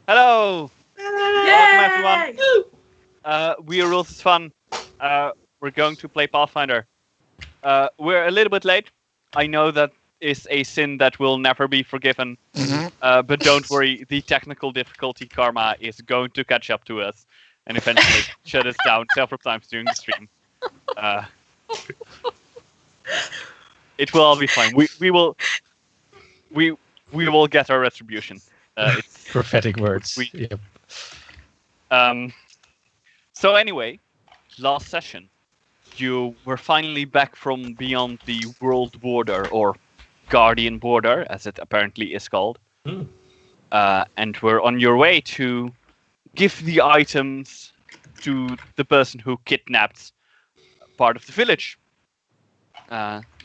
Hello! Welcome everyone. Yay! We are Rules is Fun. We're going to play Pathfinder. We're a little bit late. I know that is a sin that will never be forgiven. But don't worry, the technical difficulty karma is going to catch up to us and eventually shut us down several times during the stream. It will all be fine. We will get our retribution. It's prophetic words. Yep. Yep. So anyway, last session, you were finally back from beyond the world border, or guardian border, as it apparently is called. And were on your way to give the items to the person who kidnapped part of the village.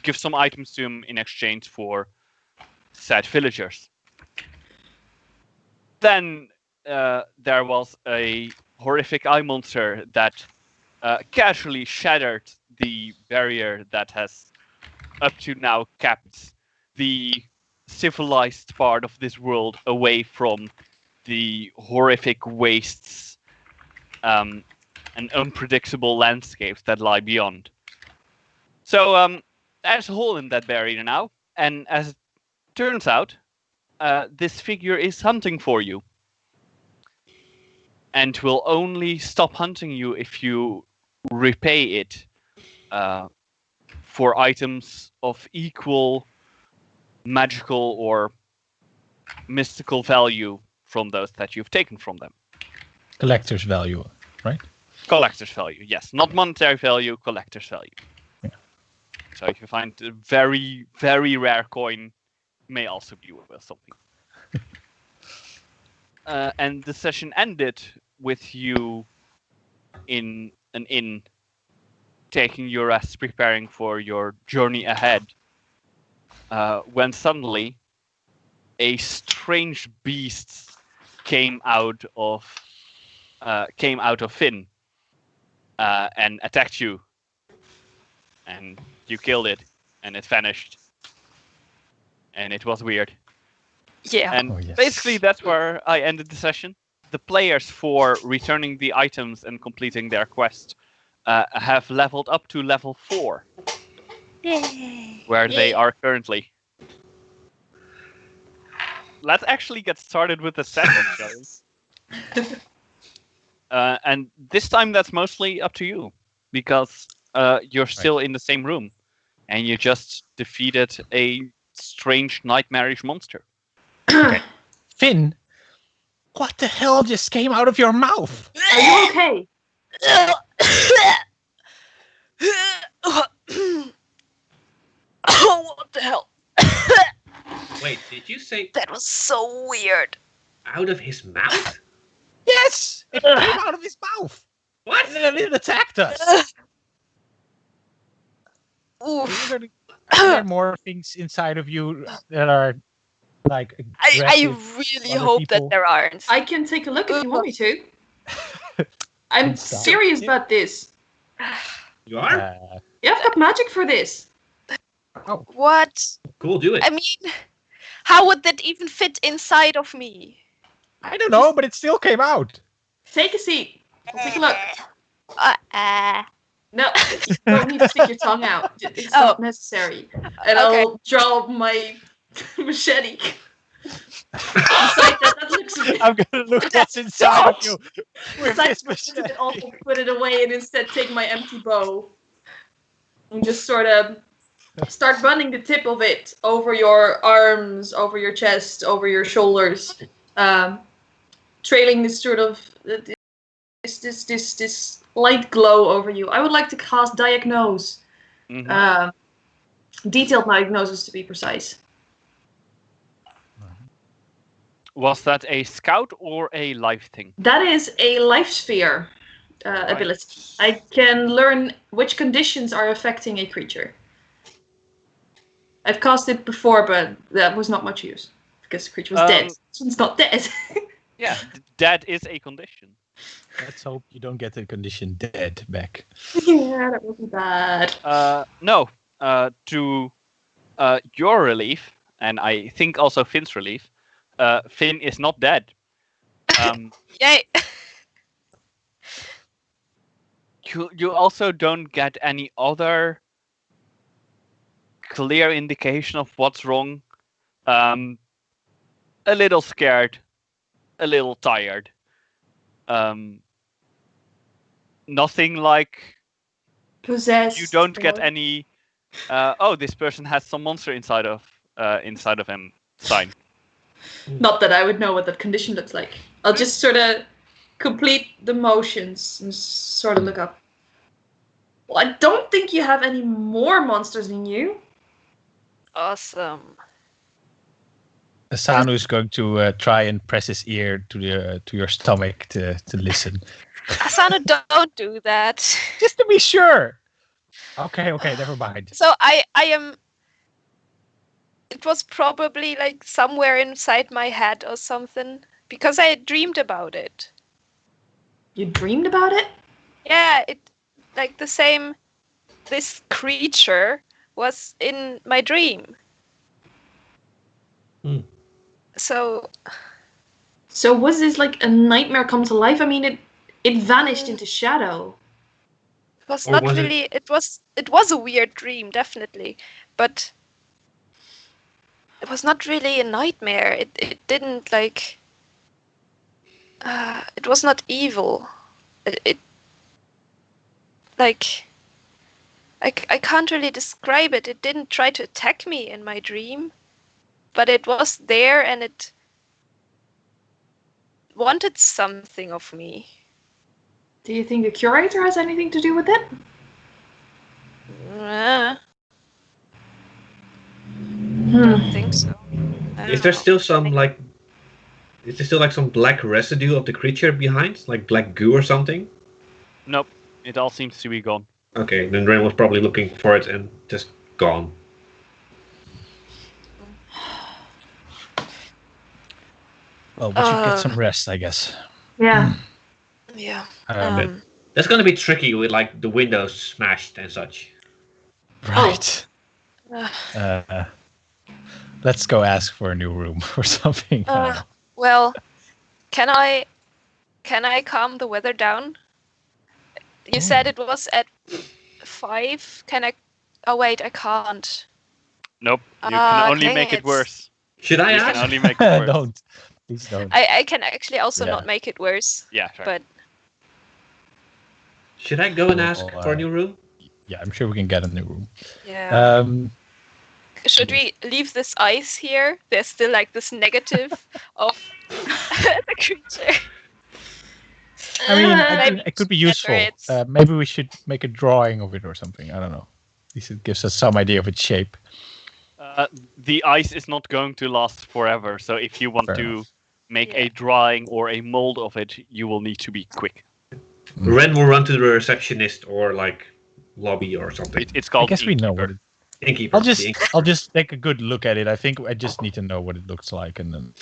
Give some items to him in exchange for said villagers. Then there was a horrific eye monster that casually shattered the barrier that has up to now kept the civilized part of this world away from the horrific wastes and unpredictable landscapes that lie beyond. So there's a hole in that barrier now, and as it turns out, this figure is hunting for you. And will only stop hunting you if you repay it for items of equal magical or mystical value from those that you've taken from them. Collector's value, right? Collector's value, yes. Not monetary value, collector's value. Yeah. So if you find a very, very rare coin, may also be worth something. And the session ended with you in an inn, taking your rest, preparing for your journey ahead, when suddenly a strange beast came out of Finn and attacked you, and you killed it, and it vanished, and it was weird. Yeah. And basically that's where I ended the session. The players, for returning the items and completing their quest, have leveled up to level 4. Yay. Where they are currently. Let's actually get started with the session, shall we? And this time that's mostly up to you, because you're still in the same room, and you just defeated a strange nightmarish monster. Okay. Finn, what the hell just came out of your mouth? Are you okay? Oh, what the hell? Wait, did you say That was so weird. out of his mouth? Yes! It came out of his mouth! What? And then it attacked us! Oof. Are there more things inside of you that are like I aggressive really other hope people? that there aren't. I can take a look if you want me to. I'm Good stuff. serious about this. You are? Yeah, I've got magic for this. What? Cool, do it. I mean, how would that even fit inside of me? I don't know, but it still came out. Take a seat. We'll take a look. Uh, No, you don't need to stick your tongue out. It's not necessary. And I'll draw my machete. Inside that looks a bit... I'm gonna look what's inside of you with It's this looks a machete. bit awful to put it away and instead take my empty bow. And just sort of start running the tip of it over your arms, over your chest, over your shoulders. Trailing this sort of... This light glow over you. I would like to cast Diagnose. Mm-hmm. Detailed diagnosis, to be precise. Was that a scout or a life thing? That is a life sphere ability. I can learn which conditions are affecting a creature. I've cast it before, but that was not much use because the creature was dead. This one's not dead. Yeah, dead is a condition. Let's hope you don't get the condition dead back. Yeah, that would be bad. No. To your relief, and I think also Finn's relief, Finn is not dead. Yay! You also don't get any other clear indication of what's wrong. A little scared, a little tired. Nothing like Possessed. you don't get or- any. Oh, this person has some monster inside of him. Sign. Not that I would know what that condition looks like. I'll just sort of complete the motions and sort of look up. Well, I don't think you have any more monsters in you. Awesome. Asanu is going to try and press his ear to your stomach to listen, Asano, don't do that. just to be sure. Okay, never mind. So I am. It was probably like somewhere inside my head or something because I dreamed about it. You dreamed about it? Yeah, it like the same. This creature was in my dream. Hmm. So So was this like a nightmare come to life? I mean, it vanished into shadow. it was Or not was it- really. It was a weird dream, definitely, but it was not really a nightmare. It didn't like. It was not evil. It like. I can't really describe it. It didn't try to attack me in my dream, but it was there and it wanted something of me. Do you think the curator has anything to do with it? I Hmm. don't think so. I Is don't there know. still some like? Is there still like some black residue of the creature behind, like black goo or something? Nope. It all seems to be gone. Okay, then Ren was probably looking for it and just gone. Well, we should get some rest, I guess. Yeah. Yeah. Um, That's gonna be tricky with like the windows smashed and such. Right. uh, Let's go ask for a new room or something. I don't know. well, can I calm the weather down? You said it was at 5. Can I? Oh wait, I can't. Nope. You can only dang make it it. worse. Should I You can ask? only make it worse. Don't. Please don't. I can actually also Yeah. not make it worse. Yeah, sure. But Should I go and ask Well, for a new room? Yeah, I'm sure we can get a new room. yeah. Should yeah. we leave this ice here? There's still like this negative of the creature. I mean, Maybe it could be better useful. it's- Maybe we should make a drawing of it or something. I don't know. At least it gives us some idea of its shape. The ice is not going to last forever, so if you want Fair to enough. make Yeah. a drawing or a mold of it, you will need to be quick. Ren will run to the receptionist or like lobby or something. It's I called. guess we know Innkeeper. what it. Innkeeper. I'll just take a good look at it. I think I just need to know what it looks like, and then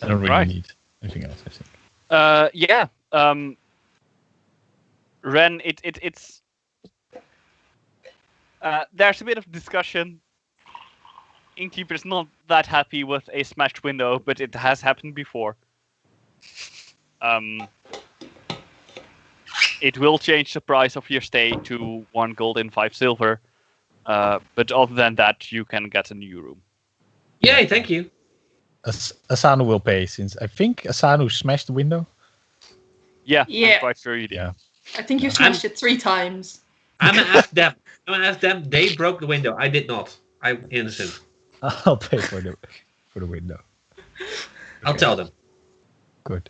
I don't really Right. need anything else. I think. Yeah. Ren, it's. There's a bit of discussion. Innkeeper's not that happy with a smashed window, but it has happened before. It will change the price of your stay to 1 gold and 5 silver. But other than that, you can get a new room. Yay, thank you. Asanu will pay, since I think Asanu smashed the window. Yeah, Yeah. I'm quite sure you did. Yeah. I think you smashed it 3 times. I'm gonna ask them. They broke the window. I did not. I'm innocent. I'll pay for the window. I'll tell them Good.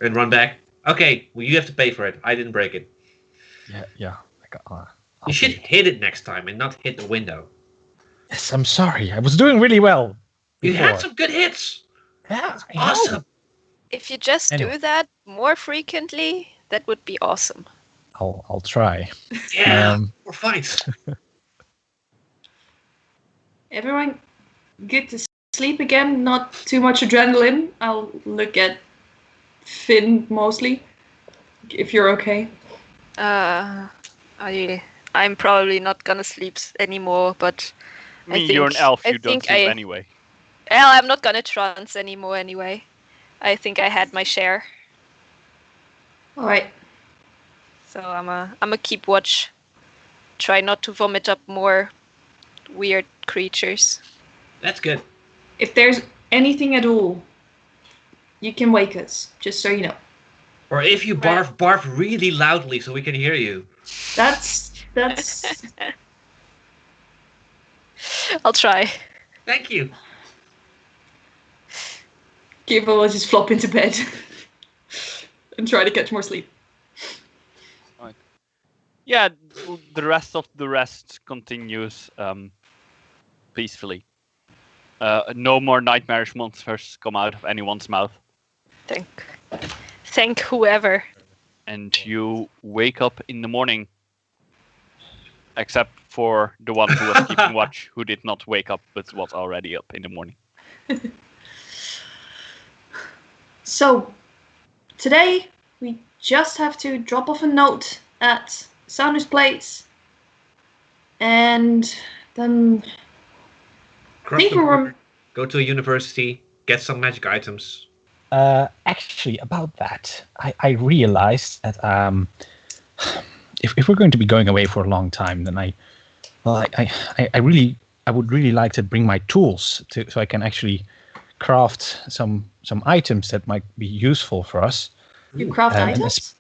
and run back. Okay, well, you have to pay for it. I didn't break it. Yeah. I'll You should pay. hit it next time and not hit the window. Yes, I'm sorry. I was doing really well. You had before. some good hits. Yeah, I know. Awesome. If you just Anyway. do that more frequently, that would be awesome. I'll try. Yeah, we're fine. Everyone good to sleep again? Not too much adrenaline? I'll look at Finn mostly. If you're okay. I'm probably not gonna sleep anymore, but I mean, you're an elf, I you don't think sleep anyway. well, I'm not gonna trance anymore anyway. I think I had my share. All right. So I'm a keep watch. Try not to vomit up more weird creatures. That's good. If there's anything at all, you can wake us. Just so you know. Or if you Right. barf really loudly so we can hear you. That's. I'll try. Thank you. Kiva will just flop into bed and try to catch more sleep. Yeah, the rest of the rest continues peacefully. No more nightmarish monsters come out of anyone's mouth. Thank whoever. And you wake up in the morning. Except for the one who was keeping watch, who did not wake up but was already up in the morning. So, today we just have to drop off a note at Sounder's place, and then Cross think the we were. border, go to a university, get some magic items. Actually, about that, I realized that if we're going to be going away for a long time, then I would really like to bring my tools so I can actually craft some items that might be useful for us. You craft And items?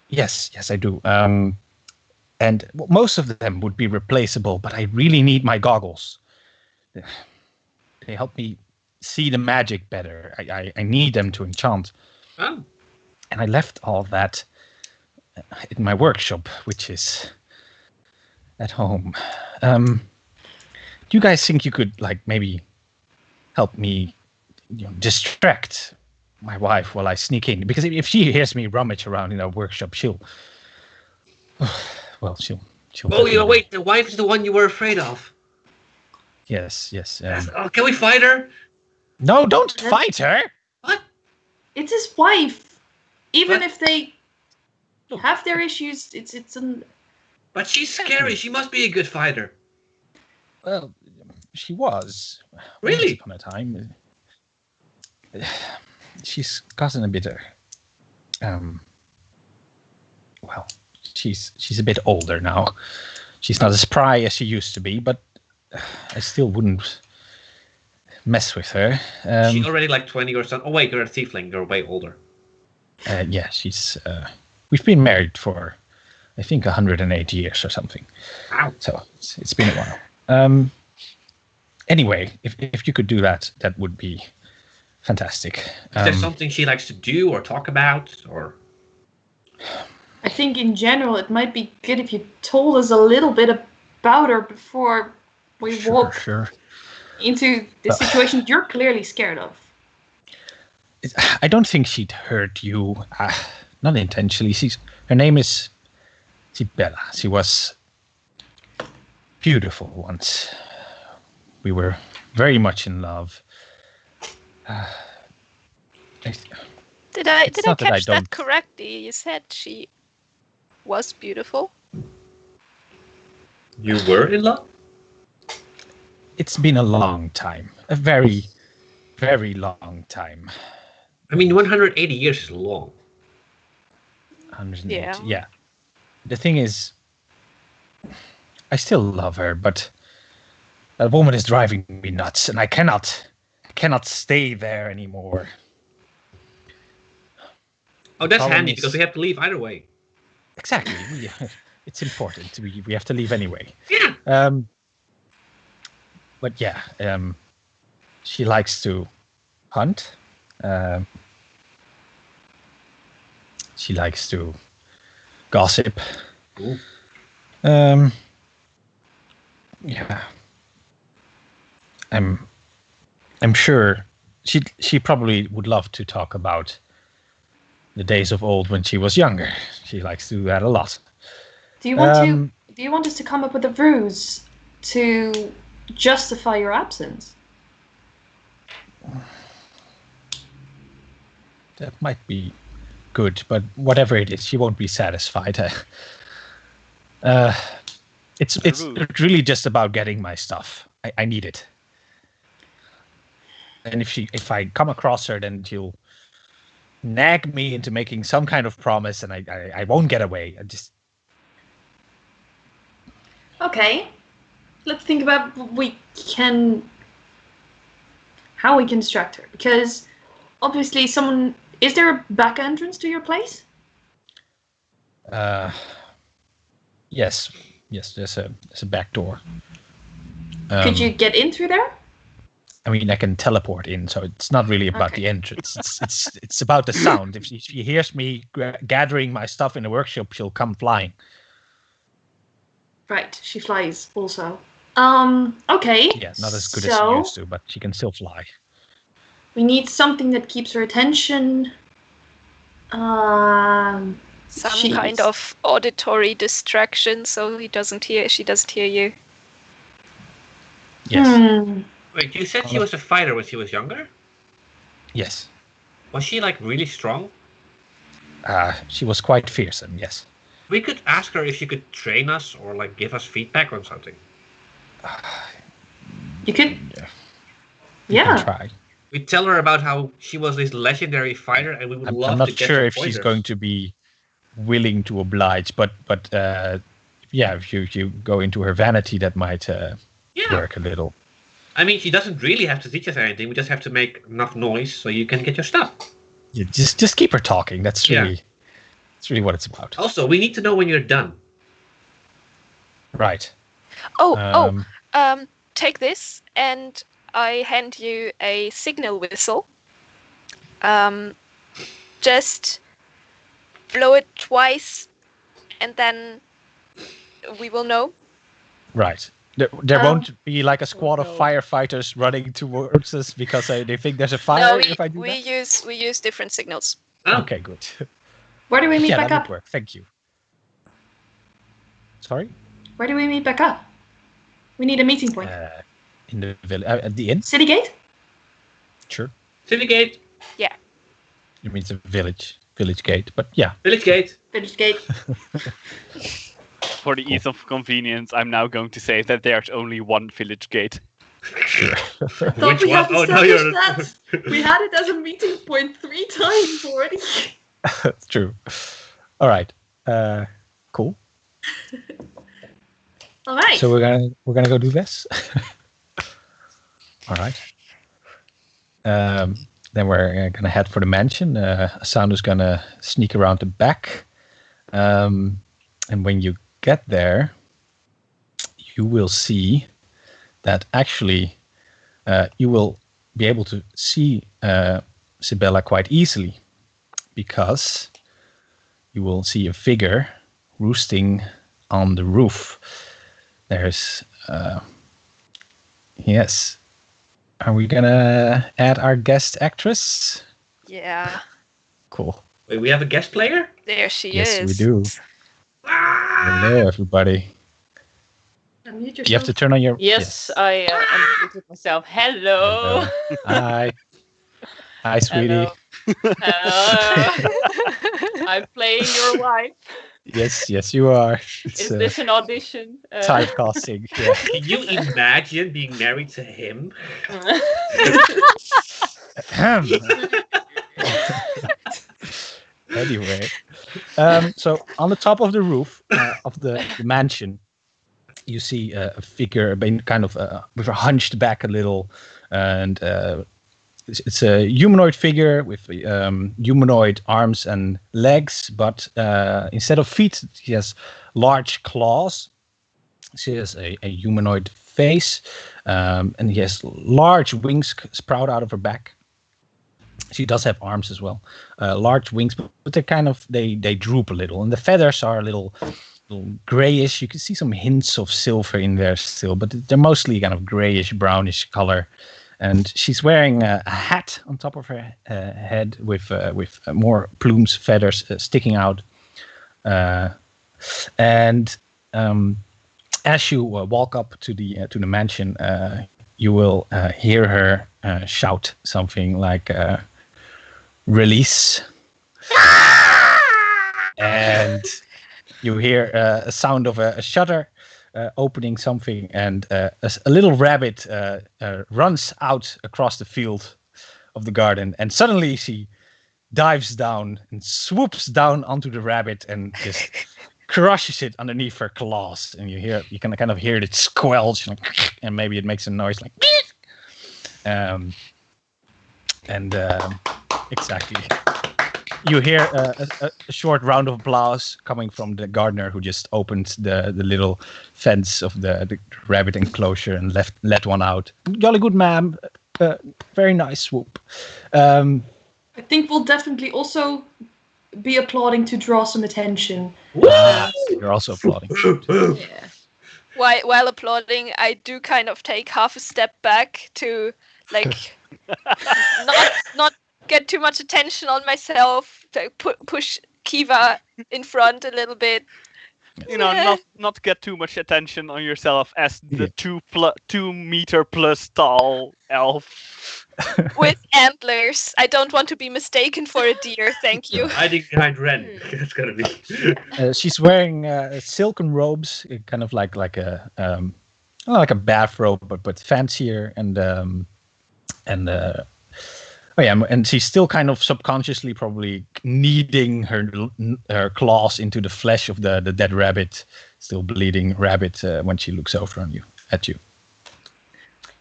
Yes, I do. And most of them would be replaceable, but I really need my goggles. They help me see the magic better. I need them to enchant. Oh. And I left all that in my workshop, which is at home. Do you guys think you could maybe help me distract my wife while I sneak in? Because if she hears me rummage around in our workshop, she'll Oh, definitely- wait, the wife is the one you were afraid of. Yes. Can we fight her? No, don't fight her. What? It's his wife. Even What? if they Look. have their issues, it's an. But she's scary. She must be a good fighter. Well, she was. Really? Once upon a time. She's gotten a bit. Well, she's a bit older now. She's not as spry as she used to be, but I still wouldn't mess with her. She's already 20 or something. Oh wait, you're a tiefling. You're way older. Yeah, she's. We've been married for, I think, 108 years or something. Wow. So it's been a while. Anyway, if you could do that, that would be fantastic. Is there something she likes to do or talk about, or? I think in general it might be good if you told us a little bit about her before we walk Sure. into the situation you're clearly scared of. I don't think she'd hurt you, not intentionally. Her name is Sibella. She was beautiful once. We were very much in love. Did I not that I catch that don't- correctly? You said she was beautiful. You were in love? It's been a long time. A very, very long time. I mean, 180 years is long. 180. Yeah. Yeah. The thing is, I still love her, but that woman is driving me nuts, and I cannot stay there anymore. Oh, that's Problem handy is- because we have to leave either way. Exactly. It's important. We have to leave anyway. Yeah. But yeah, she likes to hunt. She likes to gossip. Ooh. Yeah. I'm sure she probably would love to talk about the days of old when she was younger. She likes to do that a lot. Do you want us to come up with a ruse to justify your absence? That might be good, but whatever it is, she won't be satisfied. It's really just about getting my stuff. I need it. And if I come across her, then she'll nag me into making some kind of promise, and I won't get away. I just Okay. Let's think about how we can distract her. Because obviously is there a back entrance to your place? yes, there's a back door. Could you get in through there? I mean, I can teleport in, so it's not really about the entrance. It's about the sound. If she hears me gathering my stuff in the workshop, she'll come flying. Right, she flies also. Okay. Yeah, not as good as she used to, but she can still fly. We need something that keeps her attention. Some kind of auditory distraction, so she doesn't hear you. Yes. Wait, you said she was a fighter when she was younger? Yes. Was she like really strong? She was quite fearsome, yes. We could ask her if she could train us or like give us feedback on something. You could. You can try. We tell her about how she was this legendary fighter, and we would love I'm not to get sure if pointers. she's going to be willing to oblige, but yeah, if you go into her vanity, that might work a little. I mean, she doesn't really have to teach us anything. We just have to make enough noise so you can get your stuff. Yeah, just keep her talking. That's really what it's about. Also, we need to know when you're done. Right. Take this, and I hand you a signal whistle. Just blow it twice, and then we will know. Right. There won't be like a squad of firefighters running towards us because they think there's a fire if I do that? We use different signals. Oh. Okay, good. Where do we meet back that up? would work. Thank you. Sorry? Where do we meet back up? We need a meeting point. In the village, at the inn? City gate? Sure. City gate. Yeah. It means a village gate, but yeah. Village gate. Village gate. For the ease of convenience, I'm now going to say that there's only one village gate. Thought we had to establish that. We had it as a meeting point 3 times already. That's true. All right. Cool. All right. So we're gonna go do this. All right. Then we're gonna head for the mansion. Asandu's gonna sneak around the back, and when you get there, you will see that actually you will be able to see Sibella quite easily, because you will see a figure roosting on the roof. There's yes. Are we gonna add our guest actress? Yeah. Cool. Wait, we have a guest player? There she is. Yes, we do. Hello, everybody. Unmute You have to turn on your... Yes, I unmuted myself. Hello. Hi. Hi, sweetie. Hello. I'm playing your wife. Yes, you are. Is this an audition? Typecasting. Yeah. Can you imagine being married to him? Anyway, so on the top of the roof of the mansion, you see a figure, kind of with her hunched back a little, and it's a humanoid figure with humanoid arms and legs, but instead of feet, she has large claws. She has a humanoid face, and he has large wings sprout out of her back. She does have arms as well, large wings, but they're kind of they droop a little, and the feathers are a little grayish. You can see some hints of silver in there still, but they're mostly kind of grayish, brownish color. And she's wearing a hat on top of her head with more plumes, feathers sticking out. And as you walk up to the mansion, you will hear her shout something like "Release," and you hear a sound of a shutter opening something, and a little rabbit runs out across the field of the garden, and suddenly she dives down and swoops down onto the rabbit and just crushes it underneath her claws. And you can kind of hear it squelch, and maybe it makes a noise like. Exactly. You hear a short round of applause coming from the gardener who just opened the little fence of the rabbit enclosure and let one out. Jolly good, ma'am. Very nice swoop. I think we'll definitely also be applauding to draw some attention. You're also applauding. Yeah. While applauding, I do kind of take half a step back to like not get too much attention on myself. To push Kiva in front a little bit. Not get too much attention on yourself as the 2 meter plus tall elf with antlers. I don't want to be mistaken for a deer. Thank you. Hiding behind Ren. That's gonna be. She's wearing silken robes, kind of like a bathrobe, but fancier and she's still kind of subconsciously probably kneading her claws into the flesh of the dead rabbit, still bleeding rabbit when she looks over at you.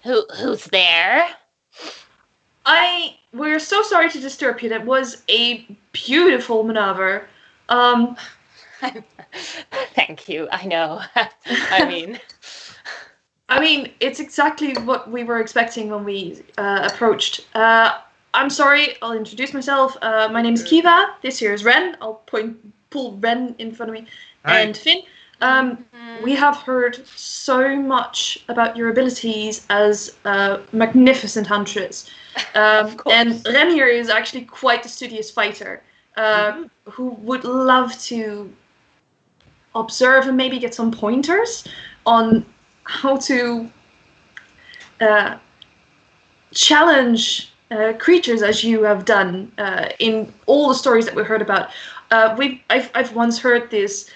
Who's there? We're so sorry to disturb you. That was a beautiful maneuver. Thank you. I know. I mean, it's exactly what we were expecting when we approached. I'm sorry, I'll introduce myself. My name is Kiva. This here is Ren. I'll pull Ren in front of me. Hi. And Finn. We have heard so much about your abilities as a magnificent huntress. And Ren here is actually quite a studious fighter who would love to observe and maybe get some pointers on how to challenge creatures as you have done in all the stories that we heard about. I've once heard this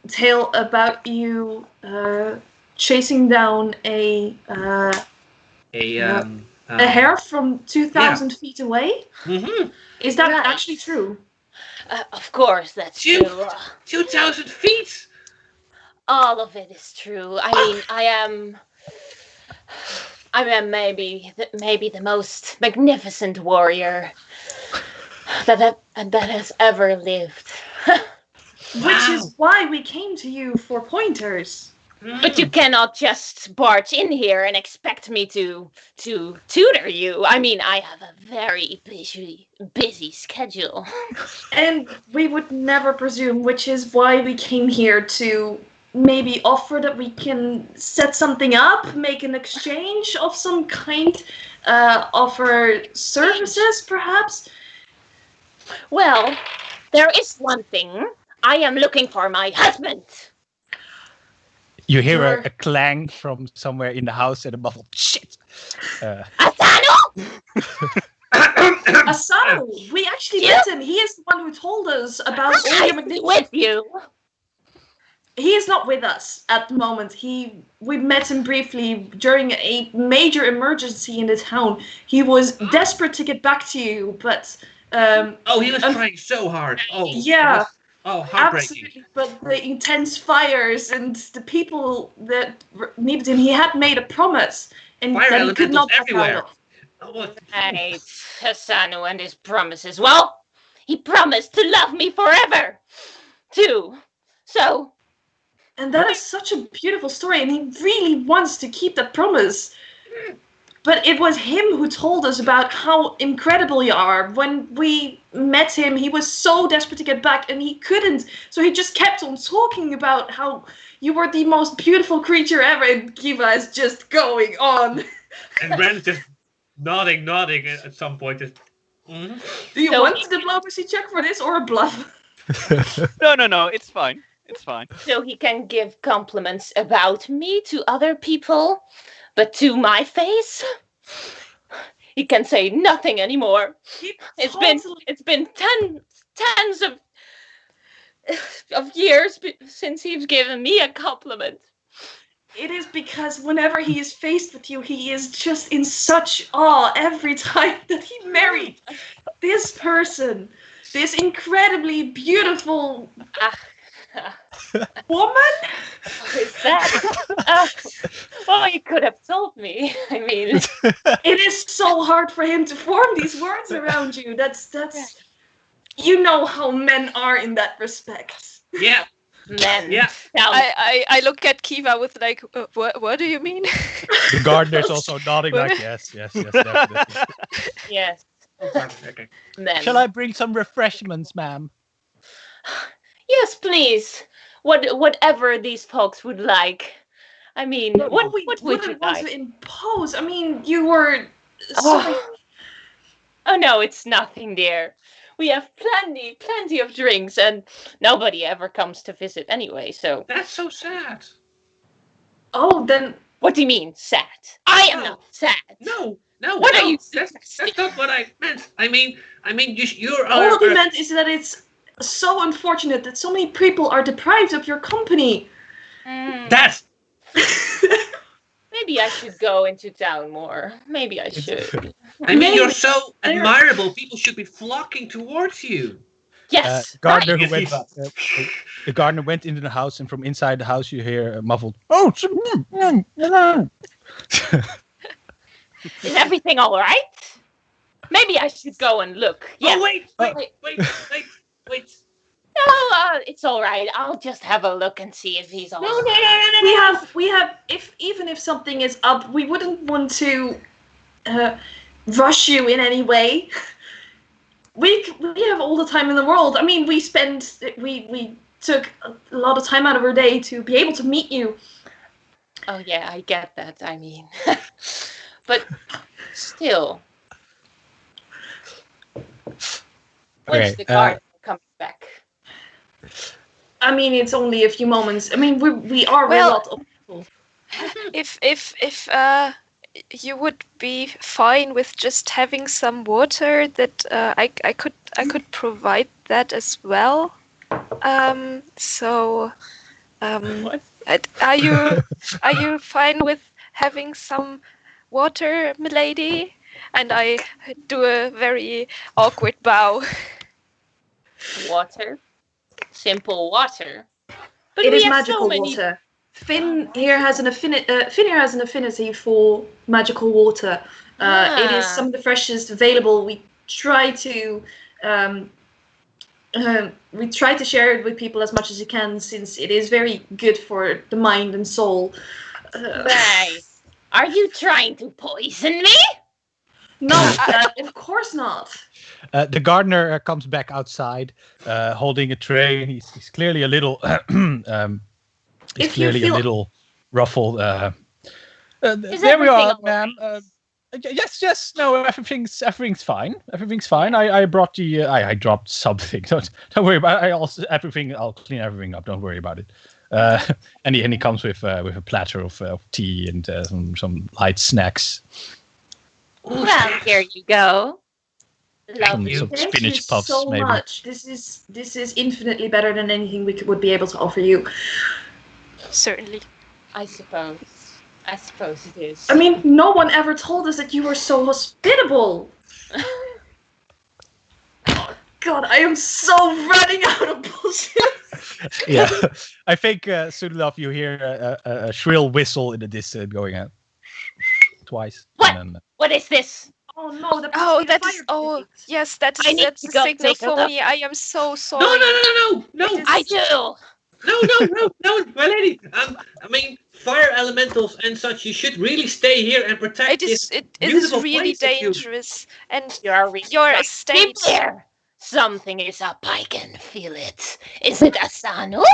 tale about you chasing down a hare from 2,000 feet away. Mm-hmm. Is that Right. actually true? Of course, that's true. 2,000 feet. All of it is true. I mean, I am maybe the most magnificent warrior that has ever lived. Which is why we came to you for pointers. But you cannot just barge in here and expect me to tutor you. I mean, I have a very busy schedule. And we would never presume, which is why we came here to maybe offer that we can set something up, make an exchange of some kind, offer services, perhaps? Well, there is one thing. I am looking for my husband. You hear Sure. a clang from somewhere in the house and a muffled shit. Asano! Asano, we actually met him. He is the one who told us about all your I'm with you. He is not with us at the moment. We met him briefly during a major emergency in the town. He was desperate to get back to you, but He was trying so hard. yeah. Heartbreaking. Absolutely, but the intense fires and the people that needed him, he had made a promise, and Fire that he could elementals not back everywhere. out of. Right, Asano and his promises. Well, he promised to love me forever, too. So, And that is such a beautiful story, and he really wants to keep that promise. But it was him who told us about how incredible you are. When we met him, he was so desperate to get back, and he couldn't. So he just kept on talking about how you were the most beautiful creature ever, and Kiva is just going on. And Ren's just nodding at some point. Just, Do you So want he- a diplomacy check for this, or a bluff? No, it's fine. It's fine. so he can give compliments about me to other people, but to my face, he can say nothing anymore. It's been tens of years since he's given me a compliment. It is because whenever he is faced with you, he is just in such awe every time that he married this person, this incredibly beautiful woman. What is that? Well, you could have told me. I mean, It is so hard for him to form these words around you. That's you know how men are in that respect. Yeah. men. Yeah. I look at Kiva with like, what do you mean? The gardener's also nodding like, yes, definitely. Yes, Okay. men. Shall I bring some refreshments, ma'am? Yes, please. Whatever these folks would like. I mean, what we would you wouldn't want like? to impose. I mean, you were so Oh no, it's nothing, dear. We have plenty of drinks, and nobody ever comes to visit anyway. So That's so sad. Oh, then what do you mean, sad? I am No. not sad. No. What are you That's not what I meant. I mean, you're. all he meant is that it's so unfortunate that so many people are deprived of your company. That. Maybe I should go into town more. Maybe I should. I mean, you're so admirable. People should be flocking towards you. Yes, Gardener right. who went, the gardener went into the house, and from inside the house you hear a muffled, "Oh, Is everything all right? Maybe I should go and look. Yeah. Oh, wait. No, it's all right. I'll just have a look and see if he's all right. We have even if something is up, we wouldn't want to rush you in any way. We have all the time in the world. I mean, we took a lot of time out of our day to be able to meet you. Oh yeah, I get that. I mean, but still, when's the gardener coming back? I mean, it's only a few moments. I mean, we are a lot of people. If you would be fine with just having some water, that I could provide that as well. Are you fine with having some water, milady? And I do a very awkward bow. Water, simple water. But It we is have magical so many... water. Finn here has an affinity for magical water. It is some of the freshest available. We try to share it with people as much as you can, since it is very good for the mind and soul. Right. Are you trying to poison me? No, of course not. The gardener comes back outside, holding a tray. He's clearly a little, a little ruffled. There we are, ma'am. Yes. No, everything's fine. Everything's fine. I brought the. I dropped something. Don't worry about it. I'll clean everything up. Don't worry about it. And he comes with a platter of tea and some light snacks. Well, here you go. Some spinach puffs, so maybe. Much. This is infinitely better than anything we would be able to offer you. Certainly. I suppose it is. I mean, no one ever told us that you were so hospitable. Oh, God, I am so running out of bullshit. Yeah, I think soon enough you hear a shrill whistle in the distance going out twice. What? And then, What is this? Oh no! Yes, that's I need that's to a go signal take a for look. me. I am so sorry. No! I do. No, my lady. I mean, fire elementals and such. You should really stay here and protect It is beautiful really place of yours. dangerous, and You're your estate. there. Something is up. I can feel it. Is it Asano?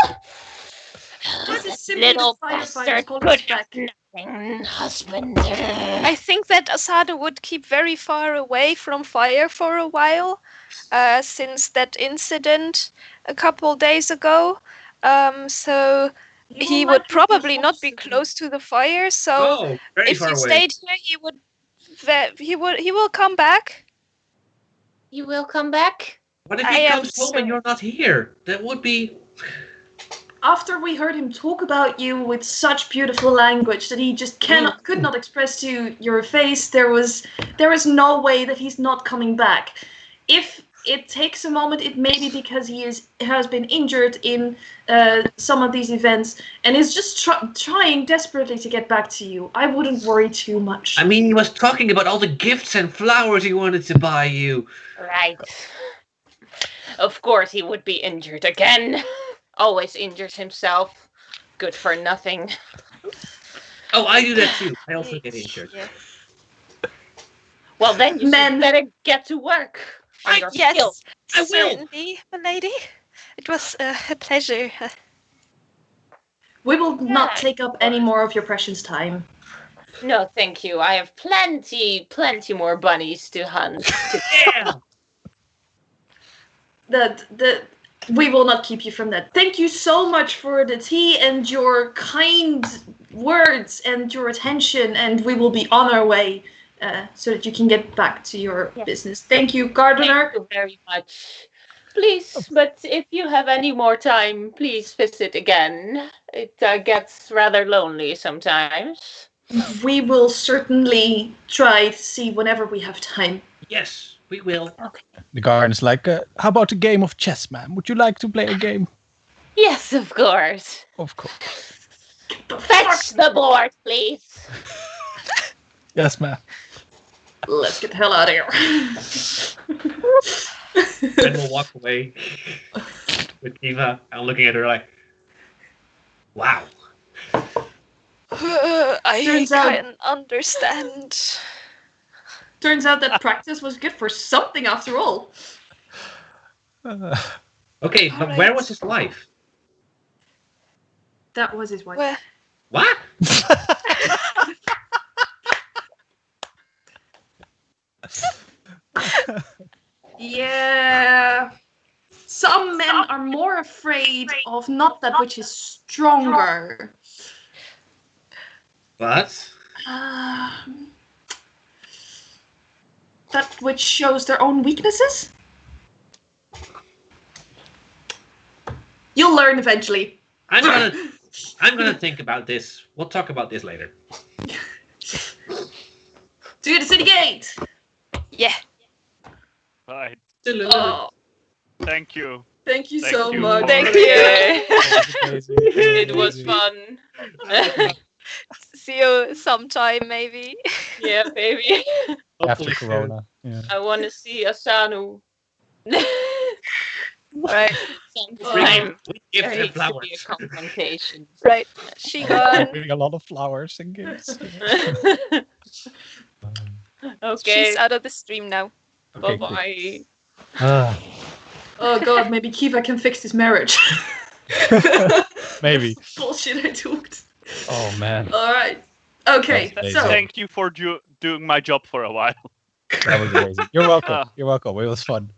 That is That simply little the firefighter bastard calling could us have back. nothing, husband. I think that Asada would keep very far away from fire for a while, since that incident a couple days ago. So he would probably not be close to the fire. So very if far you away. stayed here, he will come back. You will come back? What if I he am comes home and you're not here? That would be. after we heard him talk about you with such beautiful language that he just could not express to your face, there is no way that he's not coming back. If it takes a moment, it may be because he has been injured in some of these events and is just trying desperately to get back to you. I wouldn't worry too much. I mean, he was talking about all the gifts and flowers he wanted to buy you. Right. Of course he would be injured again. Always injures himself. Good for nothing. Oh, I do that too. I also get injured. Yeah. Well, then you better get to work on your skills. Yes, certainly, milady. It was a pleasure. We will not take up any more of your precious time. No, thank you. I have plenty more bunnies to hunt. Yeah. We will not keep you from that. Thank you so much for the tea and your kind words and your attention, and we will be on our way so that you can get back to your business. Thank you, gardener. Thank you very much. Please, but if you have any more time, please visit again. It gets rather lonely sometimes. We will certainly try to see whenever we have time. Yes, we will. Okay. The gardener's like, how about a game of chess, ma'am? Would you like to play a game? Yes, of course. Of course. Fetch the board, please. Yes, ma'am. Let's get the hell out of here. Then we'll walk away with Eva and looking at her like, wow. I can understand. Turns out that practice was good for something after all. Okay, but where was his wife? That was his wife. Where? What? Yeah. Some men are more afraid of not that which is stronger. But? That which shows their own weaknesses? You'll learn eventually. I'm gonna think about this. We'll talk about this later. To the city gate! Yeah. Right. Oh, Thank you. thank you Thank so you. much. Thank you. It was fun. See you sometime, maybe. Yeah, baby. After Hopefully Corona. Yeah. I want to see Asanu. Right. Sometime. We give There them needs to be a flowers. confrontation. Right. She gone. Giving a lot of flowers and gifts. Okay. She's out of the stream now. Okay, Bye-bye. Oh god, maybe Kiva can fix this marriage. Maybe. Bullshit I talked. Oh man, Alright. Okay, That's so Thank you for doing my job for a while. that was amazing. You're welcome. Ah. You're welcome. It was fun.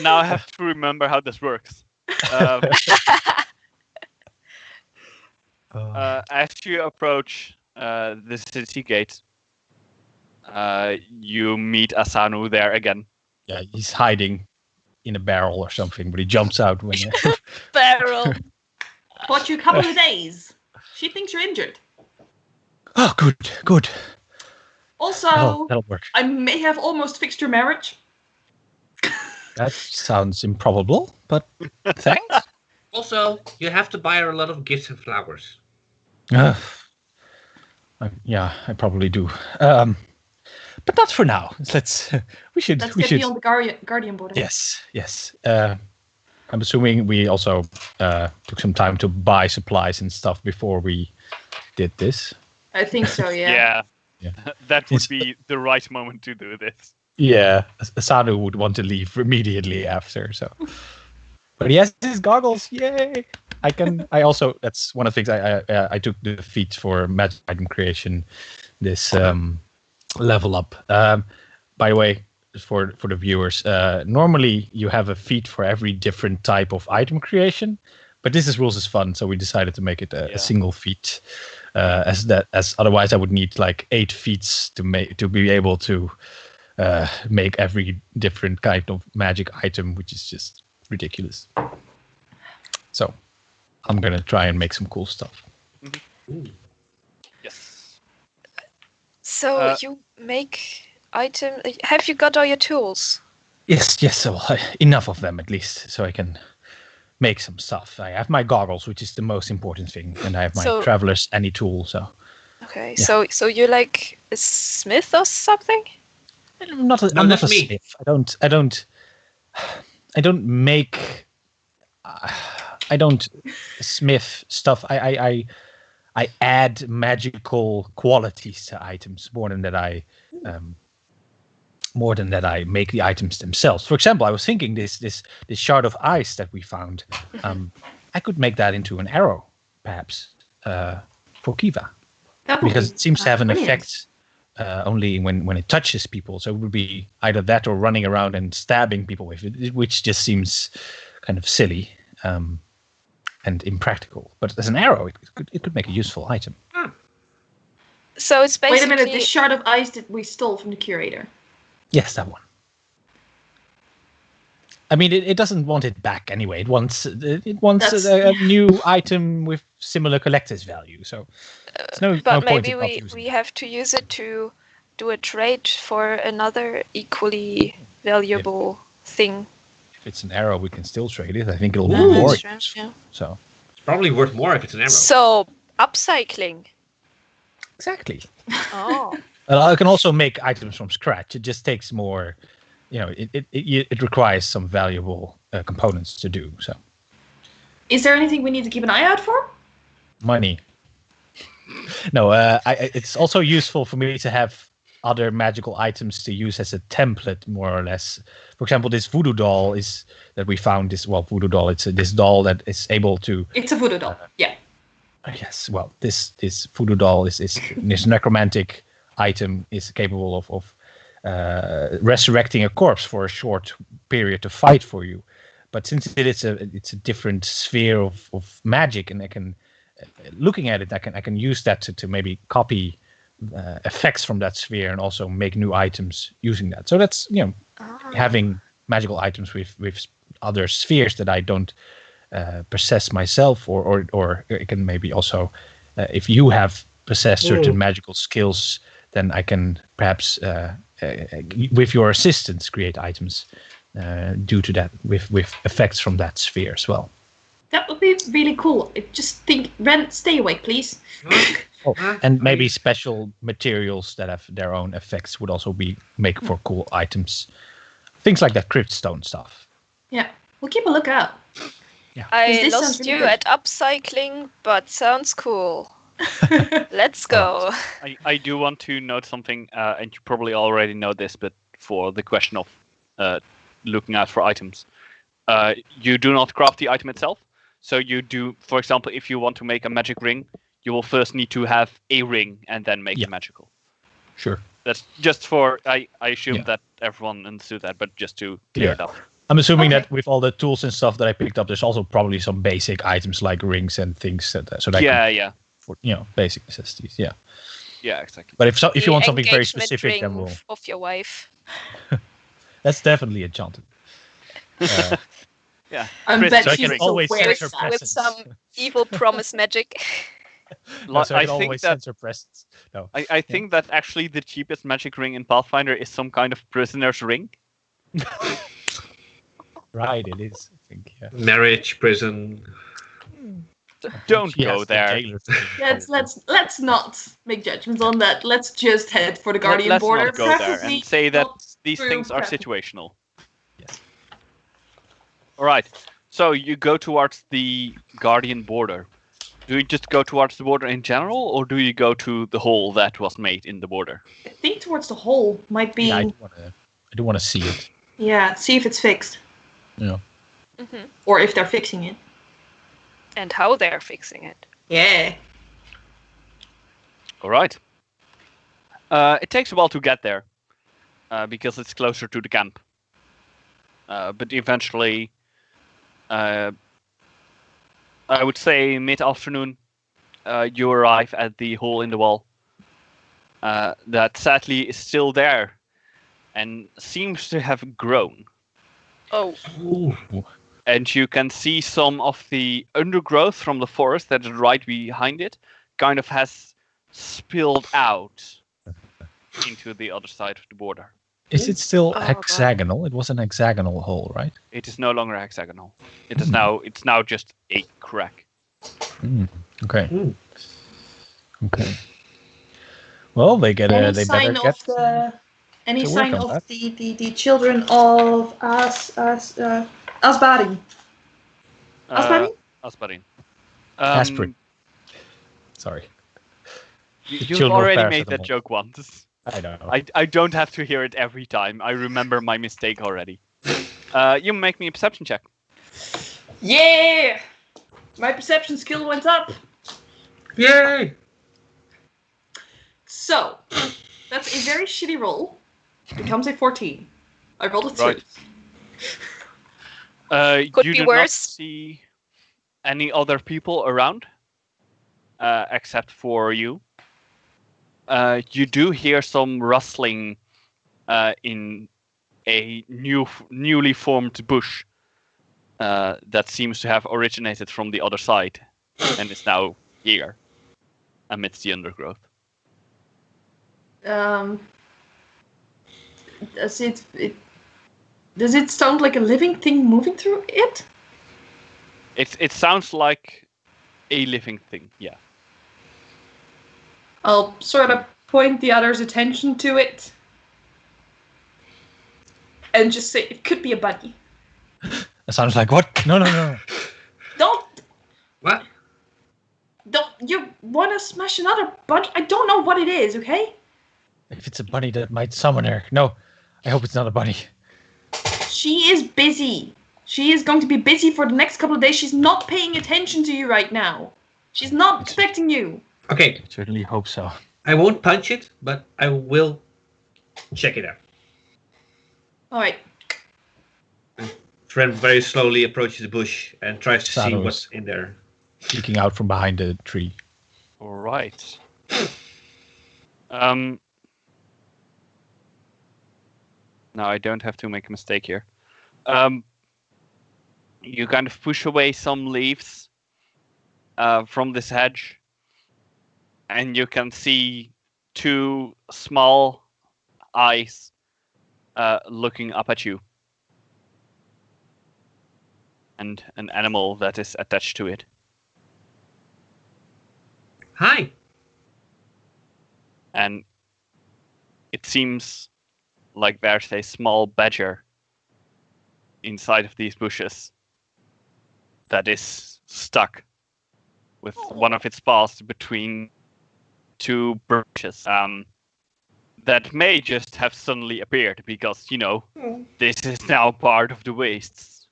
Now I have to remember how this works. As you approach the city gate, you meet Asanu there again. Yeah, he's hiding in a barrel or something, but he jumps out when. Barrel. bought you a couple of days. She thinks you're injured. Oh, good. Also, That'll work. I may have almost fixed your marriage. That sounds improbable, but thanks. Also, you have to buy her a lot of gifts and flowers. Yeah, I probably do. But not for now. We should. Let's get beyond the guardian border. Yes. I'm assuming we also took some time to buy supplies and stuff before we did this. I think so, yeah. Yeah. That would be the right moment to do this. Yeah, Asanu would want to leave immediately after. So, but he has his goggles. Yay! I also. That's one of the things I took the feat for magic item creation. This level up. By the way, for the viewers, normally you have a feat for every different type of item creation, but this is rules is fun, so we decided to make it a single feat. As otherwise I would need like 8 feats to be able to make every different kind of magic item, which is just ridiculous. So I'm gonna try and make some cool stuff. Yes. So you make item. Have you got all your tools? Yes. So enough of them at least, so I can make some stuff. I have my goggles, which is the most important thing, and I have my So- traveler's any tool. So Okay. Yeah. So you're like a smith or something? I'm not a that's me. smith. I don't make. I don't smith stuff. I add magical qualities to items more than that I make the items themselves. For example, I was thinking this shard of ice that we found. I could make that into an arrow, perhaps, for Kiva, That would because be it seems to have an brilliant. effect only when it touches people. So it would be either that or running around and stabbing people with it, which just seems kind of silly and impractical. But as an arrow, it could make a useful item. So it's Wait basically. a minute, this shard of ice that we stole from the curator. Yes, that one. I mean, it doesn't want it back anyway. It wants That's- a new item with similar collector's value. So there's no But point maybe in not using we it. have to use it to do a trade for another equally valuable thing. If it's an arrow, we can still trade it. I think it'll be Ooh. more That's true, useful. yeah. So It's probably worth more if it's an arrow. So upcycling. exactly. Oh. I can also make items from scratch. It just takes more. It requires some valuable components to do. So Is there anything we need to keep an eye out for? money. No, it's also useful for me to have other magical items to use as a template, more or less. For example, this voodoo doll that we found. Voodoo doll. It's this doll that is able to. It's a voodoo doll. Yeah. Yes. Well, this voodoo doll is this necromantic item is capable of resurrecting a corpse for a short period to fight for you. But since it's a different sphere of magic, and I can looking at it, I can use that to maybe copy effects from that sphere and also make new items using that. So that's having magical items with other spheres that I don't possess myself, or it can maybe also if you have possessed certain magical skills, then I can perhaps with your assistance create items due to that with effects from that sphere as well. That would be really cool. Just think, Ren, stay awake, please. And maybe special materials that have their own effects would also make for cool items. Things like that cryptstone stuff. Yeah, we'll keep a lookout. I This sounds lost really you good. at upcycling, but sounds cool. Let's go. I do want to note something, and you probably already know this, but for the question of looking out for items, you do not craft the item itself. So you do, for example, if you want to make a magic ring, you will first need to have a ring and then make it magical. Sure. That's just for, I assume Yeah. that everyone understood that, but just to clear it up. I'm assuming Okay. that with all the tools and stuff that I picked up, there's also probably some basic items like rings and things so that Yeah, for basic necessities. Yeah. yeah, exactly. But if you The want something very engagement specific, then ring of your wife. that's definitely enchanted. Yeah. I Chris, bet so I she's can also always wears sense her that. With presence. some evil promise magic. So I I can think always that sense her presence. No. I think that actually the cheapest magic ring in Pathfinder is some kind of prisoner's ring. Right, it is. I think. Yeah. Marriage, prison. Don't Yes, go the there. jailer thing, Let's not make judgments on that. Let's just head for the Guardian Let's border. not go there preferably and say that not these through things are Prep. situational. Yes. All right. So you go towards the Guardian border. Do you just go towards the border in general, or do you go to the hole that was made in the border? I think towards the hole might be. Yeah, I do want to see it. Yeah, see if it's fixed Yeah. Hmm. or if they're fixing it. And how they're fixing it. Yeah. All right. It takes a while to get there because it's closer to the camp. But eventually, I would say mid-afternoon, you arrive at the hole in the wall that sadly is still there and seems to have grown. Oh, Ooh. and you can see some of the undergrowth from the forest that is right behind it kind of has spilled out into the other side of the border. Is it still Oh, God. hexagonal? It was an hexagonal hole, right? It is no longer hexagonal. It's now just a crack. Okay. Mm. Okay. Well, they get Any they sign better get of the any to work sign on of that. the children of Asbari? Asbari? Asparin. aspirin. Sorry, the You've children of already made that paracetamol. joke once. I know. I don't have to hear it every time. I remember my mistake already. You make me a perception check. Yeah! My perception skill went up. Yay! So, that's a very shitty roll. Becomes a 14. I rolled a 2. Right. Could You be do worse. not see any other people around, except for you. You do hear some rustling in a newly formed bush that seems to have originated from the other side and is now here amidst the undergrowth. Does it sound like a living thing moving through it? It sounds like a living thing, yeah. I'll sort of point the other's attention to it. And just say, it could be a bunny. It sounds like what? No. Don't What? you want to smash another bunny? I don't know what it is, okay? If it's a bunny that might summon her. No, I hope it's not a bunny. She is busy. She is going to be busy for the next couple of days. She's not paying attention to you right now. She's not expecting you. Okay, I certainly hope so. I won't punch it, but I will check it out. All right. Friend very slowly approaches the bush and tries to see Shadows. what's in there. Peeking out from behind the tree. All right. No, I don't have to make a mistake here. You kind of push away some leaves from this hedge, and you can see two small eyes looking up at you, and an animal that is attached to it. Hi. And it seems like there's a small badger inside of these bushes that is stuck with one of its paws between two branches. That may just have suddenly appeared because, this is now part of the wastes.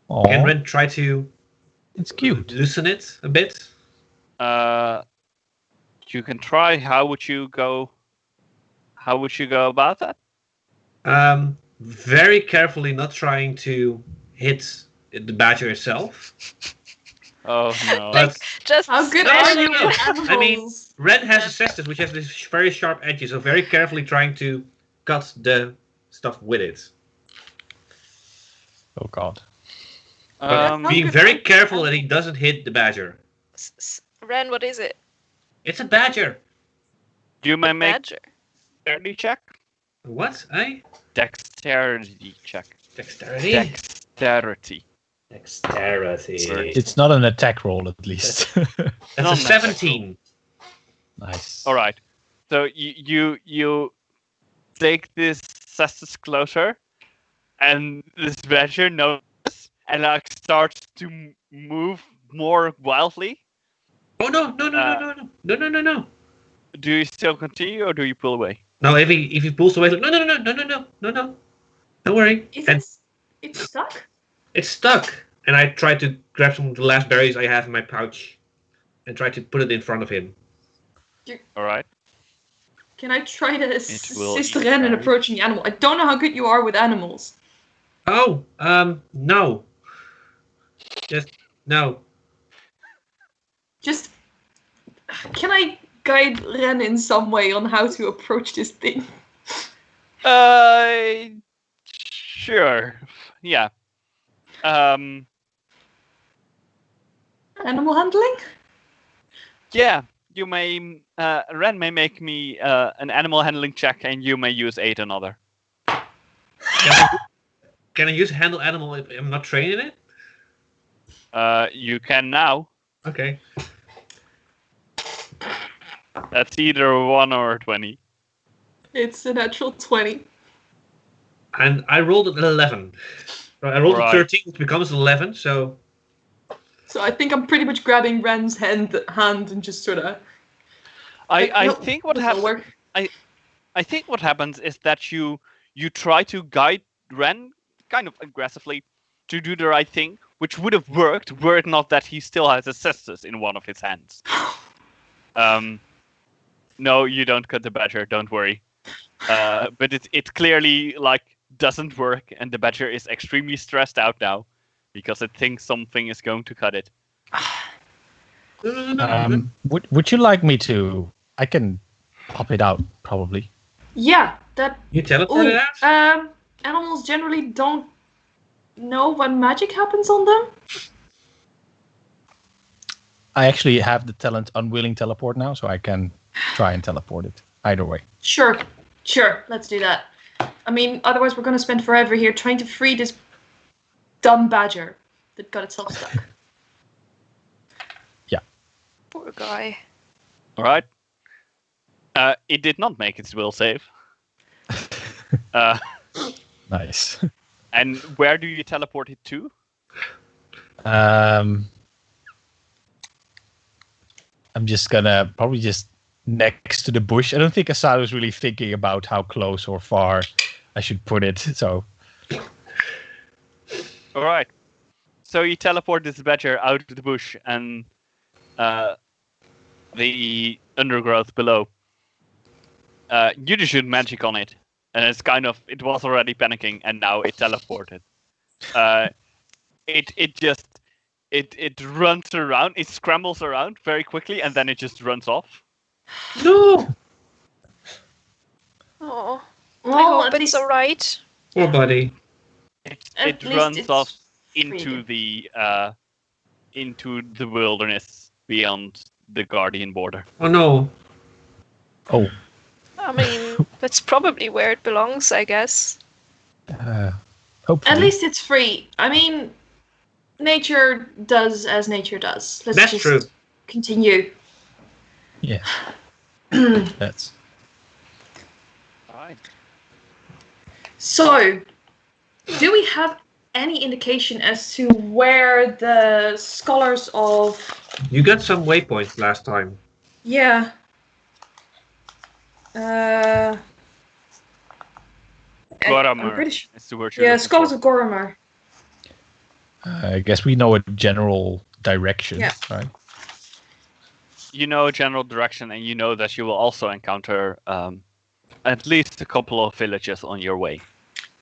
Aw, Can Ren try to it's cute. loosen it a bit? You can try. How would you go about that? Very carefully, not trying to hit the badger itself. Oh no. But Just How good No, are no, you no. with animals? I mean, Ren has a cestus which has this very sharp edges, so very carefully trying to cut the stuff with it. Oh god. Um, How Being good very are you? careful that he doesn't hit the badger. Ren, what is it? It's a badger. you may make Badger. dexterity check. What? Eh? Dexterity check. Dexterity? Dexterity. Dexterity. It's not an attack roll, at least. That's a Not 17. Nice. All right. So you take this cestus closer, and this badger notices and starts to move more wildly. Oh no. Do you still continue or do you pull away? No, if he pulls away, like, no. Don't worry. And It's stuck? it's stuck. And I try to grab some of the last berries I have in my pouch and try to put it in front of him. All right. Can I try to will assist eat Ren in berries. approaching the animal? I don't know how good you are with animals. Oh, no. Just no. Just, can I guide Ren in some way on how to approach this thing? Sure. Yeah. Animal handling? Yeah. You may. Ren may make me an animal handling check, and you may use aid another. Can I use handle animal if I'm not trained in it? You can now. Okay. That's either a 1 or a 20. It's a natural 20. And I rolled an 11. I rolled a Right. 13, which becomes 11, so... So I think I'm pretty much grabbing Ren's hand and just sort of... I think what happens. I think what happens is that you try to guide Ren kind of aggressively to do the right thing, which would have worked were it not that he still has a cestus in one of his hands. No, you don't cut the badger. Don't worry. But it clearly doesn't work, and the badger is extremely stressed out now because it thinks something is going to cut it. No. Would you like me to? I can pop it out, probably. Yeah, that... You teleport it out? Animals generally don't know when magic happens on them. I actually have the talent Unwilling Teleport now, so I can try and teleport it. Either way. Sure, let's do that. I mean, otherwise we're going to spend forever here trying to free this dumb badger that got itself stuck. Poor guy. All right. It did not make its will save. Nice. And where do you teleport it to? I'm just gonna probably just next to the bush. I don't think Asada was really thinking about how close or far I should put it. So, All right. So you teleport this badger out of the bush and the undergrowth below. You just shoot magic on it, and it was already panicking, and now it teleported. It runs around, it scrambles around very quickly, and then it just runs off. No! Oh, I Well, hope at it's least, alright. Poor buddy. It At least runs it's off into freedom. the wilderness beyond the Guardian border. Oh no. oh, I mean, that's probably where it belongs, I guess. hopefully. at least it's free. I mean, nature does as nature does. Let's That's just true. continue. Yeah. That's. Alright. So, do we have any indication as to where the scholars of... You got some waypoints last time. Yeah. I'm Goramer pretty sure. is the word you're Yeah, looking scholars for. of Goramer. I guess we know a general direction, Yeah. right? You know a general direction, and you know that you will also encounter at least a couple of villages on your way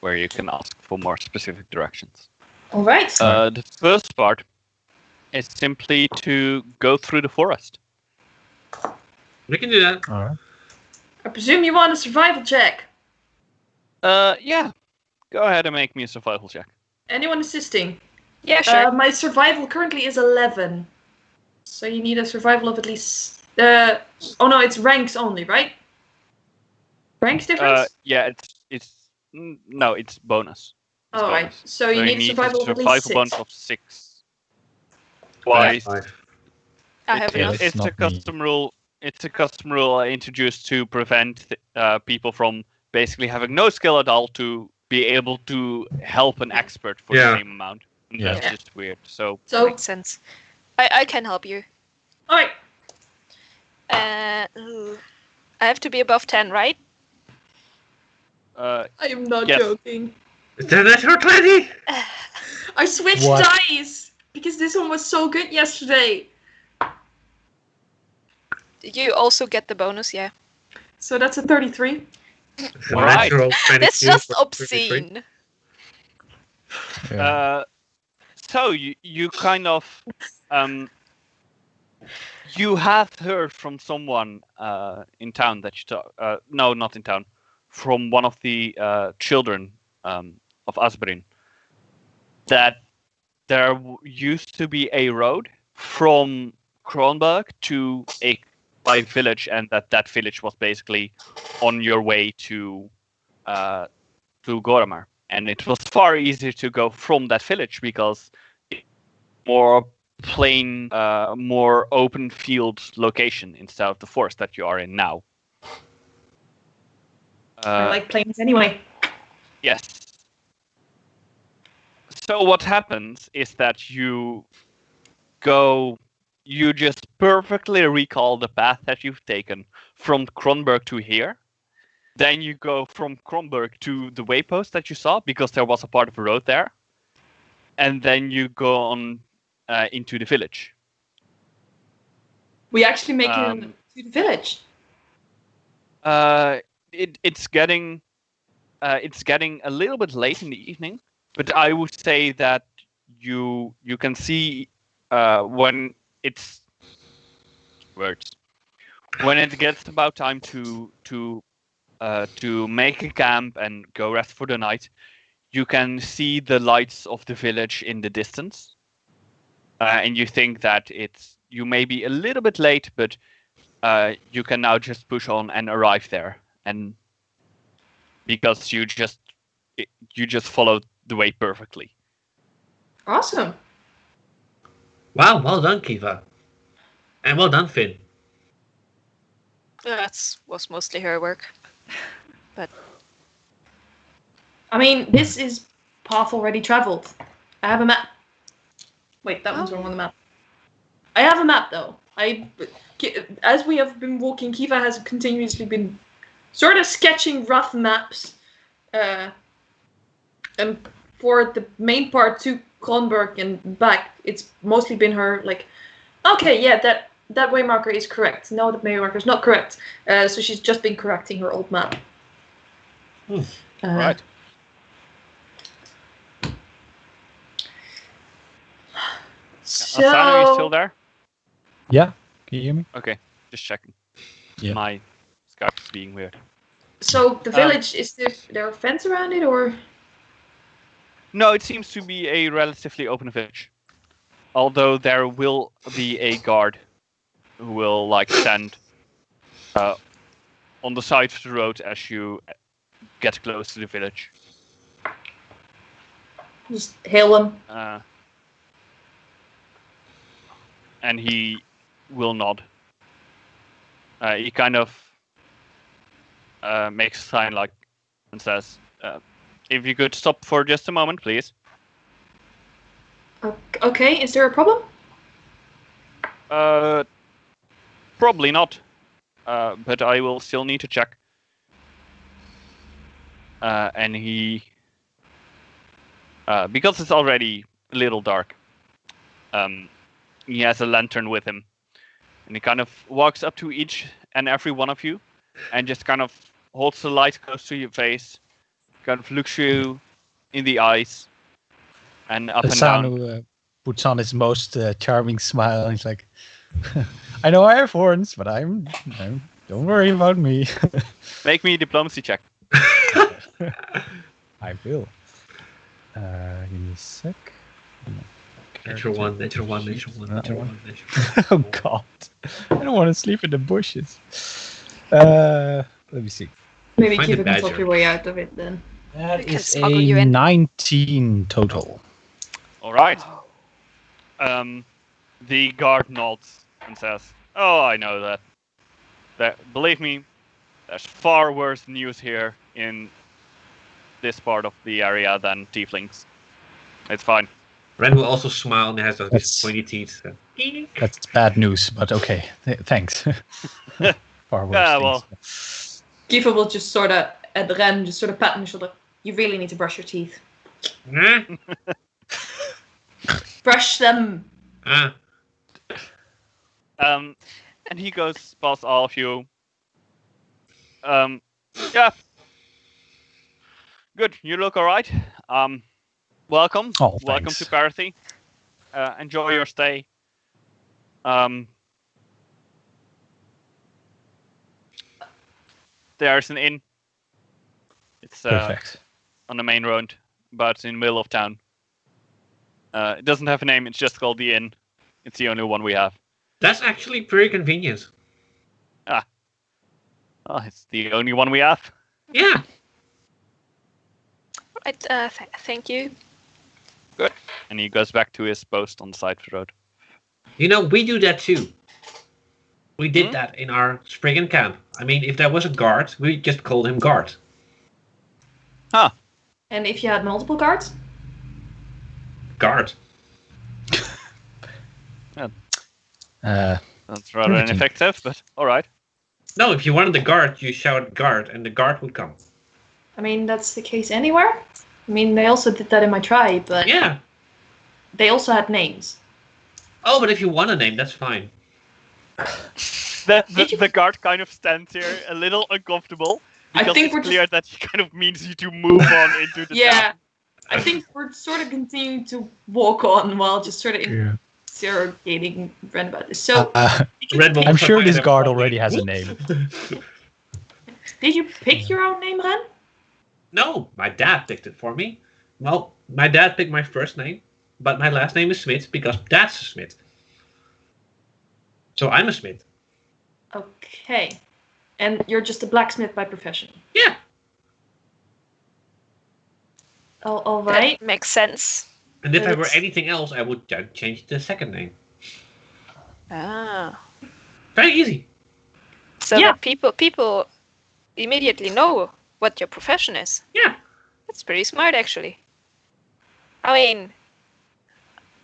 where you can ask for more specific directions. All right. The first part is simply to go through the forest. We can do that. All right. I presume you want a survival check. Yeah. Go ahead and make me a survival check. Anyone assisting? Yeah, sure. My survival currently is 11. So you need a survival of at least... oh no, it's ranks only, right? Ranks difference? Yeah, no, it's bonus. It's All right. bonus. So you need survival of a at least 6. bonus of 6. Twice. 5. I have Yeah, enough. It's a not me. custom rule. It's a custom rule introduced to prevent people from basically having no skill at all to be able to help an expert for Yeah. the same amount. And Yeah. that's Yeah. just weird. So So, Makes sense. I can help you. all right. I have to be above 10, right? I am not Yes. joking. Is that natural 20? I switched What? dice because this one was so good yesterday. You also get the bonus, yeah. So that's a 33. It's a Alright. natural 22 That's just for 33. obscene. Yeah. So you kind of you have heard from someone in town that you talk. No, not in town. From one of the children of Asbrin, that there used to be a road from Kronberg to a by village, and that village was basically on your way to Gormar, and it was far easier to go from that village because it's more plain, more open field location instead of the forest that you are in now. I like planes anyway. Yes. So what happens is that you just perfectly recall the path that you've taken from Kronberg to here. Then you go from Kronberg to the waypost that you saw, because there was a part of a road there. And then you go on into the village. We actually make it to the village. It's getting a little bit late in the evening, but I would say that you can see when it's when it gets about time to make a camp and go rest for the night. You can see the lights of the village in the distance, and you think that you may be a little bit late, but you can now just push on and arrive there, and because you just followed the way perfectly. Awesome. Wow, well done, Kiva. And well done, Finn. That was mostly her work. But I mean, this is path already traveled. I have a map. Wait, that one's wrong on the map. I have a map though. As we have been walking, Kiva has continuously been sort of sketching rough maps. And for the main part to Kronberg and back, it's mostly been her like, okay, yeah, that way marker is correct. No, that way marker is not correct. So she's just been correcting her old map. Right. So, Asano, are you still there? Yeah, can you hear me? Okay, just checking. Yeah. My Skype is being weird. So the village, is there a fence around it, or? No, it seems to be a relatively open village. Although there will be a guard who will stand on the side of the road as you get close to the village. Just hail him. And he will nod. He kind of makes a sign and says, if you could stop for just a moment, please. Okay, is there a problem? Probably not. But I will still need to check. And he... because it's already a little dark, he has a lantern with him. And he kind of walks up to each and every one of you and just kind of holds the light close to your face, kind of looks you in the eyes and up and down. Asano puts on his most charming smile and he's like, I know I have horns, but I'm don't worry about me. Make me a diplomacy check. I will. Give me a sec. Natural one. Oh god. I don't want to sleep in the bushes. Let me see. Maybe Find Kiva a can talk badger. your way out of it then. That We can is smuggle a you in. 19 total. All right. The guard nods and says, "Oh, I know that. Believe me, there's far worse news here in this part of the area than tieflings. It's fine." Ren will also smile and has those That's- pointy teeth. So. That's bad news, but okay. Thanks. Far worse Yeah, things. well. Kiva will just sort of, at Ren, just sort of pat on the shoulder. You really need to brush your teeth. Huh? Brush them. And he goes past all of you. Yeah. Good. You look all right. Welcome. Oh, Welcome thanks. to Parathy. Enjoy your stay. There's an inn. It's Perfect. on the main road but in the middle of town. It doesn't have a name. It's just called the Inn. It's the only one we have. That's actually pretty convenient. Oh, it's the only one we have. Yeah. Right, thank you. Good. And he goes back to his post on the side of the road. You know, we do that too. We did that in our Spriggan camp. I mean, if there was a guard, we just called him guard. Huh. And if you had multiple guards? Guard. That's rather ineffective, but alright. No, if you wanted the guard, you shout guard, and the guard would come. I mean, that's the case anywhere. I mean, they also did that in my tribe, but Yeah. they also had names. Oh, but if you want a name, that's fine. The guard kind of stands here a little uncomfortable. I Because think it's clear that he kind of means you to move on into the Yeah, town. I think we're sort of continuing to walk on while just sort of interrogating Ren about this. So, Red Bull I'm sure provided this guard a- already has a name. did you pick your own name, Ren? No, my dad picked it for me. Well, my dad picked my first name, but my last name is Smith because Dad's a Smith. So I'm a Smith. Okay. And you're just a blacksmith by profession. Yeah. All right. That makes sense. And if I were It's- anything else, I would change the second name. Ah. Very easy. So Yeah. that people immediately know what your profession is. Yeah. That's pretty smart, actually. I mean,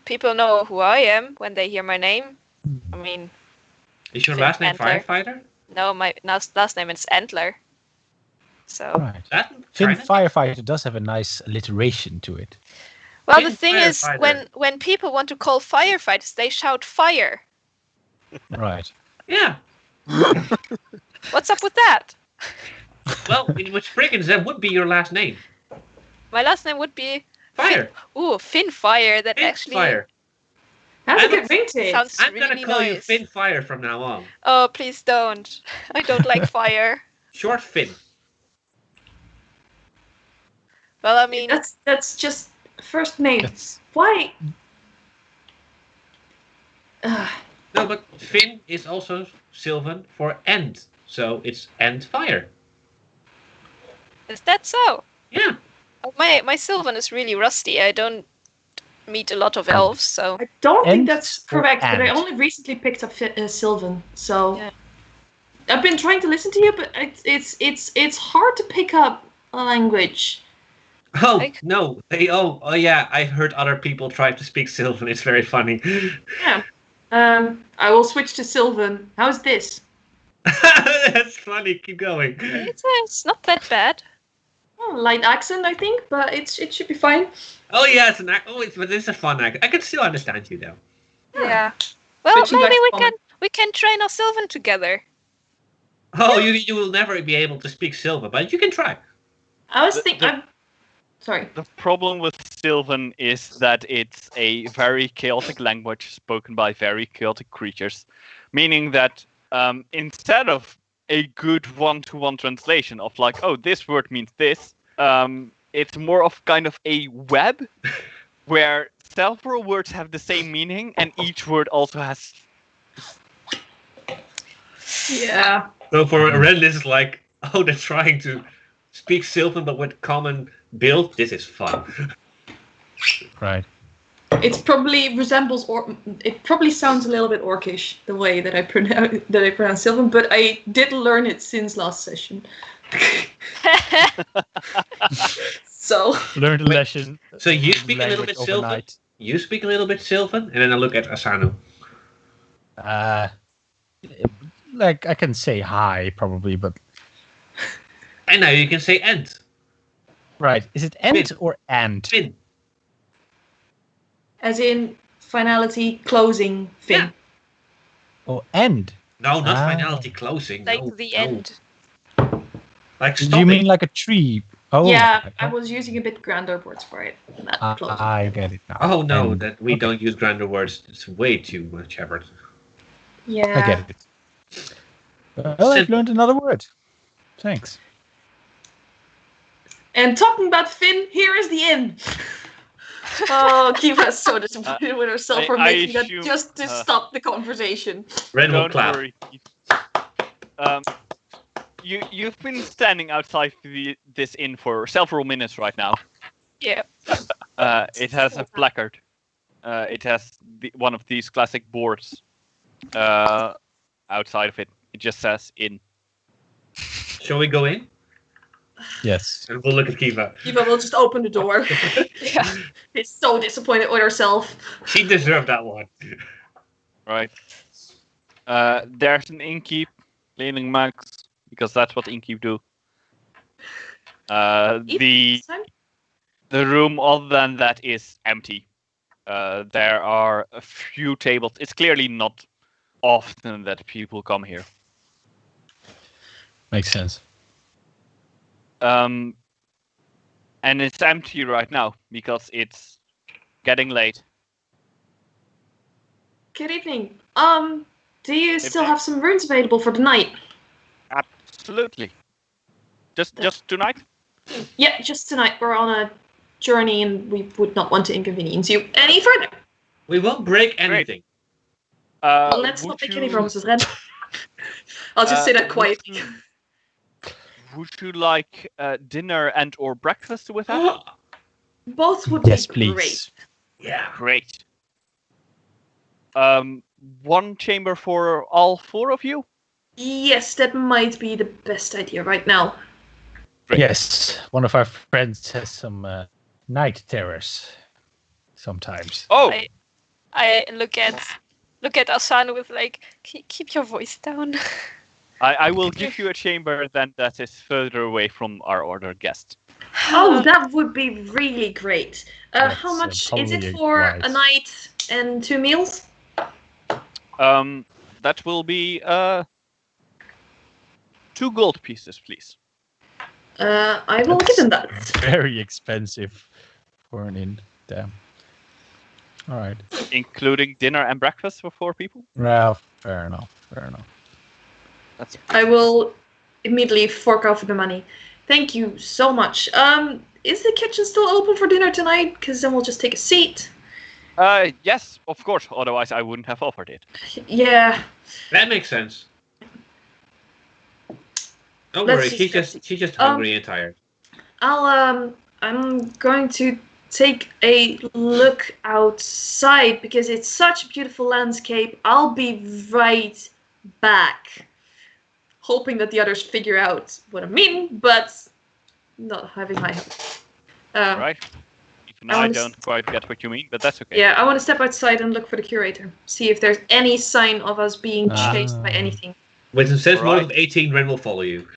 people know who I am when they hear my name. I mean, Is your Finn last name Antler. Firefighter? no, my last name is Antler. So, Right. That Finn kinda- Firefighter does have a nice alliteration to it. well, Finn the thing is, Firefighter. when people want to call firefighters, they shout fire. Right. Yeah. What's up with that? Well, with Spriggans, that would be your last name. My last name would be Fire. Ooh, Finn Fire. That Finn actually Fire. Has a I'm good ring to it. sounds I'm really gonna call you nice. Finn Fire from now on. Oh, please don't. I don't like fire. Short Finn. Well, I mean, That's just first name. That's Why? No, but Finn is also Sylvan for end. So it's end fire. is that so? Yeah. Oh, my Sylvan is really rusty. I don't meet a lot of elves, so I don't think Ent that's or correct, but I ant? only recently picked up Sylvan, so Yeah. I've been trying to listen to you, but it's hard to pick up a language. Oh Like- no! Oh yeah! I've heard other people try to speak Sylvan. It's very funny. Yeah. I will switch to Sylvan. How's this? That's funny. Keep going. it's not that bad. Oh, light accent, I think, but it should be fine. Oh yeah, it's an act. Oh, but it's a fun act. I can still understand you though. Yeah. Well, Switching back maybe to we common. can train our Sylvan together. Oh, you will never be able to speak Sylvan, but you can try. I was The- thinking. Sorry. The problem with Sylvan is that it's a very chaotic language spoken by very chaotic creatures, meaning that instead of a good one-to-one translation of like, oh, this word means this, it's more of kind of a web where several words have the same meaning and each word also has. Yeah. So for Ren, this is like, oh, they're trying to speak Sylvan, but with common build. This is fun. right. It probably resembles, or it probably sounds a little bit orcish the way that I pronounce Sylvan, but I did learn it since last session. So Learned a lesson. So you speak a little language bit Sylvan. overnight. You speak a little bit Sylvan, and then I look at Asano. Like I can say hi probably, but And now you can say end. right. Is it end Finn. or and? Finn. as in finality, closing, fin. Yeah. Oh, end. No, not Ah. finality closing. Like no, the no. end. Like Do stopping. you mean like a tree? Oh, Yeah, okay. I was using a bit grander words for it. than that closing. I get it now. Oh no, End. that we Okay. don't use grander words. It's way too much effort. Yeah. I get it. Well, I've Simple. learned another word. Thanks. And talking about Finn, here is the inn. Oh, Kiva is so disappointed with herself for I making that assume, just to stop the conversation. Ren will Don't clap. worry. You've been standing outside this inn for several minutes right now. Yeah. It has a placard. It has one of these classic boards outside of it. It just says inn. Shall we go in? Yes. And we'll look at Kiva. Kiva will just open the door. Yeah. She's so disappointed with herself. She deserved that one. Right. There's an innkeep cleaning mugs because that's what innkeep do. The room other than that is empty. There are a few tables. It's clearly not often that people come here. Makes sense. And it's empty right now because it's getting late. Good evening. Do you still have some rooms available for the night? Absolutely. Just tonight? Yeah, just tonight. We're on a journey and we would not want to inconvenience you any further. We won't break anything. Well, let's not make any promises, Ren. I'll just say that quietly. Would you like dinner and or breakfast with that? Both would Yes, be please. great. Yeah. Great. One chamber for all four of you? Yes, that might be the best idea right now. Great. Yes, one of our friends has some night terrors sometimes. Oh, I look at Asana with like, keep your voice down. I will give you a chamber then that is further away from our ordered guest. Oh, that would be really great. That's, How much is probably it for wise. a night and 2 meals? That will be 2 gold pieces, please. I will give him that. Very expensive for an inn. Damn. All right. Including dinner and breakfast for 4 people? Well, fair enough. Fair enough. That's I will immediately fork over the money. Thank you so much. Is the kitchen still open for dinner tonight? Because then we'll just take a seat. yes, of course. Otherwise, I wouldn't have offered it. Yeah. That makes sense. Don't Let's worry, just she's just hungry and tired. I'm going to take a look outside because it's such a beautiful landscape. I'll be right back. Hoping that the others figure out what I mean, but not having high hopes. Right? Even I I wanna don't quite get what you mean, but that's okay. Yeah, I want to step outside and look for the curator. See if there's any sign of us being chased by anything. With a sense Right. mode of 18, Ren will follow you.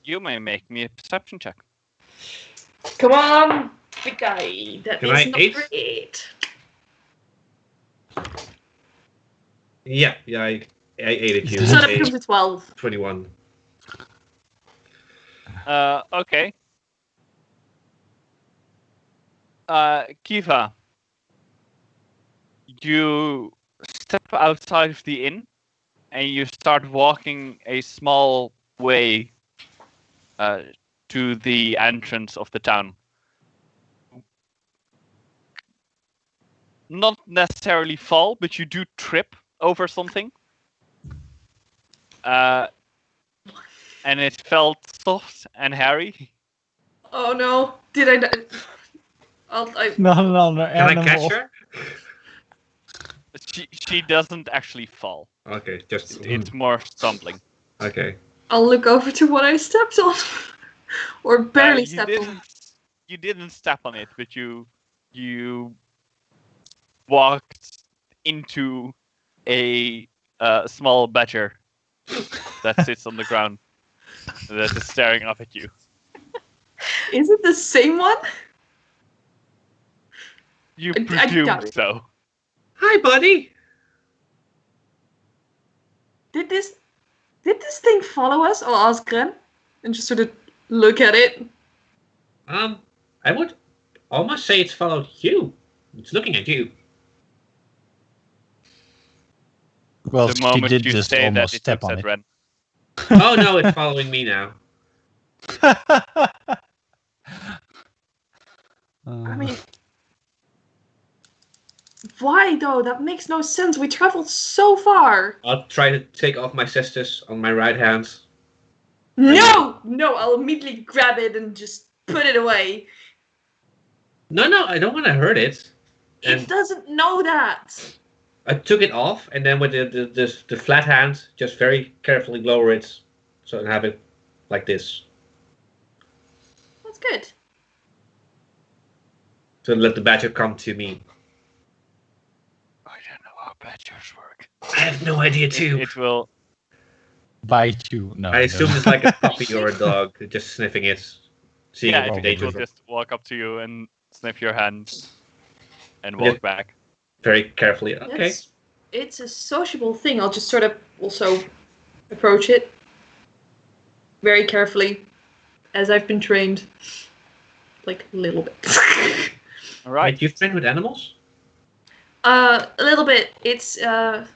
You may make me a perception check. Come on, big guy. That Can is I not 8? great. Yeah, I aided you. So that Eight, becomes a 12. 21. Okay. Kiva, you step outside of the inn and you start walking a small way to the entrance of the town. Not necessarily fall, but you do trip over something. And it felt soft and hairy. Oh no, did I die? I No, Can I catch her? She doesn't actually fall. Okay, just... It's more stumbling. Okay. I'll look over to what I stepped on. Or barely stepped on. You didn't step on it, but you walked into a small badger that sits on the ground that is staring up at you. Is it the same one? You I presume doubt it. so. Hi, buddy! Did this thing follow us? I'll ask Ren and just sort of look at it. I would almost say it's followed you. It's looking at you. Well, The she moment did you just say that, almost it step looks on at it. Ren. Oh no, it's following me now. I mean, why though? That makes no sense. We traveled so far. I'll try to take off my cestus on my right hand. No! No, I'll immediately grab it and just put it away. No, I don't want to hurt it. It doesn't know that. I took it off, and then with the flat hand, just very carefully lower it, so I have it like this. That's good. To let the badger come to me. I don't know how badgers work. I have no idea too. It will. Bite you. No. I assume it's like a puppy or a dog just sniffing it, seeing Yeah, if it dangerous. will just walk up to you and sniff your hand and Yeah. walk back. Very carefully. Okay. It's a sociable thing. I'll just sort of also approach it very carefully, as I've been trained. Like a little bit. All right. Right, you've trained with animals? A little bit. It's I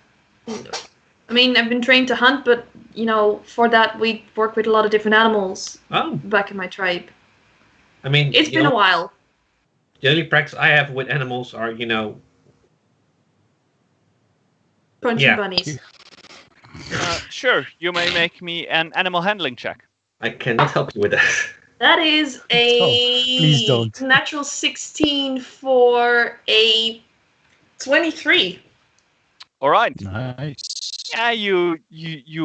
mean, I've been trained to hunt, but you know, for that we work with a lot of different animals Oh, back in my tribe. I mean, It's been a while. The only practice I have with animals are, Punching Yeah. bunnies. Sure, you may make me an animal handling check. I cannot help you with that. That is a please don't. natural 16 for a 23. All right. Nice. Yeah, you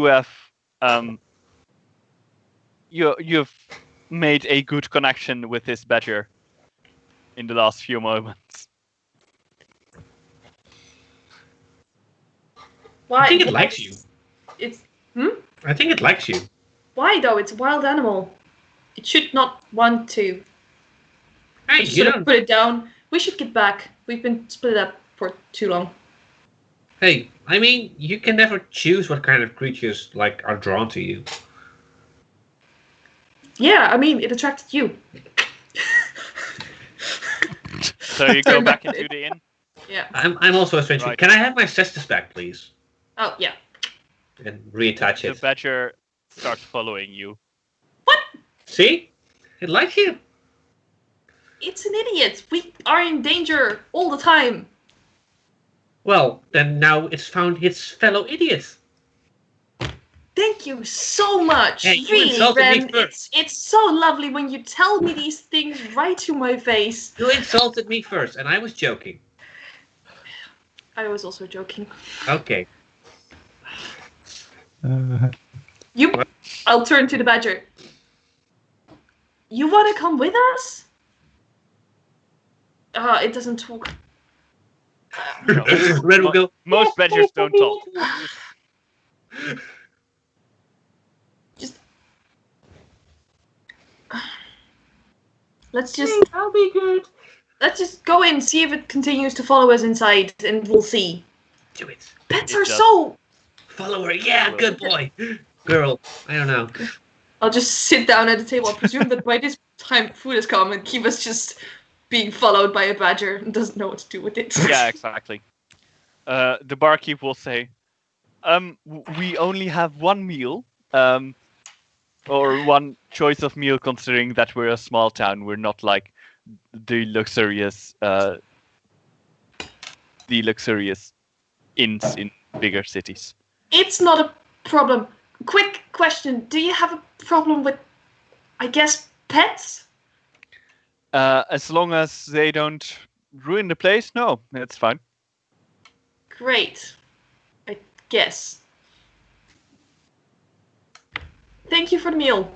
have you've made a good connection with this badger in the last few moments. Why? I think it likes you. It's I think it likes you. why though? It's a wild animal. It should not want to. Hey, Just you sort of don't. put it down. We should get back. We've been split up for too long. Hey, I mean, you can never choose what kind of creatures are drawn to you. Yeah, I mean, it attracted you. So you go back into the inn. Yeah. I'm also a stranger. Right. Can I have my cestus back, please? Oh, yeah. And reattach The it. badger starts following you. See? It likes you. It's an idiot. We are in danger all the time. Well, then now it's found its fellow idiot. Thank you so much. Hey, you really, insulted me Ren. first. It's so lovely when you tell me these things right to my face. You insulted me first, and I was joking. I was also joking. Okay. You. I'll turn to the badger. You want to come with us? It doesn't talk. No. Red will go. Most badgers don't talk. Let's just. I'll be good. Let's just go in, see if it continues to follow us inside, and we'll see. Do it. Pets It are does. so. Follower. Yeah, good boy. Girl. I don't know. I'll just sit down at the table. I presume that by this time food has come and Kiva's just being followed by a badger and doesn't know what to do with it. Yeah, exactly. The barkeep will say, we only have one meal, or one choice of meal, considering that we're a small town. We're not like the luxurious inns in bigger cities. It's not a problem. Quick question. Do you have a problem with, I guess, pets? As long as they don't ruin the place, no, it's fine. Great. I guess. Thank you for the meal.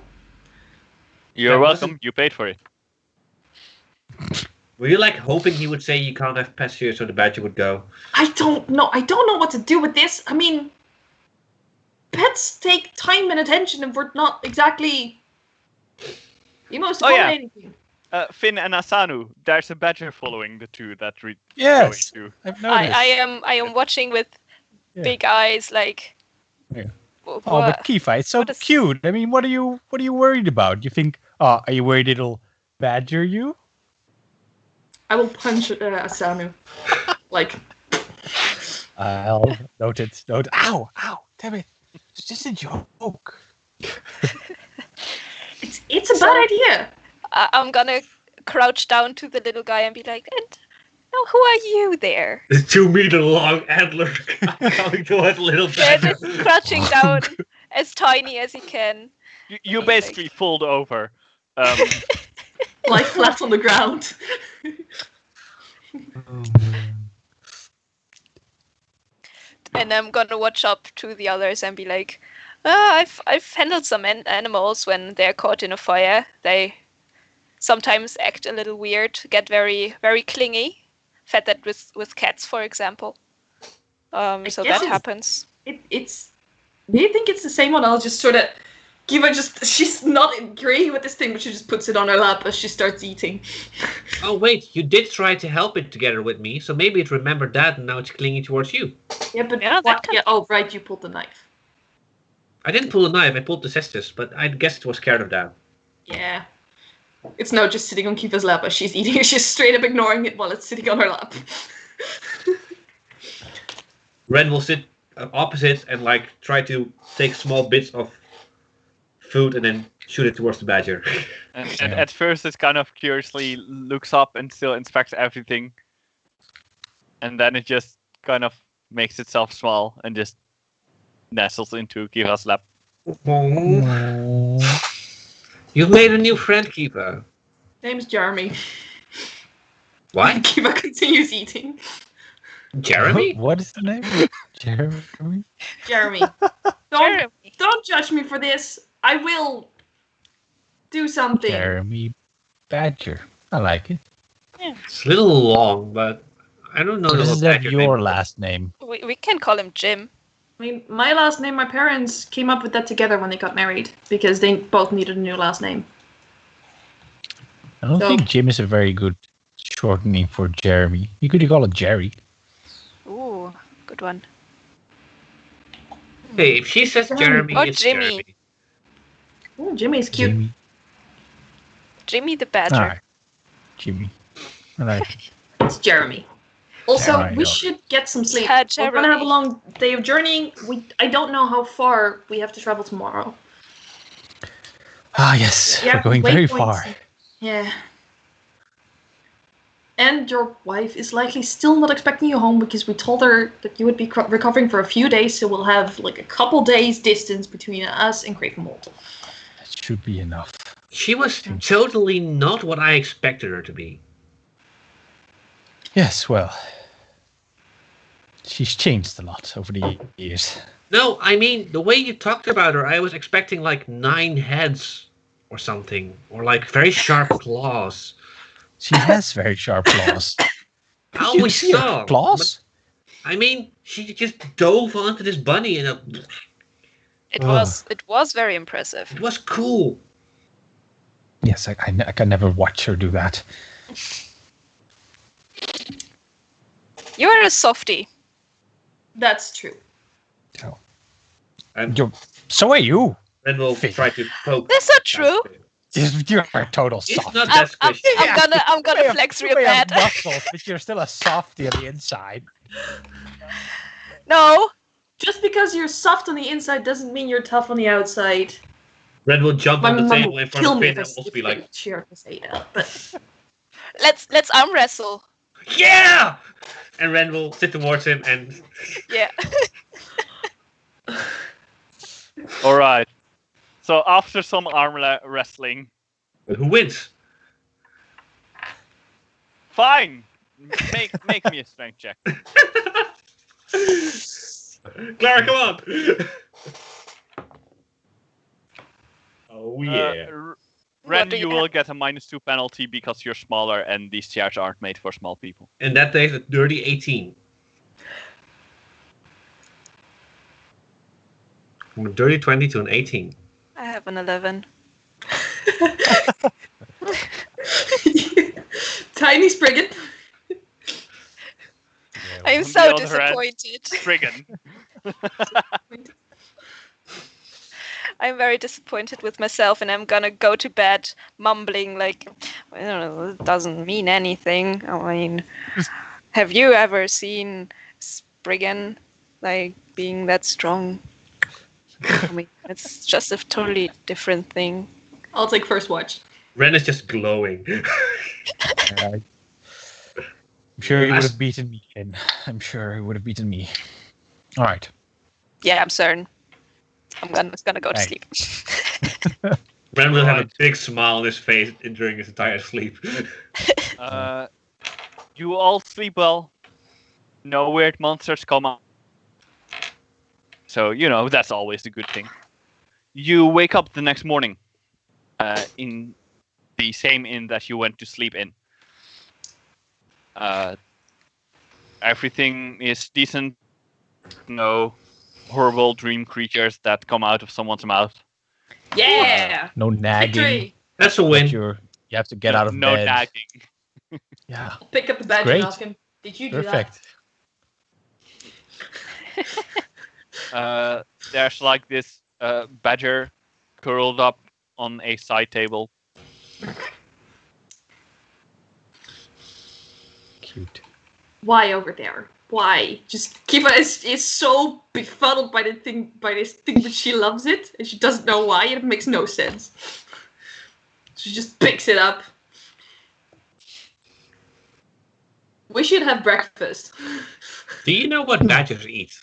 You're That welcome. wasn't- You paid for it. Were you hoping he would say you can't have pets here, so the badger would go? I don't know. I don't know what to do with this. I mean, pets take time and attention, and we're not exactly the most Oh, yeah. accommodating. Finn and Asanu, there's a badger following the two that Yes, going to. I've noticed. I am watching with Yeah. big eyes, like. Yeah. wh- Oh, what- but Kifa, it's so what is- cute. I mean, what are you worried about? You think, are you worried it'll badger you? I will punch Asanu. Like, I'll note it. Ow, damn it. It's just a joke. It's a bad idea. I'm gonna crouch down to the little guy and be like, and now who are you there? The 2-meter long antler coming towards little They're badger. just crouching down as tiny as he can. You basically fold over. Like flat on the ground. And I'm gonna watch up to the others and be like, I've handled some animals when they're caught in a fire. They sometimes act a little weird, get very, very clingy. Fed that with cats, for example. So guess that it's- happens. It's. Do you think it's the same one? I'll just sort of give her she's not agreeing with this thing, but she just puts it on her lap as she starts eating. Oh wait, you did try to help it together with me, so maybe it remembered that and now it's clinging towards you. Yeah, but Yeah, that what? can- Yeah, oh right, you pulled the knife. I didn't pull a knife, I pulled the cestus, but I guess it was scared of that. Yeah. It's now just sitting on Kiva's lap as she's eating. She's straight up ignoring it while it's sitting on her lap. Ren will sit opposite and like try to take small bits of food and then shoot it towards the badger. And at first, it kind of curiously looks up and still inspects everything, and then it just kind of makes itself small and just nestles into Kiva's lap. You've made a new friend, Kiva. Name's Jeremy. What? Kiva continues eating. Jeremy? What is the name? Jeremy? Jeremy. Jeremy. Don't judge me for this. I will do something. Jeremy Badger. I like it. It's a little long, but I don't know This what is that badger your name. last name. We can call him Jim. I mean, my last name, my parents came up with that together when they got married because they both needed a new last name. I don't So- think Jim is a very good shortening for Jeremy. You could call it Jerry. Ooh, good one. Hey, if she says Jeremy, Or it's Jimmy. Jeremy. Oh, Jimmy's cute. Jimmy. Jimmy the Badger. Alright. Jimmy. I like it. It's Jeremy. Also, Alright, we alright. should get some sleep. Yeah, We're gonna have a Jeremy. long day of journeying. I don't know how far we have to travel tomorrow. Ah, yes. Yeah, We're going very waypoints. far. Yeah. And your wife is likely still not expecting you home because we told her that you would be recovering for a few days, so we'll have like a couple days distance between us and Cravenwold. That should be enough. She was totally not what I expected her to be. Yes, well. She's changed a lot over the years. No, I mean, the way you talked about her, I was expecting like 9 heads or something. Or like very sharp claws. She has very sharp claws. I You always see her saw. claws? But, I mean, she just dove onto this bunny and It Oh. was very impressive. it was cool. Yes, I can never watch her do that. You are a softie. That's true. And So are you. then we'll Fig. try to poke. That's not true. You're a total It's soft. not I'm, that I'm, squishy. I'm gonna flex real bad. muscles, but you're still a softie on the inside. No, Just because you're soft on the inside doesn't mean you're tough on the outside. Ren will jump My on the mum table will in front kill of me Finn if and I will be like, cheer to say that. But let's arm wrestle. yeah! And Ren will sit towards him and Yeah. All right. So after some arm wrestling, but who wins? fine. Make me a strength check. Clara, come on! Oh Ren, What do you you will have? get a -2 penalty because you're smaller and these chairs aren't made for small people. And that takes a dirty 18. From a dirty 20 to an 18. I have an 11. Tiny Spriggan. I'm On so the other hand, disappointed. Friggin. I'm very disappointed with myself, and I'm gonna go to bed mumbling like, I don't know, it doesn't mean anything. I mean, have you ever seen Spriggan like being that strong? I mean, it's just a totally different thing. I'll take first watch. Ren is just glowing. I'm sure he would have beaten me, Ken. I'm sure he would have beaten me. All right. Yeah, I'm certain. I'm gonna go to sleep. Ren will have a big smile on his face during his entire sleep. You all sleep well. No weird monsters come out. So, that's always the good thing. You wake up the next morning in the same inn that you went to sleep in. Everything is decent. No horrible dream creatures that come out of someone's mouth. Yeah! No nagging. Victory! That's a win. You have to get out of no bed. No nagging. Yeah. I'll pick up the badge Great. and ask him, did you do Perfect. There's like this badger curled up on a side table. Cute. that? Why over there? Why? Just Kiva is so befuddled by this thing, but she loves it, and she doesn't know why, and it makes no sense. She just picks it up. We should have breakfast. Do you know what badgers eat?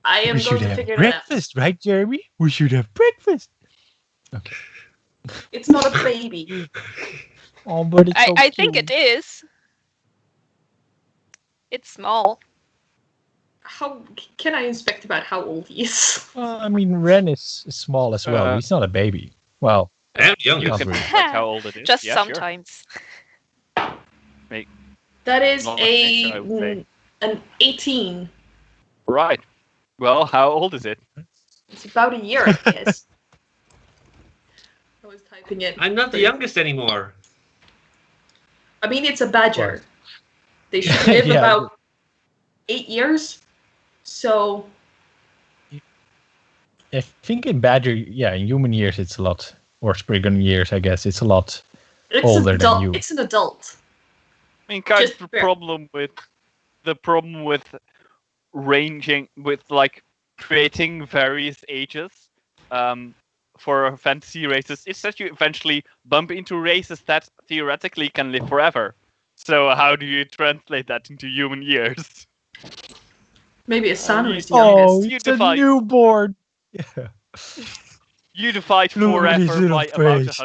I am We going should to have figure that out. breakfast, right, Jeremy? We should have breakfast. Okay. It's not a baby. Oh, but it's so I think cute. it is. It's small. How can I inspect about how old he is? I mean, Ren is small as well. He's not a baby. Well, I'm young. You Not can really. check how old it is. Just Yeah, sure. sometimes. That is Not nature, I would say. an 18. Right. Well, how old is it? It's about a year, I guess. I was typing it. I'm not the youngest anymore. I mean, it's a badger. What? They should live Yeah. about 8 years. So I think in Badger, in human years it's a lot, or Spriggan years, I guess it's a lot. it's Older an than adult. you. It's an adult. I mean, kind Just of fair. the problem with ranging with like creating various ages for fantasy races is that you eventually bump into races that theoretically can live forever. So how do you translate that into human years? Maybe Asano is the Oh, youngest. You it's a define- newborn. Yeah. You divide Look at his forever little by about face.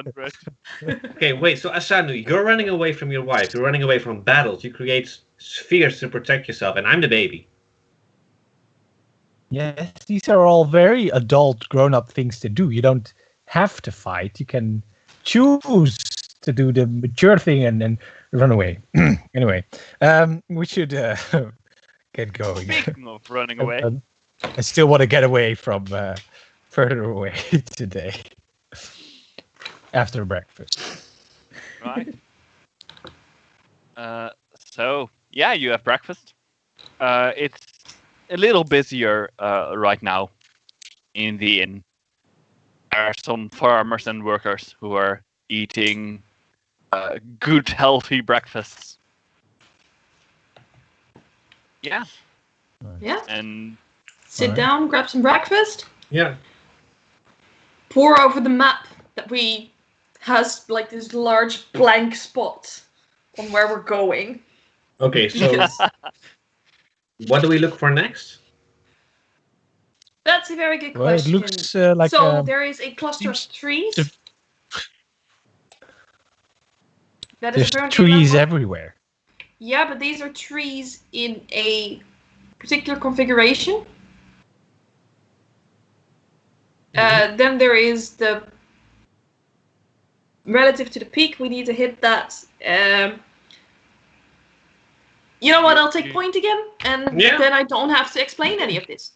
100. Okay, wait. So Asanu, you're running away from your wife. You're running away from battles. You create spheres to protect yourself, and I'm the baby. Yes, these are all very adult, grown-up things to do. You don't have to fight. You can choose to do the mature thing and then run away. Anyway, we should get going. Speaking of running away, I still want to get away from further away today after breakfast. right? So yeah, you have breakfast. It's a little busier right now in the inn. There are some farmers and workers who are eating good, healthy breakfasts. Yeah, Yeah. and Sit Alright. down, grab some breakfast, Yeah. pour over the map that we has like this large blank spot on where we're going. Okay, so what do we look for next? That's a very good Well, it question. looks like so there is a cluster of seems trees. the- That is there's apparently trees level- everywhere. Yeah, but these are trees in a particular configuration. Then there is the relative to the peak. We need to hit that. You know what? I'll take point again, and Yeah. then I don't have to explain any of this.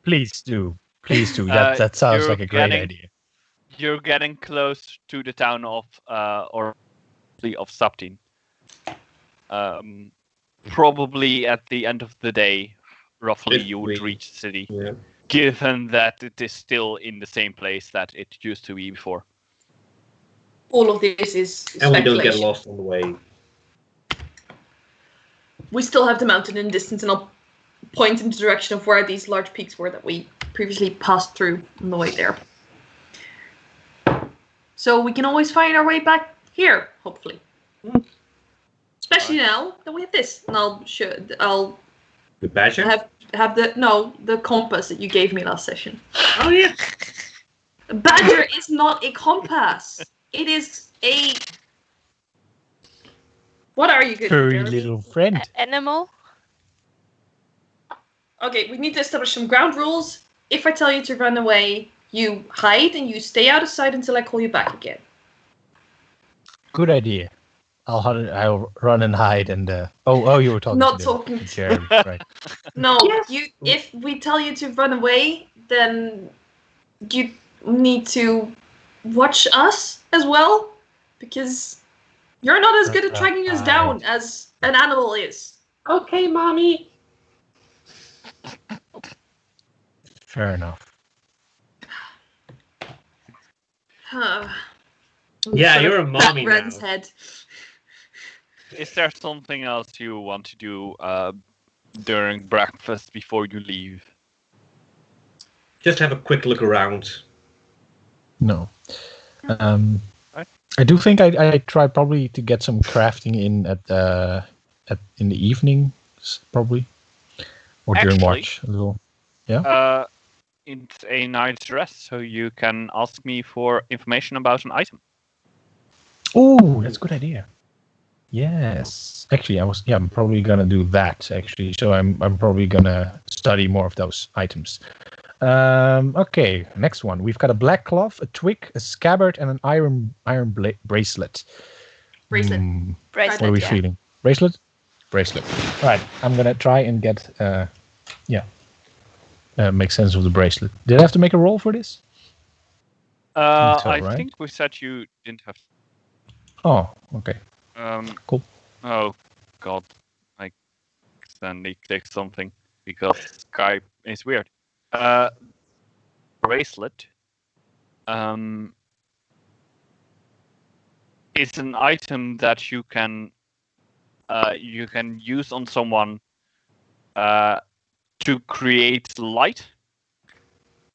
Please do. Please do. That sounds you're like a great getting- idea. you're getting close to the town of Saptin. Probably at the end of the day, roughly If you would we- reach the city, Yeah. given that it is still in the same place that it used to be before. All of this is And we don't speculation. get lost on the way. We still have the mountain in distance, and I'll point in the direction of where these large peaks were that we previously passed through on the way there. So we can always find our way back here, hopefully. Especially now that we have this. And I'll The badger? have the compass that you gave me last session. Oh, yeah. A badger is not a compass. It is a... What are you, good Furry Jeremy? little friend. Animal. Okay, we need to establish some ground rules. If I tell you to run away, you hide and you stay out of sight until I call you back again. Good idea. I'll run and hide and oh you were talking Not to talking to to- Jeremy, right? No, Yes. if we tell you to run away, then you need to watch us as well, because you're not as good at tracking us down as an animal is. Okay, mommy. Fair enough. Yeah, Sort of you're a mommy pat Ren's now. head. Is there something else you want to do during breakfast before you leave? Just have a quick look around. No. Right. I do think I try probably to get some crafting in in the evening, probably, or during Actually, watch a little. It's a nice rest, so you can ask me for information about an item. Oh, that's a good idea. Yes, actually, I'm probably gonna do that. Actually, so I'm probably gonna study more of those items. Okay, next one. We've got a black cloth, a twig, a scabbard, and an iron bracelet. Bracelet. Bracelet. What are we yeah. feeling? Bracelet? Bracelet. All right, I'm gonna try and get make sense of the bracelet. Did I have to make a roll for this? so, I right? think we said you didn't have. Oh, okay. Cool. Oh God, I accidentally clicked something because Skype is weird. Bracelet. It's an item that you can use on someone to create light,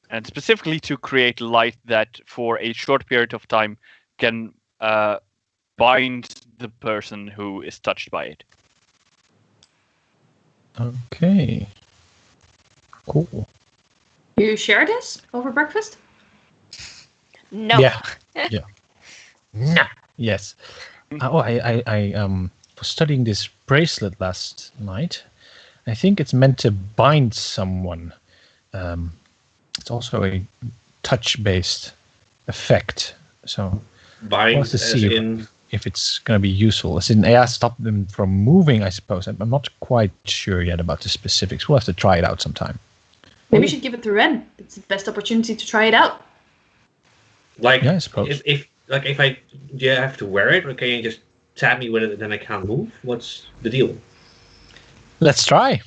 and specifically to create light that for a short period of time can bind the person who is touched by it. Okay. Cool. You share this over breakfast? No. Yeah. Yeah. No. Yes. I was studying this bracelet last night. I think it's meant to bind someone. It's also a touch-based effect. So Bind What's the as sea? in... if it's going to be useful, as in stop them from moving, I suppose. I'm not quite sure yet about the specifics. We'll have to try it out sometime. Maybe we should give it to Ren. It's the best opportunity to try it out. Like, Yeah, I suppose. if I do you have to wear it, or can you just tap me with it and then I can't move? What's the deal? Let's try.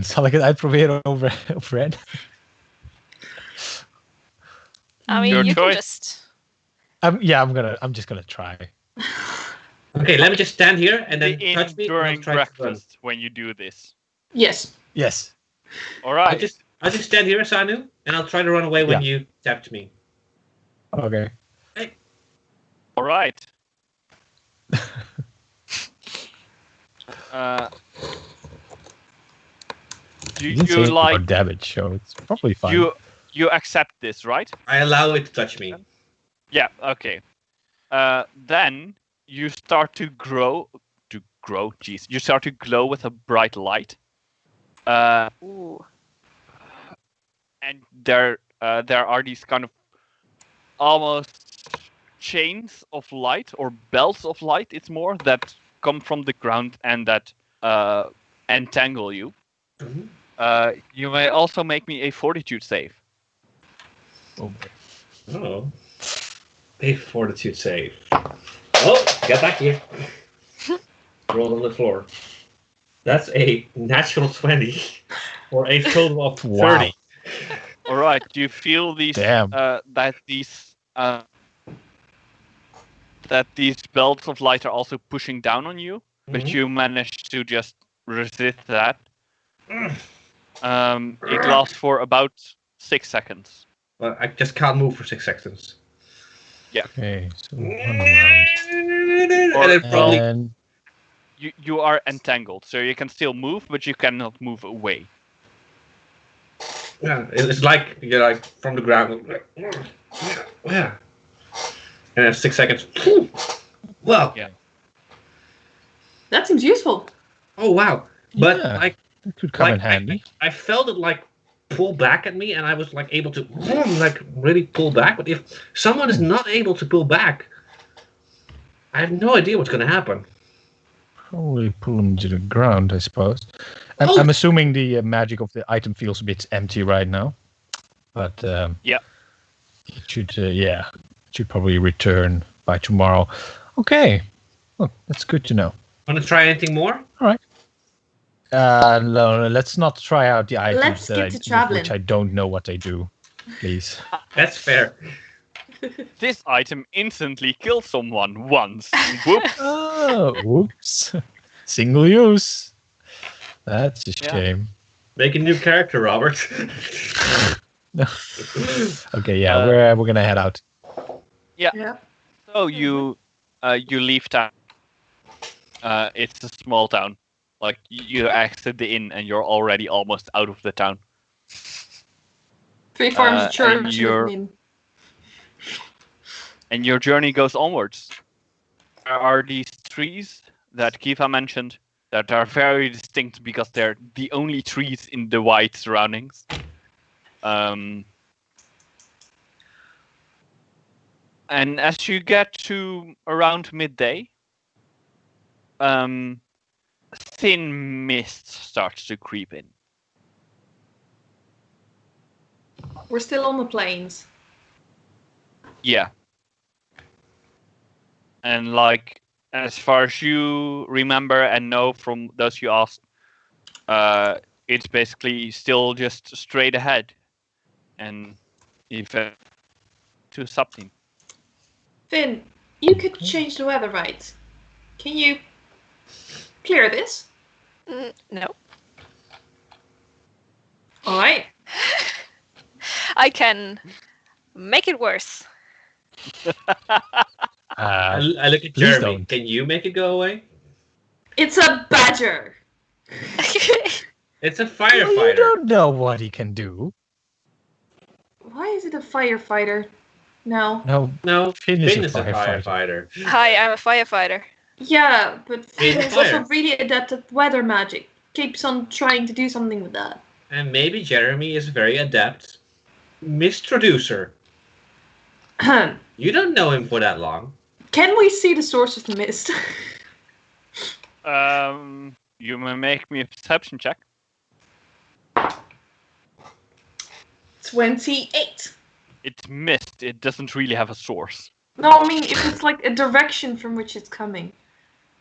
Zal ik het uitproberen over Red? I mean, Your you can choice. just. I'm just gonna try. Okay, let me just stand here and then In touch me during and I'll try to run. breakfast when you do this. Yes. Yes. All right. I'll just stand here, Sanu, and I'll try to run away when you tap to me. Okay. All right. Do You didn't say you anything like about damage, so it's probably fine. you accept this, right? I allow it to touch me. Yeah. Okay. Then you start to grow. Jeez, you start to glow with a bright light. Ooh. And there are these kind of almost chains of light or belts of light. It's more that come from the ground and that entangle you. Mhm. You may also make me a fortitude save. Oh, Oh. A fortitude save. Oh, get back here. Roll on the floor. That's a natural 20 or a total of 30. Wow. All right. Do you feel these Damn. that these belts of light are also pushing down on you, but Mhm. you manage to just resist that. It lasts for about 6 seconds. But I just can't move for 6 seconds. Okay, so 1 round. And it probably And You are entangled, so you can still move, but you cannot move away. yeah, it's like you're like from the ground. Yeah. And then 6 seconds. Well. Yeah. That seems useful. Oh wow. But yeah, like it could come in like handy. I felt it like pull back at me, and I was like able to like really pull back. But if someone is not able to pull back, I have no idea what's going to happen. Probably pull them to the ground, I suppose. Oh. I'm assuming the magic of the item feels a bit empty right now. But Yeah. it should, it should probably return by tomorrow. Okay, well, that's good to know. Want to try anything more? No, let's not try out the items Let's get to traveling. which I don't know what they do, please. That's fair. This item instantly kills someone once. Whoops. Oh, whoops. Single use. That's a Yeah. shame. Make a new character, Robert. Okay, yeah, we're gonna head out. Yeah. So you leave town. It's a small town. Like you exit the inn and you're already almost out of the town. 3 farms, a and church, you're- and And your journey goes onwards. There are these trees that Kiva mentioned that are very distinct because they're the only trees in the wide surroundings. And as you get to around midday, thin mist starts to creep in. we're still on the plains. Yeah. And like, as far as you remember and know from those you asked, it's basically still just straight ahead. And if to sub-team. Finn, you could change the weather, right? Can you clear this? No. Alright. I can make it worse. I look at please Jeremy. don't. Can you make it go away? It's a badger! It's a Well, firefighter. you don't know what he can do. Why is it a firefighter? No. No, No, Finn Finn is a firefighter. Hi, I'm a firefighter. Yeah, but Finn is also fire. really adept at weather magic. Keeps on trying to do something with that. And maybe Jeremy is very adept. Mistraducer. Can You don't know him for that long. we see the source of the mist? You may make me a perception check. 28. It's mist. It doesn't really have a source. No, I mean, if it's like a direction from which it's coming.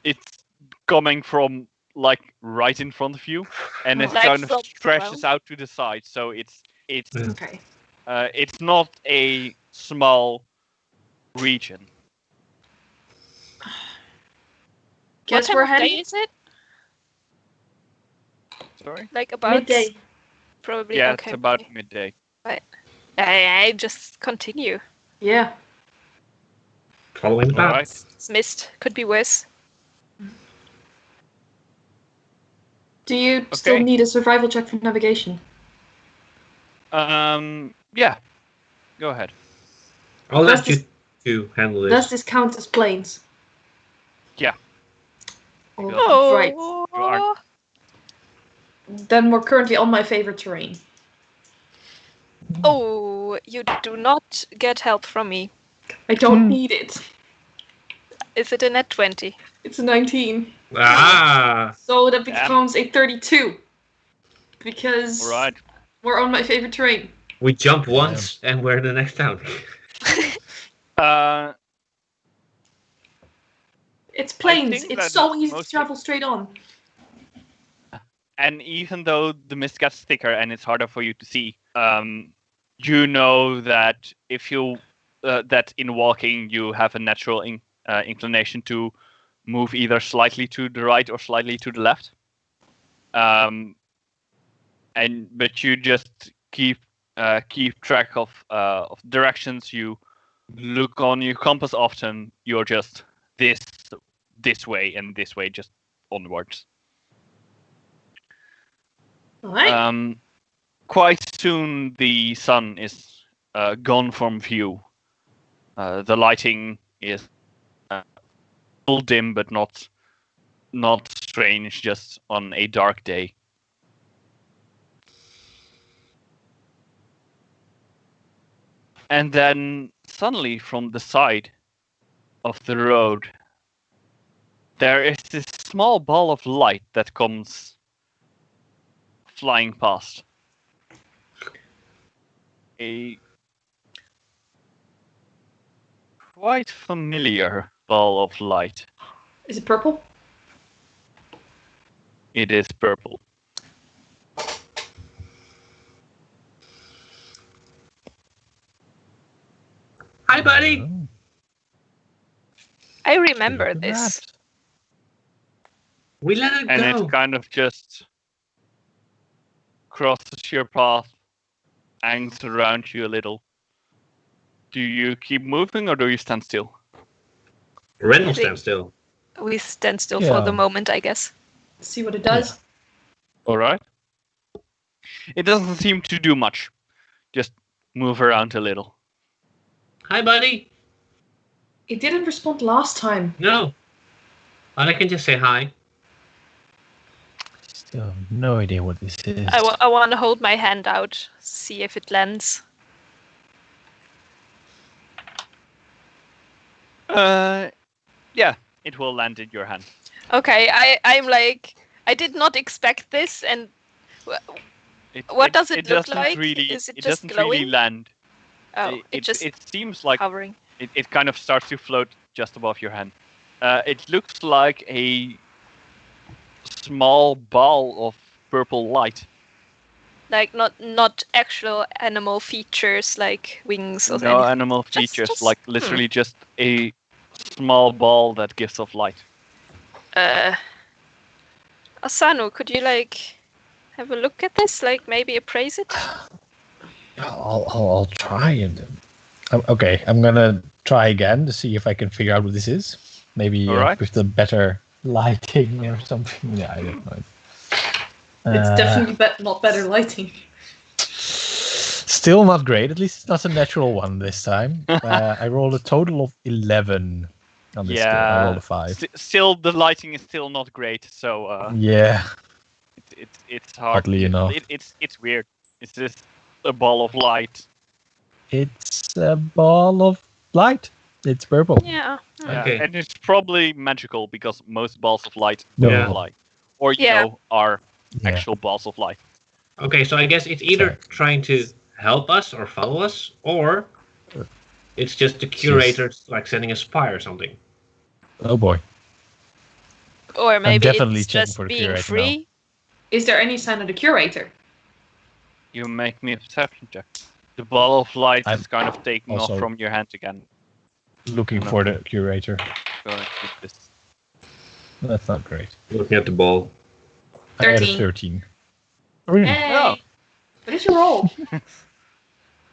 It's coming from like right in front of you, and it Like kind of from stretches around? out to the side. So it's Okay. it's not a small region. Guess what we're time of day heading is it? Sorry. Like about midday. Probably. Yeah, okay. it's about midday. I just continue. Yeah. Following the All path. right. Mist could be worse. Do you still Okay. need a survival check for navigation? Yeah. Go ahead. I'll let Does you this- two handle this. Does this count as plains? Yeah. Oh, Oh, right. You are- Then we're currently on my favorite terrain. Oh, you do not get help from me. I don't need it. Is it a net 20? It's a 19. Ah! So that Damn. becomes a 32. Because All right. we're on my favorite terrain. We jump once and we're in the next town. It's plains. think It's that so easy to mostly- travel straight on. And even though the mist gets thicker and it's harder for you to see, you know that if you that in walking you have a natural inclination to move either slightly to the right or slightly to the left. But you just keep keep track of directions. You look on your compass often. You're just this way and this way, just onwards. All right. Quite soon, the sun is gone from view. The lighting is still dim, but not strange. Just on a dark day. And then suddenly, from the side of the road, there is this small ball of light that comes flying past. A quite familiar ball of light. Is it purple? It is purple. Hi, buddy. Oh, I remember look at this. that. We let it And go. it kind of just crosses your path, hangs around you a little. Do you keep moving or do you stand still? Random I think- stand still. We stand still for the Yeah. moment, I guess. See what it does. All right. It doesn't seem to do much. Just move around a little. Hi, buddy. It didn't respond last time. No. But I can just say hi. Still have no idea what this is. I want to hold my hand out, see if it lands. Yeah, it will land in your hand. Okay, I'm like, I did not expect this, and what does it look doesn't like? Really, Is it it just doesn't really glowing? land. Oh, it just it seems like hovering. it kind of starts to float just above your hand. It looks like a small ball of purple light. Like not actual animal features like wings or No anything. animal Just- features, just- like literally just a small ball that gives off light. Asano, could you like have a look at this? Like maybe appraise it? I'll try and. Okay, I'm gonna try again to see if I can figure out what this is. Maybe Alright. with the better lighting or something. Yeah, I don't know. It's definitely not better lighting. Still not great. At least it's not a natural one this time. I rolled a total of 11 on this skill. I rolled a 5. Still, the lighting is still not great, so Yeah, it's hard. oddly enough. It's weird. It's just a ball of light. It's a ball of light. It's purple. Yeah. Yeah, Okay. and it's probably magical because most balls of light No. Yeah. fly, or Yeah. are Yeah. actual balls of light. Okay, so I guess it's either trying to help us or follow us, or it's just the curator like sending a spy or something. Oh boy. Or maybe definitely it's checking just for the being curator free. Is there any sign of the curator? You make me a perception check. The ball of light I'm is kind of taking also- off from your hand again. Looking No. for the curator. Go and keep this. That's not great. Looking at the ball. I had a 13. 13. Really? Hey! Oh. What did you roll?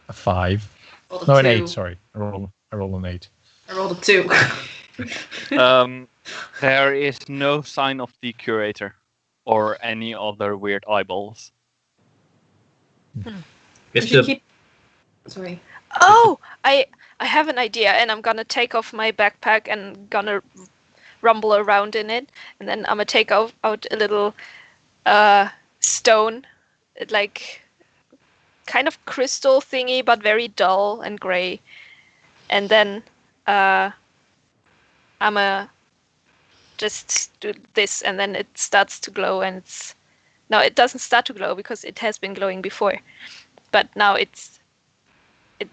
A 5. Rolled a No, an 2. 8. Sorry. I rolled an 8. I rolled a 2. There is no sign of the curator or any other weird eyeballs. It's We should the keep... Sorry. Oh, I have an idea, and I'm gonna take off my backpack and gonna rumble around in it, and then I'm gonna take out a little stone, like kind of crystal thingy, but very dull and gray, and then I'm gonna just do this, and then it starts to glow, and it doesn't start to glow because it has been glowing before, but now it's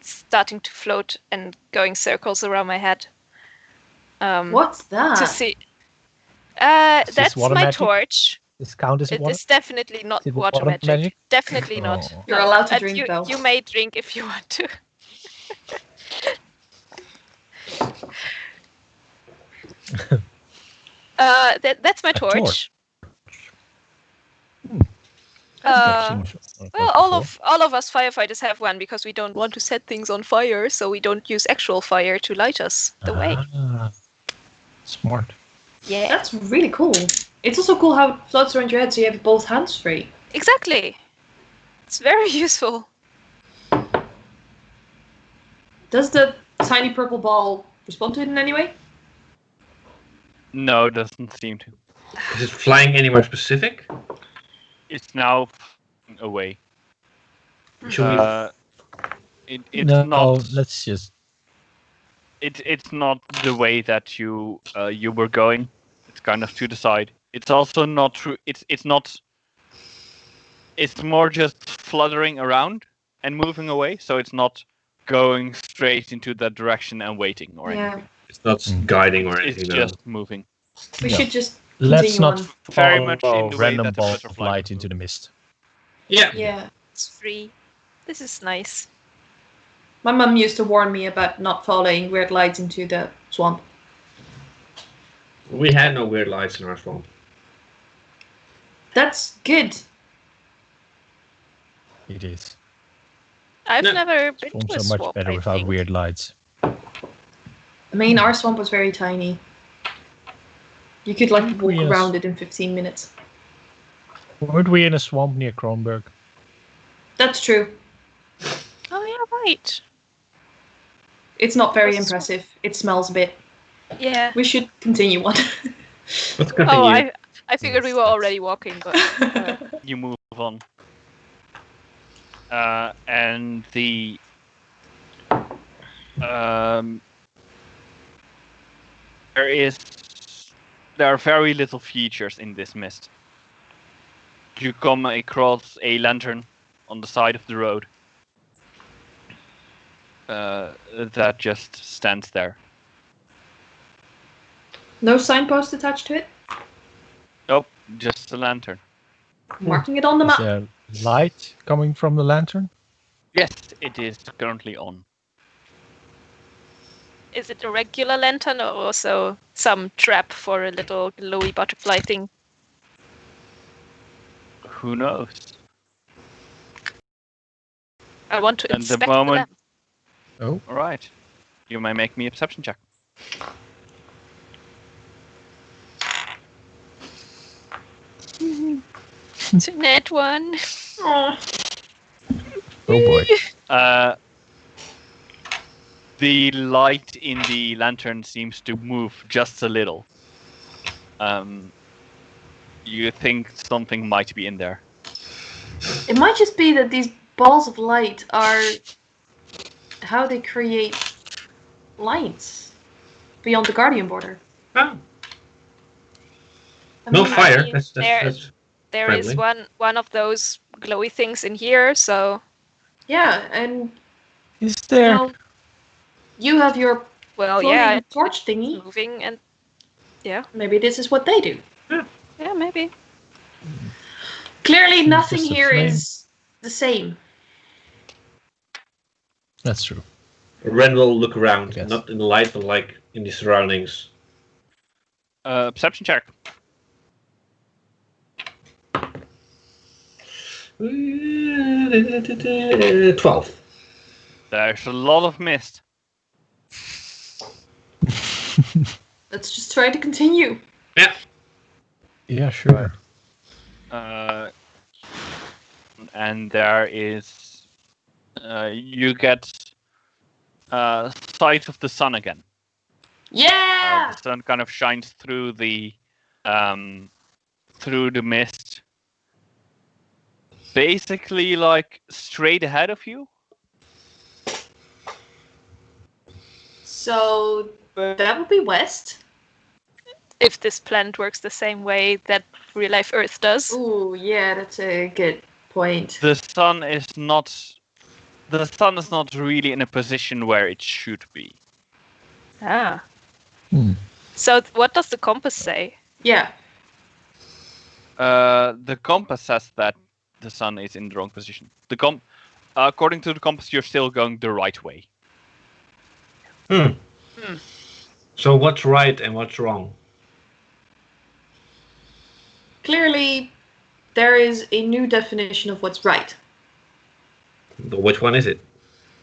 starting to float and going circles around my head. What's that? To see. this That's water my magic? torch. This count as It water? is definitely not Is it water water magic. magic? Definitely not. Oh. You're allowed to And drink, though. you may drink if you want to. That's my A torch. torch. I've never seen Well, all of us firefighters have one because we don't want to set things on fire, so we don't use actual fire to light us the way. Smart. Yeah. That's really cool. It's also cool how it floats around your head so you have both hands free. Exactly. It's very useful. Does the tiny purple ball respond to it in any way? No, it doesn't seem to. Is it flying anywhere specific? It's now away. Should we? It's No, not. let's just. It's not the way that you were going. It's kind of to the side. It's also not true. It's not. It's more just fluttering around and moving away. So it's not going straight into that direction and waiting or anything. It's not guiding or It's anything. just moving. We should just Let's continue not on. Very much in follow the way random that the balls of butterfly light would into move. the mist. Yeah. Yeah. It's free. This is nice. My mum used to warn me about not following weird lights into the swamp. We had no weird lights in our swamp. That's good. It is. I've No. never been Swamps to a are much swamp, better I without think. weird lights. I mean, our swamp was very tiny. You could like walk Yes. around it in 15 minutes. Weren't we in a swamp near Kronberg? That's true. Oh yeah, right. It's not very What's- impressive. It smells a bit. Yeah. We should continue on. Let's continue. Oh, I figured we were already walking, but You move on. And the there are very little features in this mist. You come across a lantern on the side of the road that just stands there. No signpost attached to it. Nope, just a lantern. Marking it on the Is map. there light coming from the lantern? Yes, it is currently on. is it a regular lantern or also some trap for a little glowy butterfly thing? Who knows? I want to And the inspect moment- lamp. Oh, All right, you may make me a perception check. It's a net one. Oh, oh boy. The light in the lantern seems to move just a little. You think something might be in there. it might just be that these balls of light are how they create lights beyond the Guardian border. Oh, I no mean, fire. mean, That's There is friendly. one of those glowy things in here, so Yeah, and Is you there? know, you have your well, floating yeah, torch it's thingy. moving and Maybe this is what they do. yeah, maybe. Clearly, It's nothing just a here flame. is the same. That's true. Ren will look around, Yes. not in the light, but like in the surroundings. Perception check. 12. There's a lot of mist. Let's just try to continue. Yeah. Yeah, sure. And there is, you get sight of the sun again. Yeah! The sun kind of shines through the mist. Basically, like straight ahead of you. So that would be west. If this planet works the same way that real life Earth does. Ooh, yeah, that's a good point. The sun is not. The sun is not really in a position where it should be. Ah. Hmm. So what does the compass say? Yeah. The compass says that the sun is in the wrong position. According to the compass, you're still going the right way. So what's right and what's wrong? Clearly, there is a new definition of what's right. Which one is it?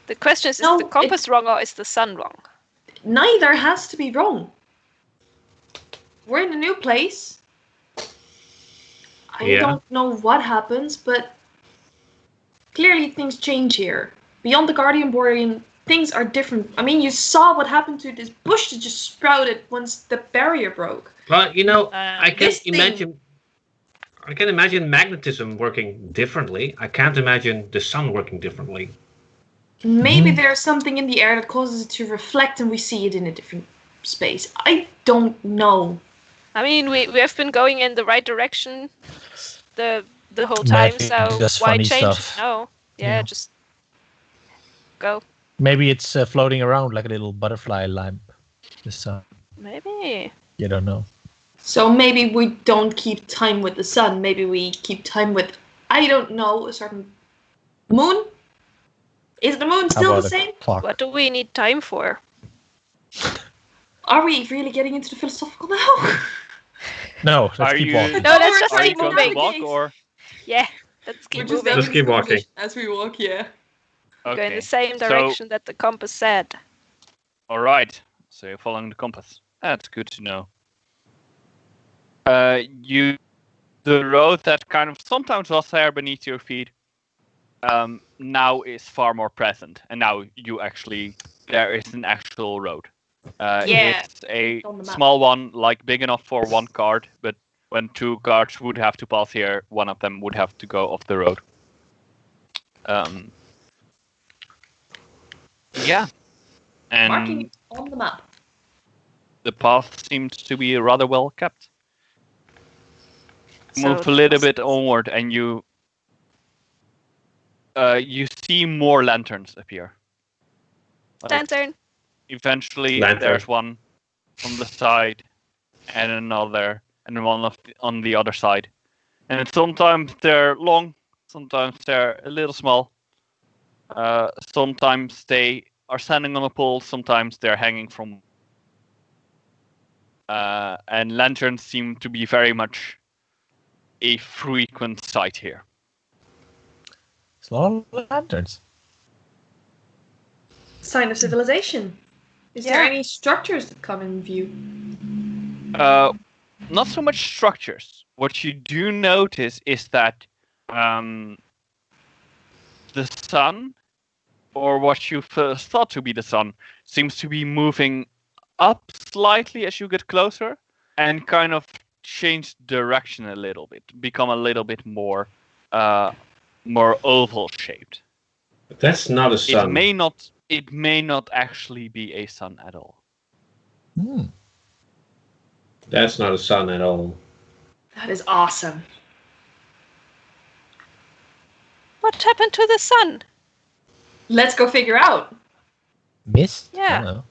The question is No, the compass wrong or is the sun wrong? Neither has to be wrong. We're in a new place. I don't know what happens, but clearly things change here. Beyond the Guardian Borean, things are different. I mean, you saw what happened to this bush that just sprouted once the barrier broke. Well, I can This thing- imagine. I can imagine magnetism working differently. I can't imagine the sun working differently. Maybe there's something in the air that causes it to reflect and we see it in a different space. I don't know. I mean, we have been going in the right direction the whole time, Maybe so just why funny change stuff. it? No. Yeah, Yeah. just go. Maybe it's floating around like a little butterfly lamp. The sun. Maybe. You don't know. So maybe we don't keep time with the sun. Maybe we keep time with, I don't know, a certain moon? Is the moon How still about the a same? clock? What do we need time for? Are we really getting into the philosophical now? No, let's Are keep you- walking. No, let's we're just Are you keep going moving. to walk or? Yeah, let's keep moving. Just keep walking. As we walk, yeah. Go in Okay. the same So- direction that the compass said. All right. So you're following the compass. That's good to know. The road that kind of sometimes was there beneath your feet, now is far more present, and now there is an actual road. Yeah, It's a on the map. small one, like big enough for one cart, but when two carts would have to pass here, one of them would have to go off the road. Yeah. And Marking it on the map. the path seems to be rather well kept. So Move a little bit onward, and you see more lanterns appear. Like, Lantern. eventually, Lantern. there's one on the side, and another, and one on the other side. And sometimes they're long, sometimes they're a little small. Sometimes they are standing on a pole, sometimes they're hanging from. And lanterns seem to be very much a frequent sight here. It's a lot of lanterns. Sign of civilization. Is there Yeah. any structures that come in view? Not so much structures. What you do notice is that the sun, or what you first thought to be the sun, seems to be moving up slightly as you get closer, and kind of change direction a little bit, become a little bit more oval shaped. But that's not a sun. It may not actually be a sun at all. Hmm. That's not a sun at all. That is awesome. What happened to the sun? Let's go figure out. Mist? I Yeah. don't know.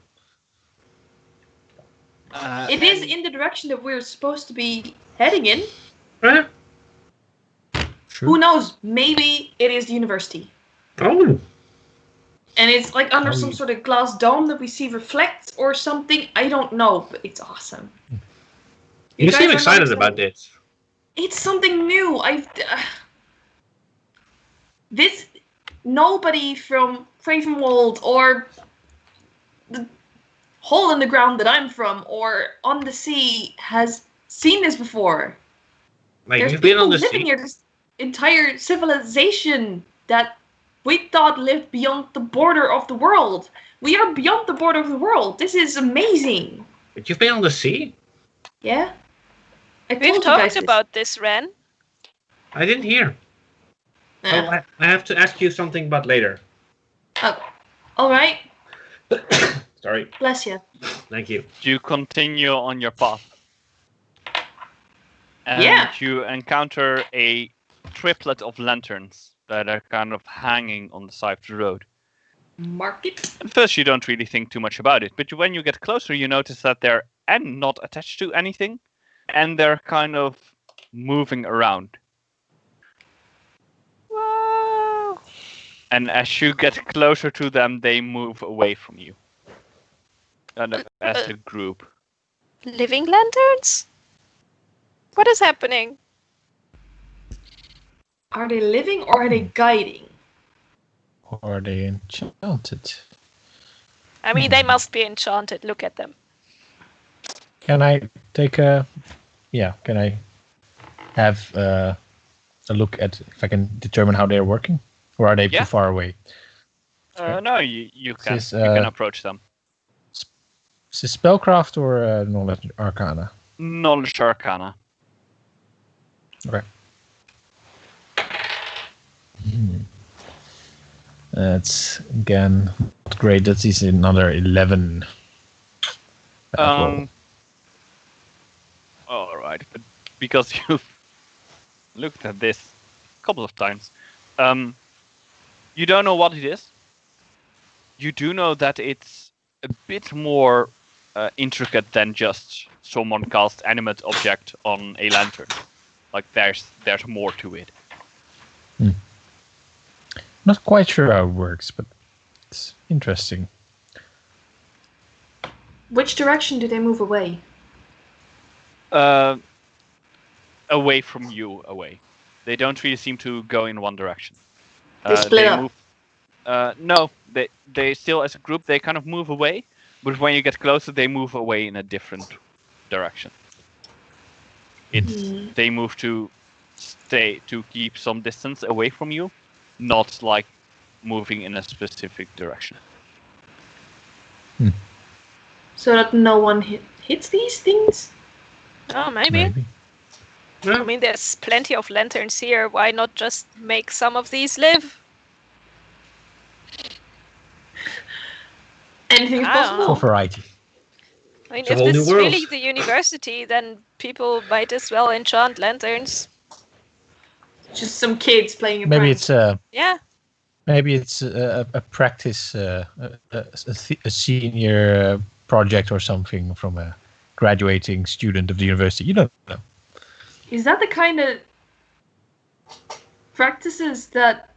It is in the direction that we're supposed to be heading in. Huh? True. Who knows? Maybe it is the university. Oh. And it's like under Oh, some yeah. sort of glass dome that we see reflect or something. I don't know, but it's awesome. You guys seem are not excited about this. It's something new. This nobody from Cravenwald or the hole in the ground that I'm from or on the sea has seen this before. Like, There's you've been people on the living sea. here. This entire civilization that we thought lived beyond the border of the world. We are beyond the border of the world. This is amazing. But you've been on the sea? Yeah. I We've told you guys talked this. about this, Ren. I didn't hear. Ah. Oh, I have to ask you something about later. Oh, all right. Sorry. Bless you. Thank you. You continue on your path. And Yeah. you encounter a triplet of lanterns that are kind of hanging on the side of the road. Mark it. At first, you don't really think too much about it, but when you get closer, you notice that they're not attached to anything, and they're kind of moving around. Whoa. And as you get closer to them, they move away from you. Kind of as a group. Living lanterns? What is happening? Are they living or are they guiding? Or are they enchanted? I mean, they must be enchanted. Look at them. Can I take a... Yeah, can I have a look at if I can determine how they're working? Or are they Yeah. too far away? No, you can. Is, You can approach them. Is this spellcraft or knowledge arcana? Knowledge Arcana. Okay. That's again not great. That is another 11. Bad roll. All right, but because you've looked at this a couple of times, you don't know what it is. You do know that it's a bit more intricate than just someone cast animate object on a lantern. Like there's more to it. Not quite sure how it works, but it's interesting. Which direction do they move away? Away from you, away. They don't really seem to go in one direction. They split up. Move. No, they still as a group they kind of move away, but when you get closer, they move away in a different direction. They move to keep some distance away from you, not like moving in a specific direction. So that no one hits these things? Oh, maybe. I mean, there's plenty of lanterns here. Why not just make some of these live? Anything is I don't possible. For variety. I mean, It's a if whole this new is world. really the university, then people might as well enchant lanterns. Just some kids playing a Maybe prank. it's a Yeah. practice, a senior project or something from a graduating student of the university. You don't know. Is that the kind of practices that?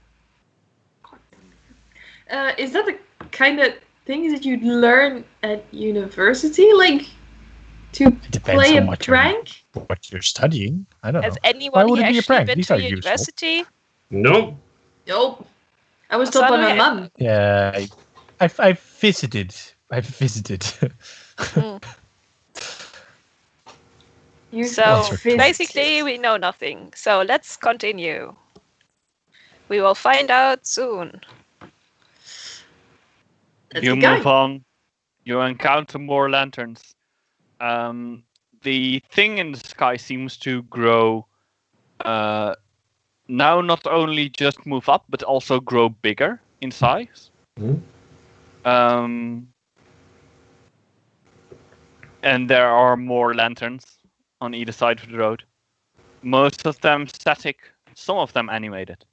Is that the kind of things that you'd learn at university, like to It depends play on a what prank? what you're studying. I don't Has know. Why anyone would here it be a actually prank? been These to are useful. university? Nope. Nope. I was told by my mum. Yeah, I've visited. You So visit. basically, we know nothing. So let's continue. We will find out soon. Let's You keep going. move on. You encounter more lanterns. The thing in the sky seems to grow. Now not only just move up, but also grow bigger in size. And there are more lanterns on either side of the road. Most of them static, some of them animated.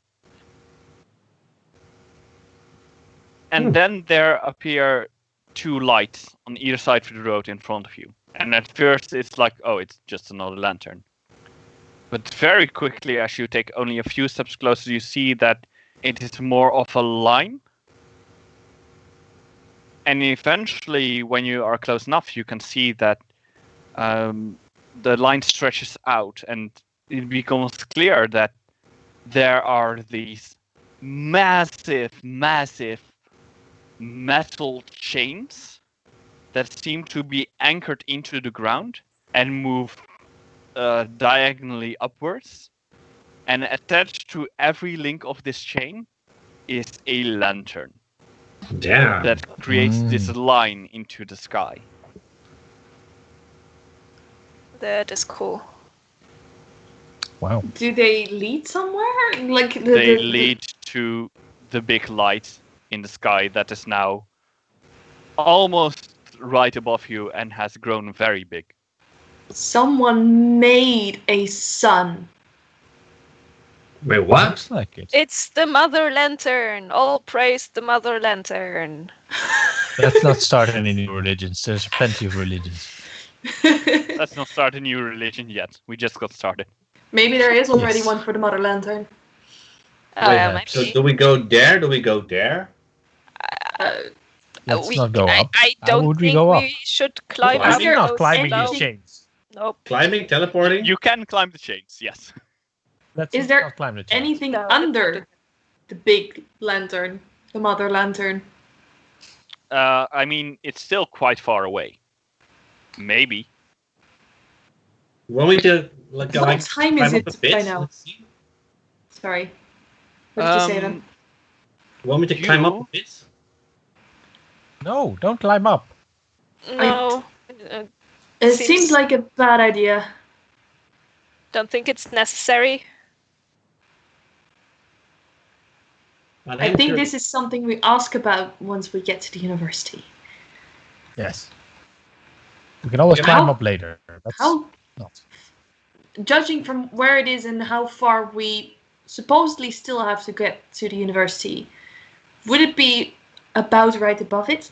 And then there appear two lights on either side of the road in front of you. And at first it's like, oh, it's just another lantern. But very quickly, as you take only a few steps closer, you see that it is more of a line. And eventually, when you are close enough, you can see that the line stretches out, and it becomes clear that there are these massive metal chains that seem to be anchored into the ground and move diagonally upwards. And attached to every link of this chain is a lantern. Damn. That creates this line into the sky. That is cool. Wow. Do they lead somewhere? Like They lead to the big light in the sky that is now almost right above you and has grown very big. Someone made a sun. Wait, what? Looks like it. It's the Mother Lantern. All praise the Mother Lantern. Let's not start any new religions. There's plenty of religions. Let's not start a new religion yet. We just got started. Maybe there is already Yes. one for the Mother Lantern. So Maybe. do we go there? Do we go there? Let's not go up. I How don't would we think go up? we should climb Well, up I mean, not those climbing slow- these chains. Nope. Climbing, teleporting? You can climb the chains, yes. Let's Is there not climb the chains. anything No, under the big lantern? the mother lantern? I mean, it's still quite far away. Maybe. Want me to like What time is climb up it a bit? by now? Let's see. Sorry. What did you say then? Want me to climb up a You- bit? No, don't climb up. No, It seems- seems like a bad idea. don't think it's necessary. I think this is something we ask about once we get to the university. Yes. We can always Yeah, climb how- up later. That's How, not. judging from where it is and how far we supposedly still have to get to the university, would it be about right above it?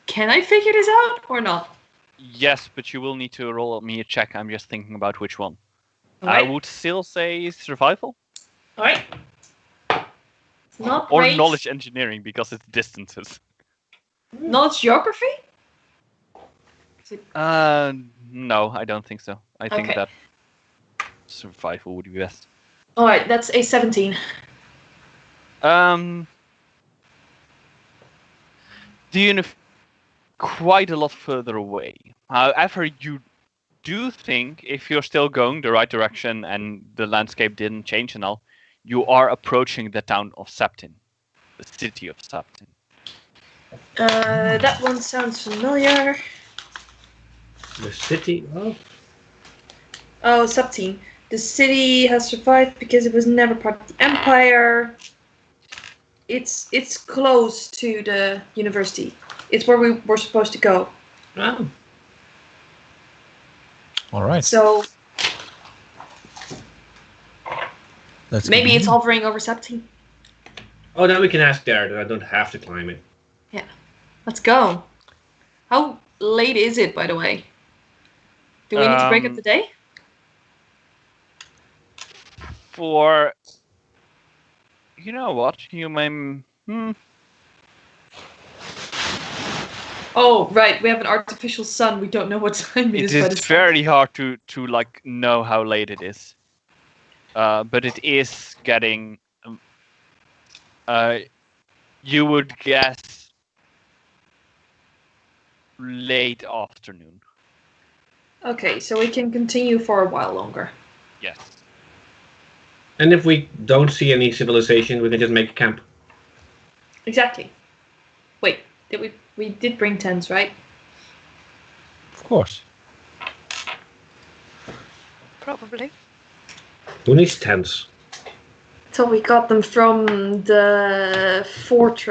Can I figure this out or not? Yes, but you will need to roll me a check. I'm just thinking about which one. I Alright. would still say survival Alright. It's not or great. knowledge engineering because it's distances. Knowledge geography? No, I don't think so. I think Okay. that survival would be best. Alright, that's a 17. The quite a lot further away. However, you do think if you're still going the right direction and the landscape didn't change and all, you are approaching the town of Septin, the city of Septin. That one sounds familiar. The city of... Oh, Septine. The city has survived because it was never part of the Empire. It's close to the university. It's where we were supposed to go. Oh. All right. So Let's maybe go. it's hovering over Septine. Oh, then we can ask there. Then I don't have to climb it. Let's go. How late is it, by the way? Do we need to break up the day? For you know what, you may. Oh, right. We have an artificial sun. We don't know what time it It is by the is sun. very hard to like know how late it is, but it is getting. You would guess late afternoon. Okay, so we can continue for a while longer. Yes. And if we don't see any civilization, we can just make a camp. Exactly. Wait, we did bring tents, right? Of course. Probably. Who needs tents? So we got them from the fort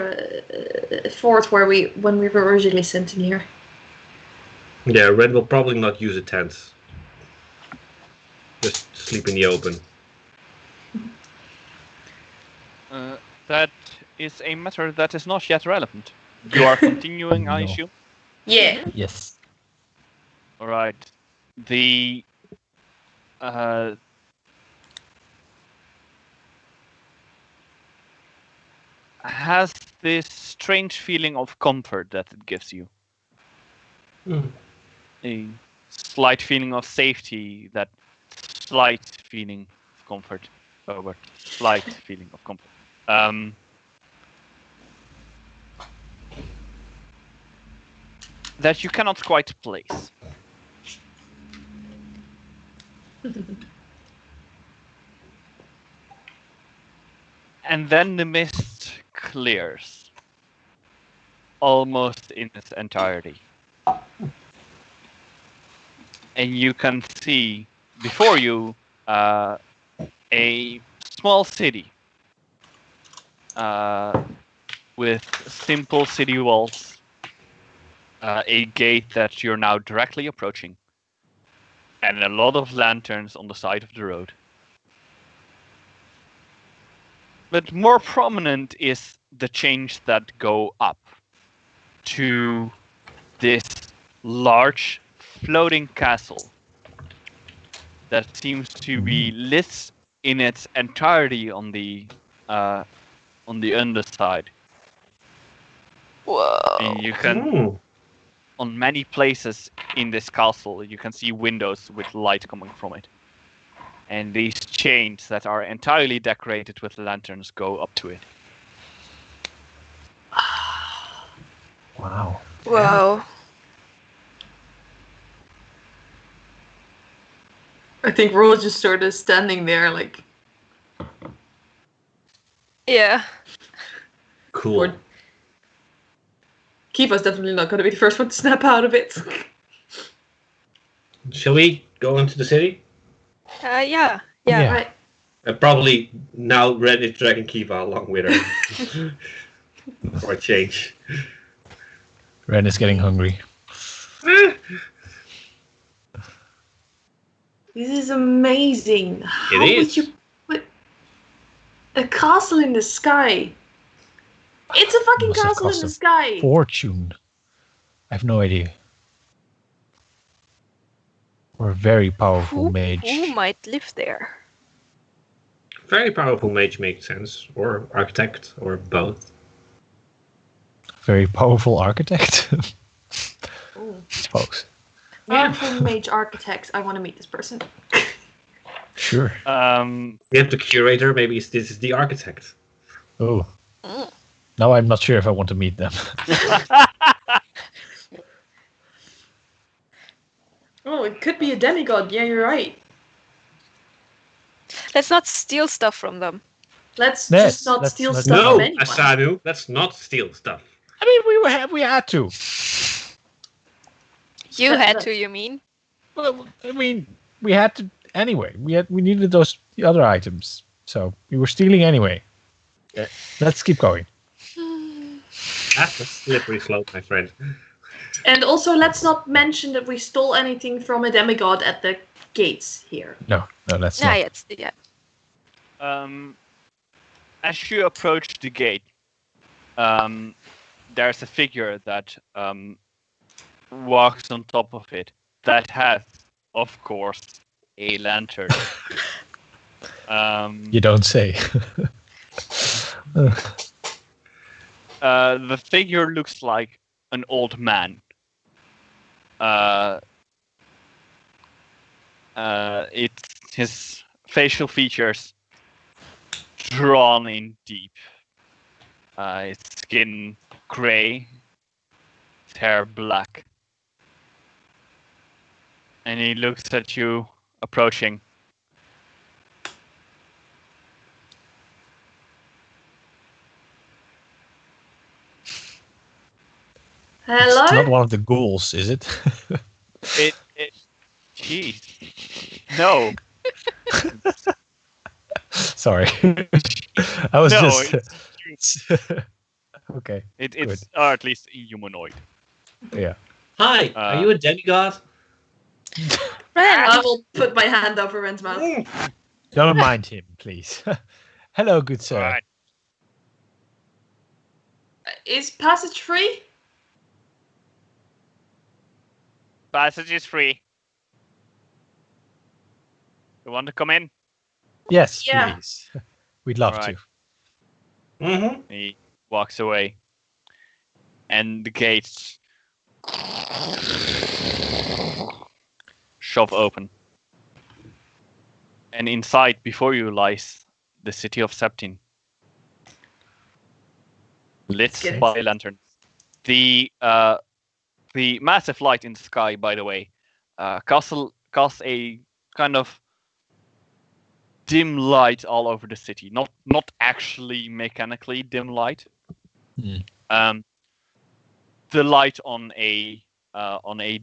where when we were originally sent in here. Yeah, Red will probably not use a tent. Just sleep in the open. That is a matter that is not yet relevant. You are continuing, I No. assume? Yeah. Yes. All right. The has this strange feeling of comfort that it gives you. A slight feeling of safety, that slight feeling of comfort. But slight feeling of comfort. That you cannot quite place. And then the mist clears. Almost in its entirety. And you can see before you a small city with simple city walls, a gate that you're now directly approaching, and a lot of lanterns on the side of the road. But more prominent is the change that go up to this large floating castle that seems to be lit in its entirety on the underside. Whoa. And you can, on many places in this castle, you can see windows with light coming from it. and these chains that are entirely decorated with lanterns go up to it. Wow. Wow. I think we're all just sort of standing there, like, Yeah. Cool. Or- Kiva's definitely not going to be the first one to snap out of it. Shall we go into the city? Yeah. Yeah. Right. Probably now Ren is dragging Kiva along with her. For a change. Ren is getting hungry. This is amazing. How It would is. you put a castle in the sky? It's a fucking Must have castle in cost the a sky. Fortune. I have no idea. Or a very powerful mage. Who might live there? Very powerful mage makes sense. Or architect, or both. Very powerful architect. Ooh. I suppose. Beautiful mage architect. I want to meet this person. Sure. We have the curator, maybe this is the architect. Oh. Mm. Now I'm not sure if I want to meet them. Oh, it could be a demigod. Yeah, you're right. Let's not steal stuff from them. Let's Yes, just not let's steal not- stuff No, from anyone. Asanu, let's not steal stuff. I mean, we had to. You That- had that- to, you mean? Well, I mean, we had to anyway. We needed the other items, so we were stealing anyway. Yeah. Let's keep going. That's a slippery slope, my friend. And also, let's not mention that we stole anything from a demigod at the gates here. No, let's Yeah, not. yeah. As you approach the gate, there's a figure that walks on top of it that has, of course, a lantern. You don't say. The figure looks like an old man. It's his facial features drawn in deep. His skin gray, his hair black, and he looks at you approaching. Hello? It's not one of the ghouls, is it? Jeez, no, Sorry. I was no, just. Okay. it's Good. or at least humanoid. Yeah. Hi, are you a demigod? Ren, I will put my hand over Ren's mouth. Don't mind him, please. Hello, good sir. Alright. Is passage free? Passage is free. You want to come in? Yes, Yeah. please. We'd love Alright. to. Mm-hmm. He walks away, and the gates shove open. And inside, before you, lies the city of Septin, lit Get it. by lanterns. The massive light in the sky, by the way, casts a kind of dim light all over the city. Not actually mechanically dim light. Hmm. The light on a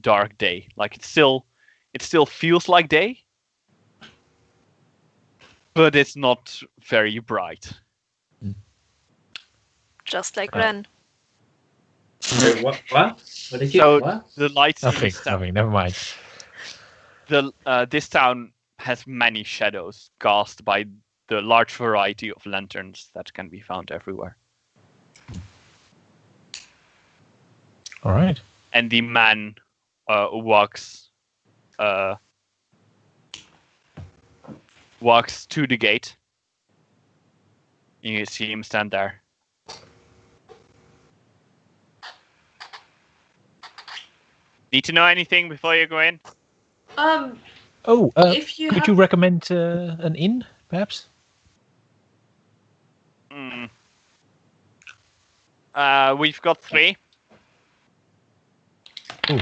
dark day. Like it still feels like day, but it's not very bright. just like Uh, Ren. Wait, what? What did you? So What? the lights in Nothing. this town. Nothing. Never mind. This town has many shadows cast by the large variety of lanterns that can be found everywhere. All right. And the man walks to the gate. You see him stand there. Need to know anything before you go in? Oh, if you could have... you recommend an inn, perhaps? We've got 3. Ooh.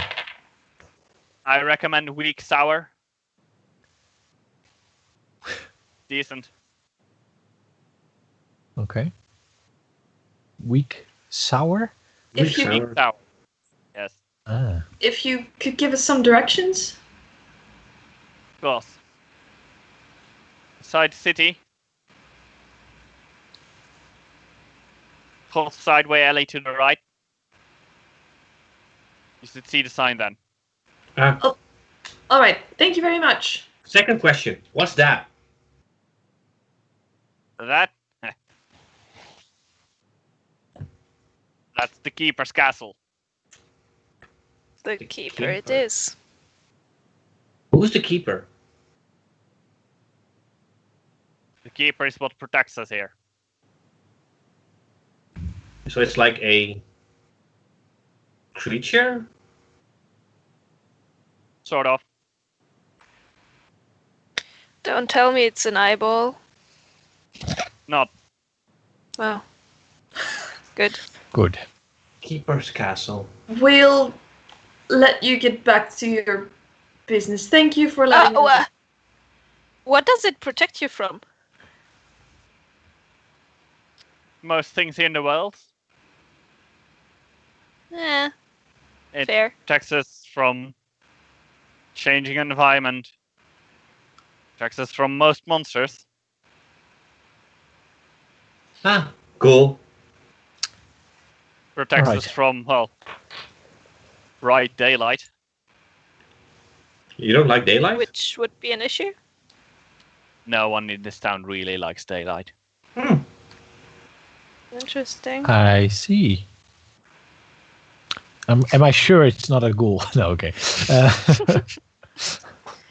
I recommend weak sour. Decent. Okay. Weak sour? If you- Weak sour. Yes. Ah. If you could give us some directions. Of course. Side city. Full sideway alley to the right. You should see the sign then. All right. Thank you very much. Second question. What's that? That. That's the keeper's castle. The The keeper it keeper. is. Who's the keeper? The keeper is what protects us here. So it's like a creature? Sort of. Don't tell me it's an eyeball. Not. Well, good. Good. Keeper's castle. We'll let you get back to your business. Thank you for letting us. What does it protect you from? Most things in the world. Eh, It fair. protects us from changing environment. Protects us from most monsters. Ah, cool. Protects Right. us from, well, bright daylight. You don't like daylight? Which would be an issue. No one in this town really likes daylight. Hmm. Interesting. I see. Am I sure it's not a ghoul? No, okay.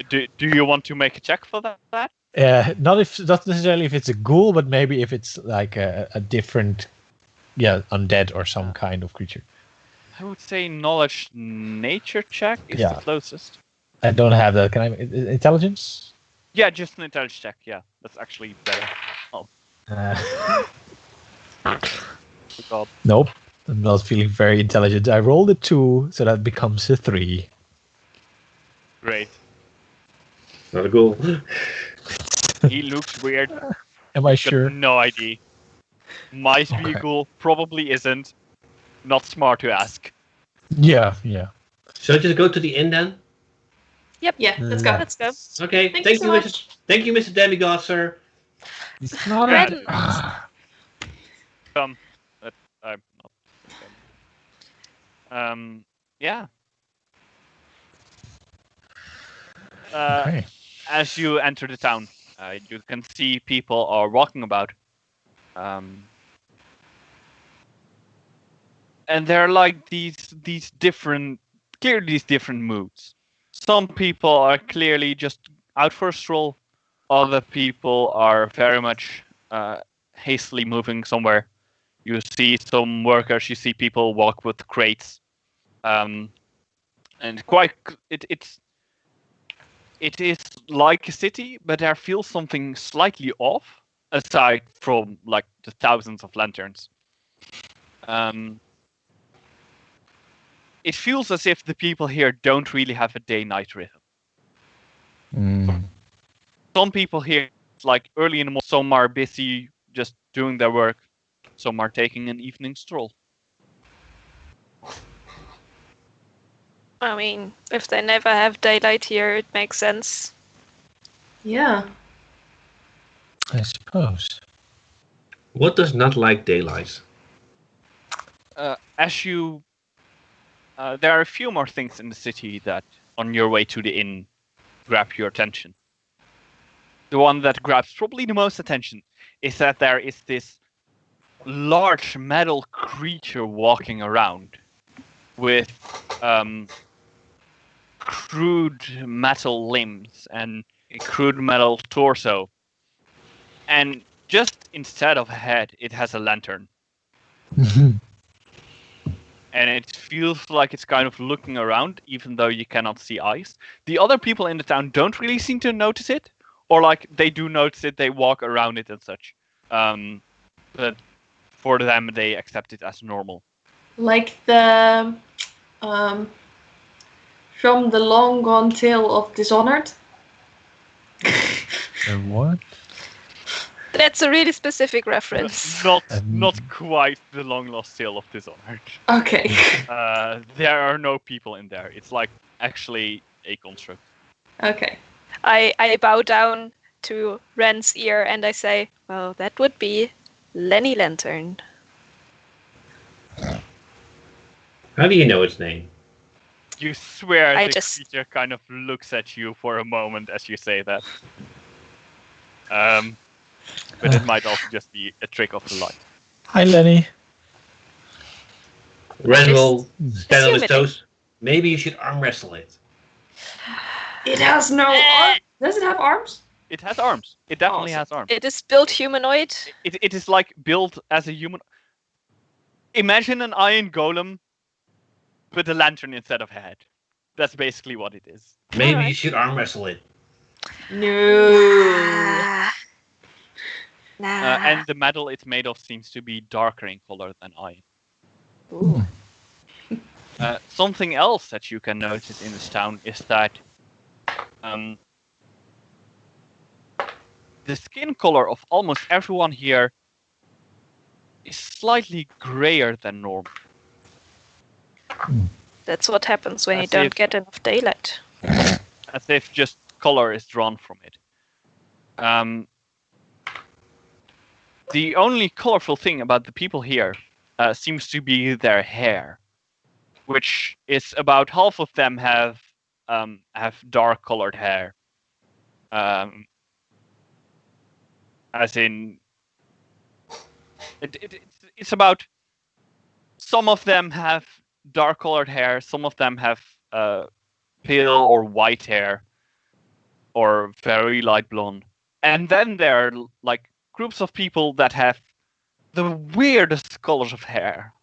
Do you want to make a check for that? Not necessarily if it's a ghoul, but maybe if it's like a different, undead or some kind of creature. I would say knowledge nature check is Yeah. the closest. I don't have that. Can I? Intelligence? Yeah, just an intelligence check. Yeah, that's actually better. Good God. Nope. I'm not feeling very intelligent. I rolled a 2, so that becomes a 3. Great. Not a ghoul. He looks weird. Am I Got sure? no idea. Might be a Okay. ghoul, probably isn't. Not smart to ask. Yeah. Shall I just go to the inn then? Yeah, let's go. Let's go. Okay, Thank you so much. Thank you, Mr. Demigod, sir. It's not Yeah. Friends. But I'm not. Yeah. Okay. As you enter the town, you can see people are walking about. And they're like these different moods. Some people are clearly just out for a stroll. Other people are very much hastily moving somewhere. You see some workers. You see people walk with crates. And it is like a city, but there feels something slightly off, aside from like the thousands of lanterns. It feels as if the people here don't really have a day-night rhythm. Some people here, like early in the morning, some are busy just doing their work, some are taking an evening stroll. I mean, if they never have daylight here, it makes sense. Yeah. I suppose. What does not like daylight? There are a few more things in the city that, on your way to the inn, grab your attention. The one that grabs probably the most attention is that there is this large metal creature walking around with crude metal limbs and a crude metal torso. And just instead of a head, it has a lantern. and it feels like it's kind of looking around, even though you cannot see eyes. The other people in the town don't really seem to notice it, or like they do notice it, they walk around it and such. But for them, they accept it as normal. Like the from the long gone tale of Dishonored. What? That's a really specific reference. Not quite the long lost tale of Dishonored. Okay. There are no people in there. It's like actually a construct. Okay. I bow down to Ren's ear and I say, well, that would be Lenny Lantern. How do you know its name? You swear I the just- creature kind of looks at you for a moment as you say that. But it might also just be a trick of the light. Hi, Lenny. Ren will It's stand on his humid. toes. Maybe you should arm wrestle it. It has no arms. Does it have arms? It has arms. It definitely Awesome. has arms. It is built humanoid. It is like built as a human. Imagine an iron golem with a lantern instead of a head. That's basically what it is. Maybe you Alright. should arm wrestle it. No. Nah. And the metal it's made of seems to be darker in color than iron. Ooh. Something else that you can notice in this town is that the skin color of almost everyone here is slightly grayer than normal. That's what happens when you As don't if- get enough daylight. As if just color is drawn from it. The only colorful thing about the people here seems to be their hair, which is about half of them have dark colored hair. As in, it's about some of them have dark colored hair, some of them have pale or white hair, or very light blonde, and then there are like groups of people that have the weirdest colors of hair: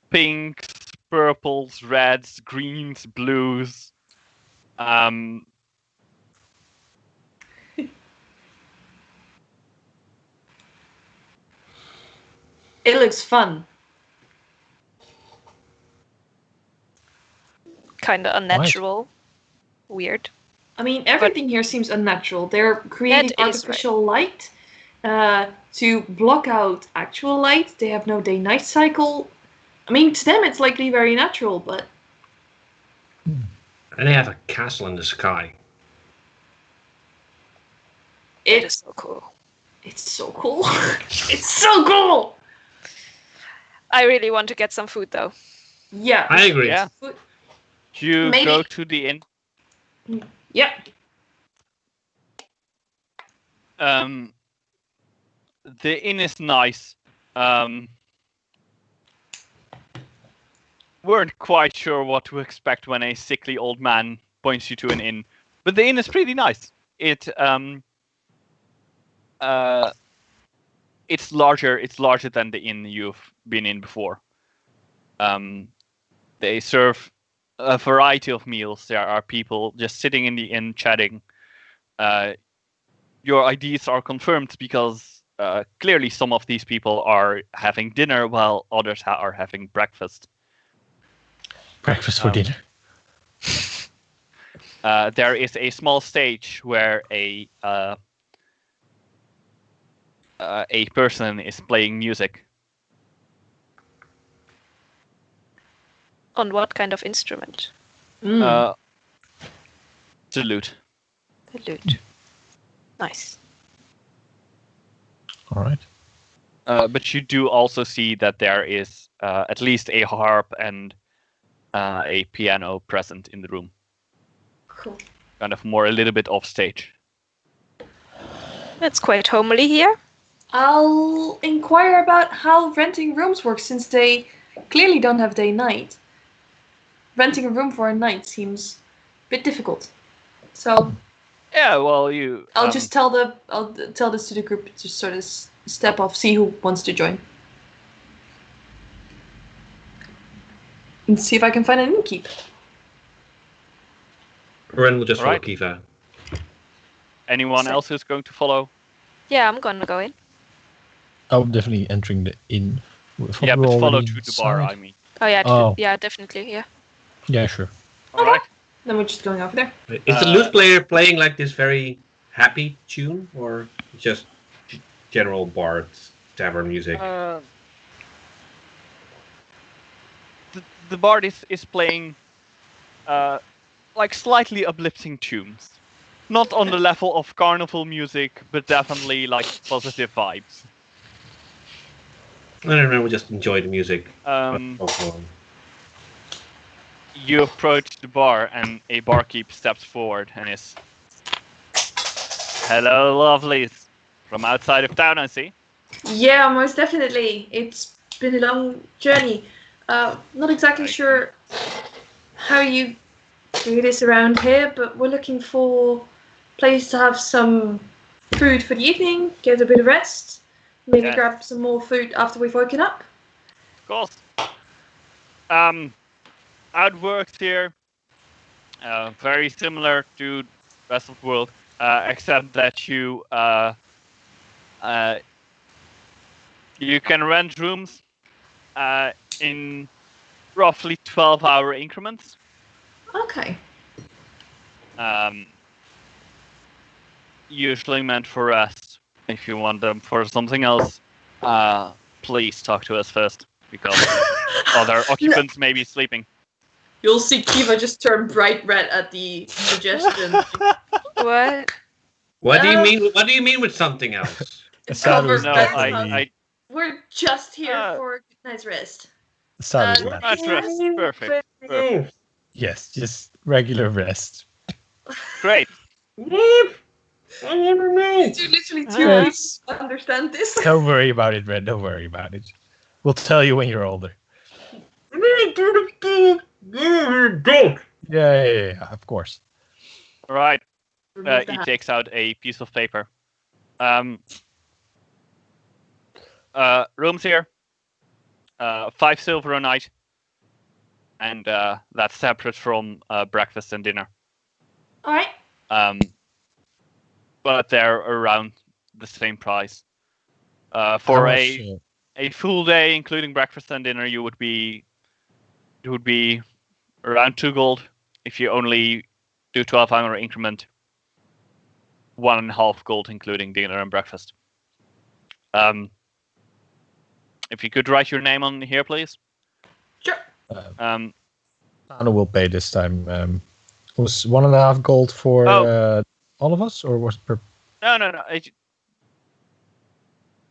pinks, purples, reds, greens, blues. It looks fun. Kind of unnatural. Weird. I mean, everything here seems unnatural. They're creating That is artificial light to block out actual light. They have no day-night cycle. I mean, to them it's likely very natural, but And they have a castle in the sky. It is so cool. it's so cool. It's so cool. I really want to get some food though. Yeah. I agree. Yeah. Food- You Maybe- go to the inn. Yeah. The inn is nice. Weren't quite sure what to expect when a sickly old man points you to an inn, but the inn is pretty nice. It's larger. It's larger than the inn you've been in before. They serve a variety of meals. There are people just sitting in the inn chatting. Your IDs are confirmed because clearly some of these people are having dinner while others are having breakfast. Breakfast for dinner. There is a small stage where a person is playing music. On what kind of instrument? Mm. The lute. The lute. Nice. All right. But you do also see that there is at least a harp and a piano present in the room. Cool. Kind of more a little bit off stage. It's quite homely here. I'll inquire about how renting rooms works since they clearly don't have day-night. Renting a room for a night seems a bit difficult. So Yeah, well, you. I'll just tell this to the group to sort of step off, see who wants to join. and see if I can find an innkeep. Ren will just follow Alright. Kiva. Anyone Same. else who's going to follow? Yeah, I'm gonna go in. I'm definitely entering the inn. I thought Yeah, we were but follow already to the bar, inside. I mean. Oh yeah, Oh. yeah, definitely, yeah. Yeah, sure. Alright. Then we're just going over there. Is the lute player playing like this very happy tune, or just general bard tavern music? The bard is playing like slightly uplifting tunes. Not on the level of carnival music, but definitely like positive vibes. I don't know. We just enjoy the music. You approach the bar and a barkeep steps forward and is, "Hello, lovelies. From outside of town, I see." Yeah, most definitely. It's been a long journey. Not exactly Right. sure how you do this around here, but we're looking for a place to have some food for the evening, get a bit of rest, maybe Yes. grab some more food after we've woken up. Of course. Outworks here, very similar to the rest of the world, except that you can rent rooms in roughly 12-hour increments. Okay. Usually meant for rest. If you want them for something else, please talk to us first, because other occupants may be sleeping. You'll see Kiva just turn bright red at the suggestion. What? What do you mean? What do you mean with something else? Saru No, That's I We're just here Uh, for a good night's rest. Saru's Uh, not. Nice rest. Perfect. Perfect. Yes, just regular rest. Great. You literally two Yes. people understand this. Don't worry about it, Red. Don't worry about it. We'll tell you when you're older. Yeah, of course. All right. Remove the He hat. takes out a piece of paper. Rooms here. 5 silver a night. And that's separate from breakfast and dinner. All right. But they're around the same price. How For much, a full day, including breakfast and dinner, it would be around 2 gold. If you only do 12-hour increment, 1.5 gold, including dinner and breakfast. If you could write your name on here, please. Sure. Um, Tano will pay this time. Was 1.5 gold for all of us, or was it per? no.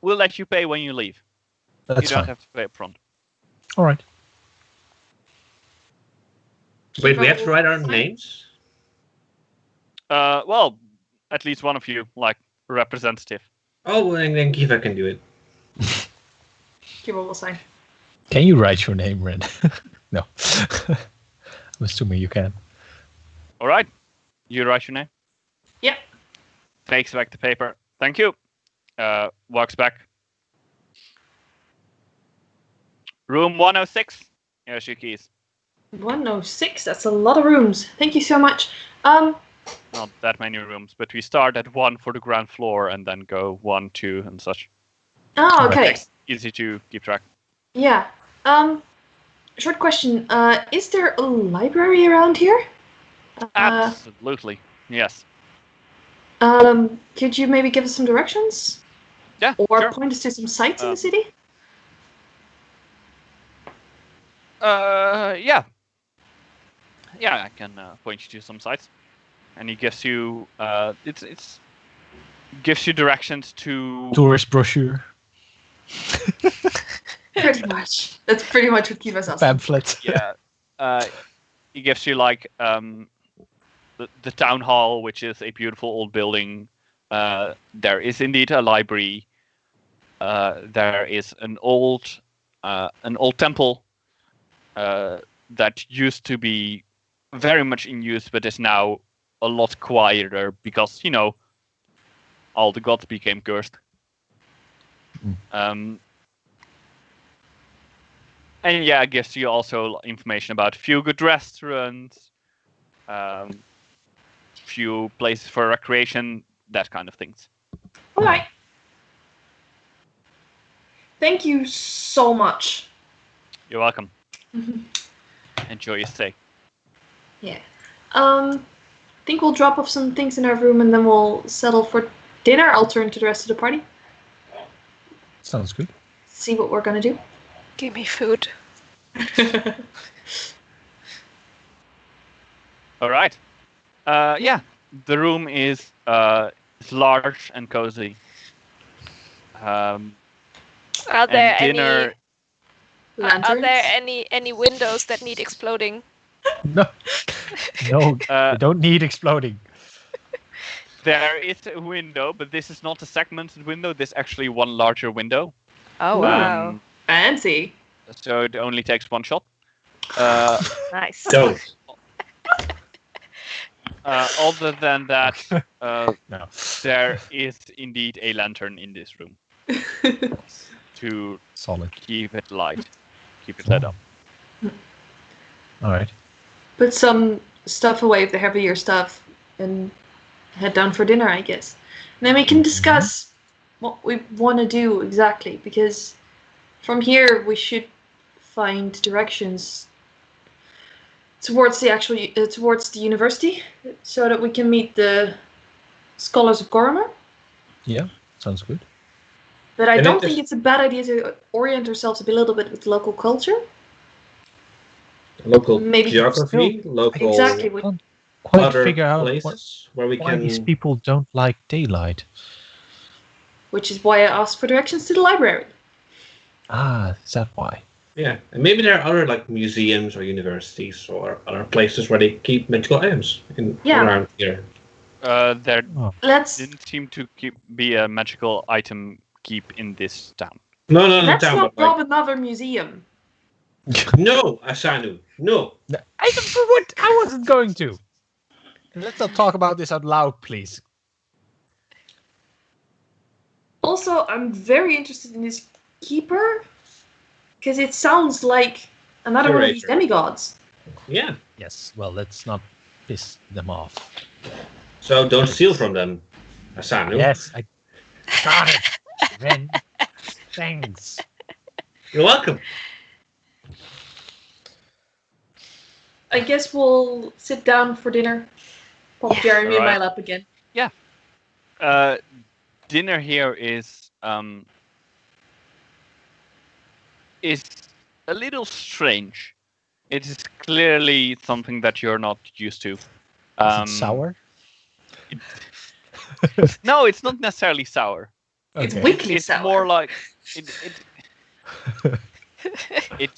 We'll let you pay when you leave. That's you don't fine. have to pay up front. All right. Wait, we have to write our names? Well, at least one of you, like representative. Oh, well, then Kiva can do it. Kiva will sign. Can you write your name, Red? No. I'm assuming you can. All right. You write your name. Yep. Takes back the paper. Thank you. Walks back. Room 106. Here's your keys. 106. That's a lot of rooms. Thank you so much. Not that many rooms, but we start at 1 for the ground floor and then go 1, 2, and such. Oh, okay. Easy to keep track. Yeah. Short question. Is there a library around here? Absolutely. Yes. Could you maybe give us some directions? Yeah. Or sure. point us to some sites in the city? Yeah. Yeah, I can point you to some sites. And he gives you it's gives you directions to Tourist brochure, Pretty much. That's pretty much what Kiva's asking. pamphlet. yeah. He gives you like the town hall, which is a beautiful old building. There is indeed a library. There is an old temple that used to be very much in use, but is now a lot quieter because all the gods became cursed. And yeah, it gives you also information about few good restaurants, few places for recreation, that kind of things. All right. Thank you so much. You're welcome. Enjoy your stay. Yeah. I think we'll drop off some things in our room and then we'll settle for dinner. I'll turn to the rest of the party. Sounds good. See what we're gonna do. Give me food. All right. Yeah, the room is large and cozy. Are there dinner. Are there any windows that need exploding? No, they don't need exploding. There is a window, but this is not a segmented window. This is actually one larger window. Oh wow! Fancy. So it only takes one shot. Nice. Don't. Other than that, No. there is indeed a lantern in this room to Solid. keep it light, keep it lit up. All right. Put some stuff away, the heavier stuff, and head down for dinner, I guess. And then we can discuss what we want to do exactly, because from here we should find directions towards the actual towards the university, so that we can meet the scholars of Gormer. Yeah, sounds good. But I And don't it think is- it's a bad idea to orient ourselves a little bit with local culture. Local Maybe geography, local Exactly. Can't quite other figure out places where we why can. these people don't like daylight. Which is why I asked for directions to the library. Ah, is that why? Yeah, and maybe there are other like museums or universities or other places where they keep magical items around here. There Let's didn't seem to be a magical item keep in this town. No, let's down, not but like, rob another museum. no, Asanu, no. I wasn't going to. Let's not talk about this out loud, please. Also, I'm very interested in this keeper, because it sounds like another one of these Curator. demigods. Yeah, Yes, well, let's not piss them off. so don't steal from them, Asanu. Yes, I got it. Then, thanks. You're welcome. I guess we'll sit down for dinner. Pop Yeah. Jeremy in my Alright. lap again. Dinner here is a little strange. It is clearly something that you're not used to. Is it sour? No, it's not necessarily sour. It's Okay. weekly It's sour. more like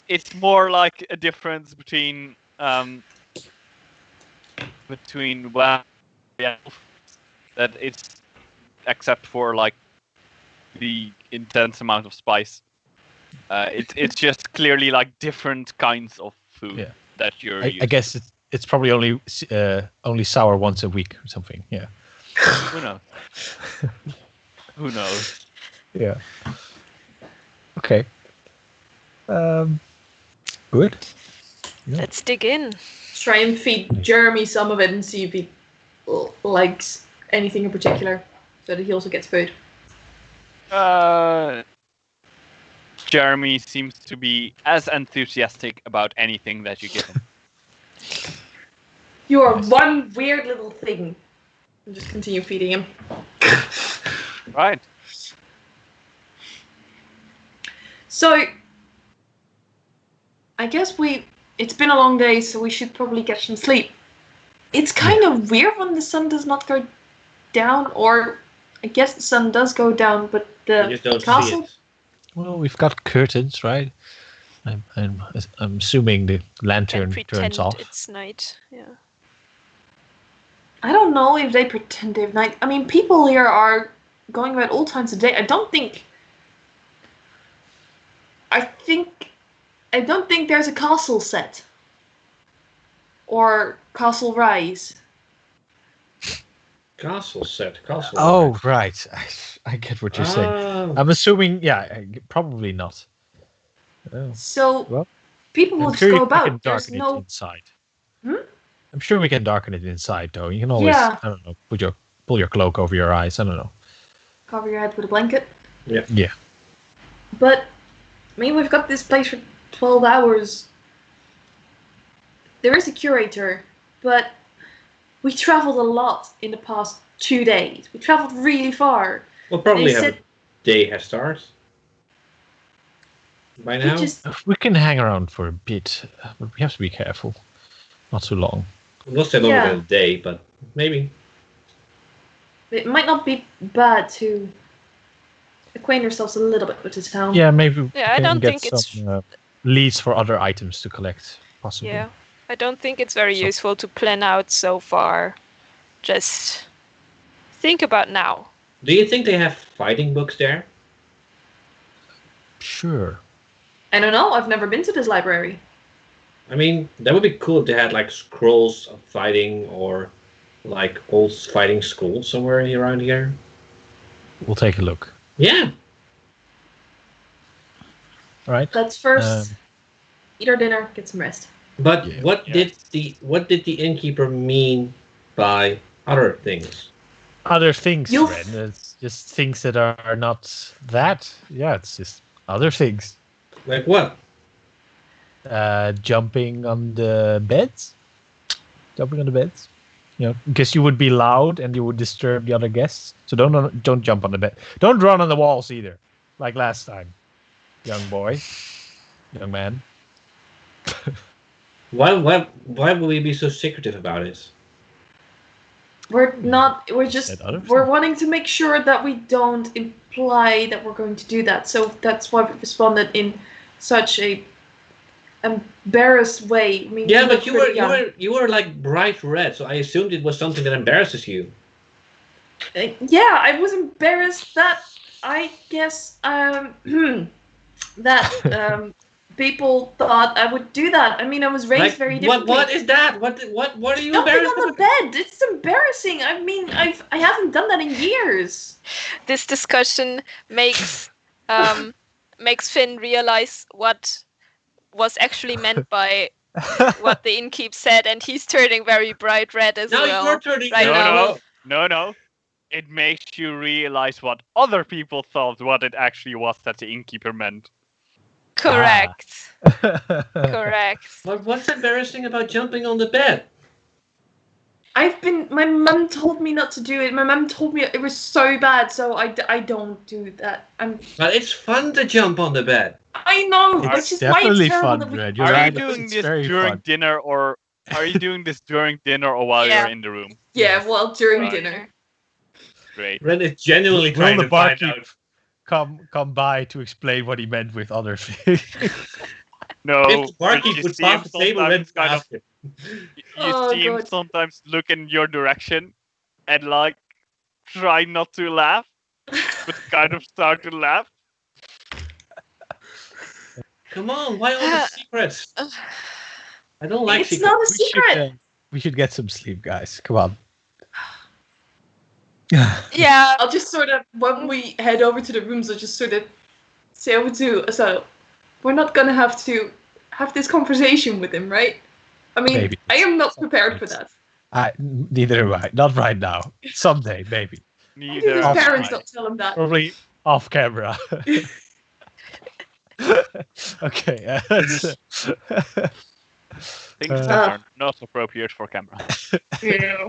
it's more like a difference between well, yeah, that it's except for like the intense amount of spice. It's just clearly like different kinds of food Yeah. that you're. I used guess it's probably only sour once a week or something. Yeah. to. Who knows? Who knows? Yeah. Okay. Good. Let's dig in. Try and feed Jeremy some of it and see if he likes anything in particular, so that he also gets food. Jeremy seems to be as enthusiastic about anything that you give him. You are one weird little thing. And just continue feeding him. Right. So, I guess it's been a long day, so we should probably get some sleep. It's kind of weird when the sun does not go down, or I guess the sun does go down, but You the just don't see castle. it. Well, we've got curtains, right? I'm assuming the lantern Can turns pretend off. it's night. Yeah. I don't know if they pretend they've night. I mean, people here are going about all times of day. I don't think there's a castle set. Or castle rise. Castle set, castle. Oh, right. I get what you're saying. Oh. I'm assuming, yeah, probably not. Oh. So Well. People will I'm just sure go we can about. There's darken it no. inside. Hmm? I'm sure we can darken it inside, though. You can always, Yeah. I don't know, pull your cloak over your eyes. I don't know. Cover your head with a blanket. Yeah. But I mean, we've got this place for 12 hours. There is a curator, but we traveled a lot in the past 2 days. We traveled really far. We'll probably They have said a day head start by we now. just. We can hang around for a bit, but we have to be careful. Not too long. We'll stay longer Yeah. than a day, but maybe. It might not be bad to acquaint ourselves a little bit with the town. Yeah, maybe we Yeah, I can don't get think it's. some leads for other items to collect, possibly. Yeah, I don't think it's very So- useful to plan out so far. Just think about now. Do you think they have fighting books there? Sure. I don't know. I've never been to this library. I mean, that would be cool if they had like scrolls of fighting or like old fighting school somewhere around here. We'll take a look. Yeah. All right. Let's first Um, eat our dinner, get some rest. But Yeah. what Yes. did the innkeeper mean by other things? Other things, You'll- Ren. It's just things that are not that. Yeah, it's just other things. Like what? Jumping on the beds. Jumping on the beds. You know, because you would be loud and you would disturb the other guests. So don't jump on the bed. Don't run on the walls either, like last time, young boy, young man. Why would we be so secretive about it? We're not. We're just. Said other We're things. wanting to make sure that we don't imply that we're going to do that. So that's why we responded in such a embarrassed way. I mean, Yeah, we but look you pretty young. were like bright red, so I assumed it was something that embarrasses you. Yeah, I was embarrassed that I guess that people thought I would do that. I mean, I was raised Like, very differently. what is that? What are you Jumping embarrassed on the about? bed. It's embarrassing. I mean, I haven't done that in years. This discussion makes makes Finn realize what was actually meant by what the innkeep said, and he's turning very bright red as Now well. you're turning right No, now. no. It makes you realize what other people thought what it actually was that the innkeeper meant. Correct. Correct. What's embarrassing about jumping on the bed? My mum told me not to do it. My mum told me it was so bad, so I don't do that. But it's fun to jump on the bed. I know, It's which is why it's definitely terrible fun, that we. Red. You're Are right. you doing It's this very during fun. dinner, or are you doing this during dinner or while Yeah. you're in the room? Yeah, well, during Right. dinner. Great. Ren is genuinely Will trying the to find barkeep out. come by to explain what he meant with other things? No, If the barkeep you would see him pass the table, Ren sometimes kind of ask him. you Oh, see him God. sometimes look in your direction and like try not to laugh, but kind of start to laugh. Come on, why all the secrets? I don't like It's secrets. not a secret. We should get some sleep, guys. Come on. Yeah. I'll just sort of, when we head over to the rooms, I'll just sort of say over to so we're not gonna have to have this conversation with him, right? I mean, Maybe. I am not prepared for that. Neither am I. Not right now. Someday, maybe. Maybe Neither his am parents I. don't tell him that. Probably off camera. Okay. Things Uh, that are not appropriate for camera. Yeah.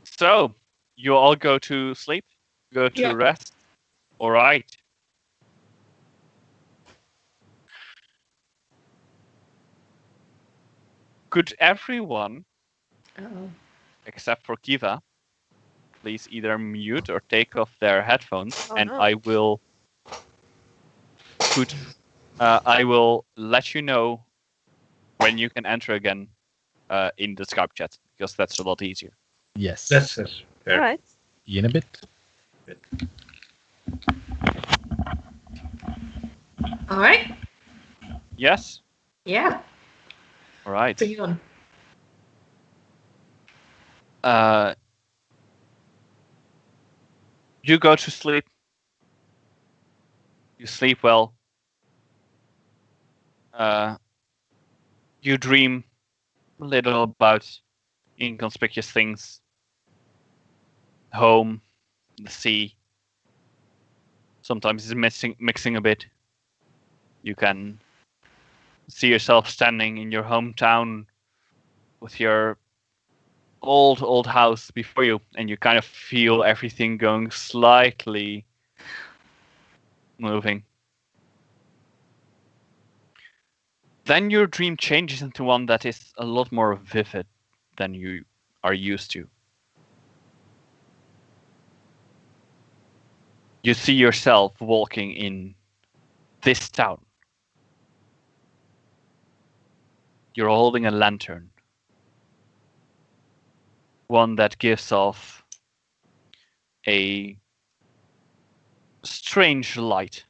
So you all go to sleep, go to Yeah. rest. All right. Could everyone, Uh-oh. except for Kiva, please either mute or take off their headphones, Oh, and no. I will put. I will let you know when you can enter again in the Skype chat, because that's a lot easier. Yes. That's All fair. right. in a bit. All right. Yes. Yeah. All right. Bring it on. You go to sleep. You sleep well. You dream a little about inconspicuous things. Home, the sea. Sometimes it's mixing a bit. You can see yourself standing in your hometown with your old house before you, and you kind of feel everything going slightly moving. Then your dream changes into one that is a lot more vivid than you are used to. You see yourself walking in this town. You're holding a lantern. One that gives off a strange light.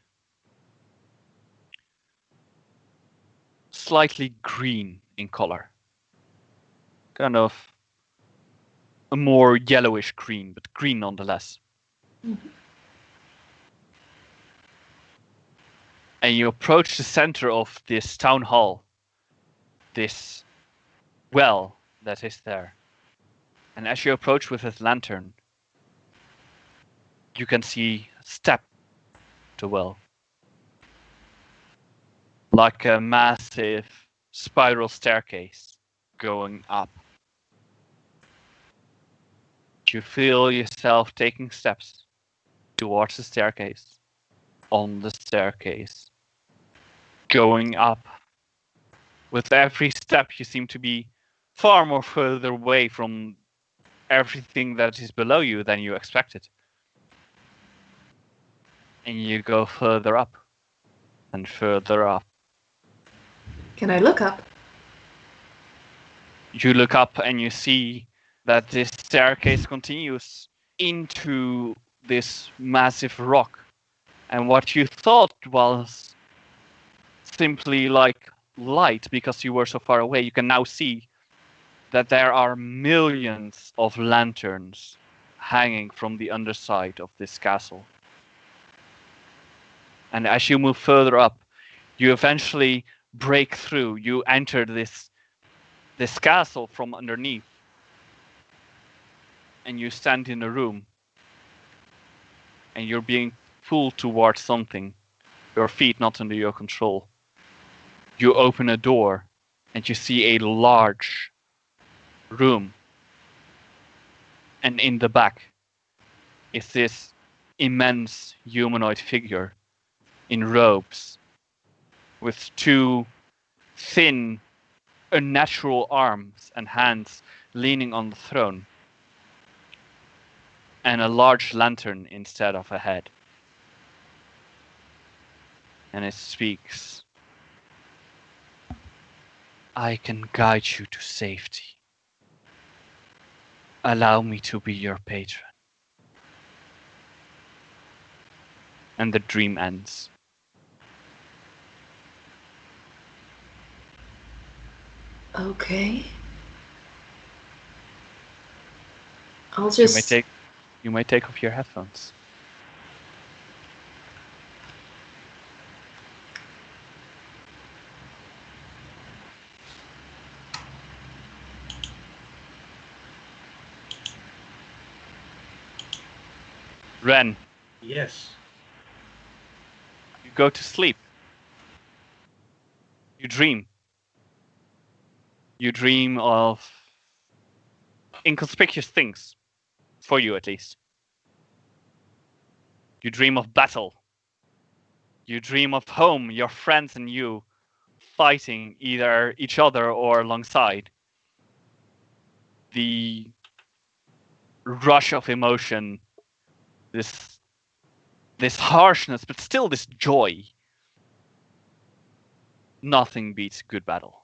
Slightly green in color. Kind of a more yellowish green, but green nonetheless. Mhm. And you approach the center of this town hall. This well that is there. And as you approach with this lantern, you can see a step to the well. Like a massive spiral staircase going up. You feel yourself taking steps towards the staircase, on the staircase, going up. With every step, you seem to be far more further away from everything that is below you than you expected. And you go further up and further up. Can I look up? You look up and you see that this staircase continues into this massive rock. And what you thought was simply like light because you were so far away, you can now see that there are millions of lanterns hanging from the underside of this castle. And as you move further up, you eventually break through. You enter this castle from underneath. And you stand in a room. And you're being pulled towards something. Your feet not under your control. You open a door and you see a large room. And in the back is this immense humanoid figure in robes with two thin, unnatural arms and hands leaning on the throne, and a large lantern instead of a head. And it speaks. I can guide you to safety. Allow me to be your patron. And the dream ends. Okay. I'll just. You may take off your headphones. Ren, Yes. you go to sleep. You dream. You dream of inconspicuous things, for you at least. You dream of battle. You dream of home, your friends and you fighting either each other or alongside. The rush of emotion, this harshness, but still this joy. Nothing beats good battle.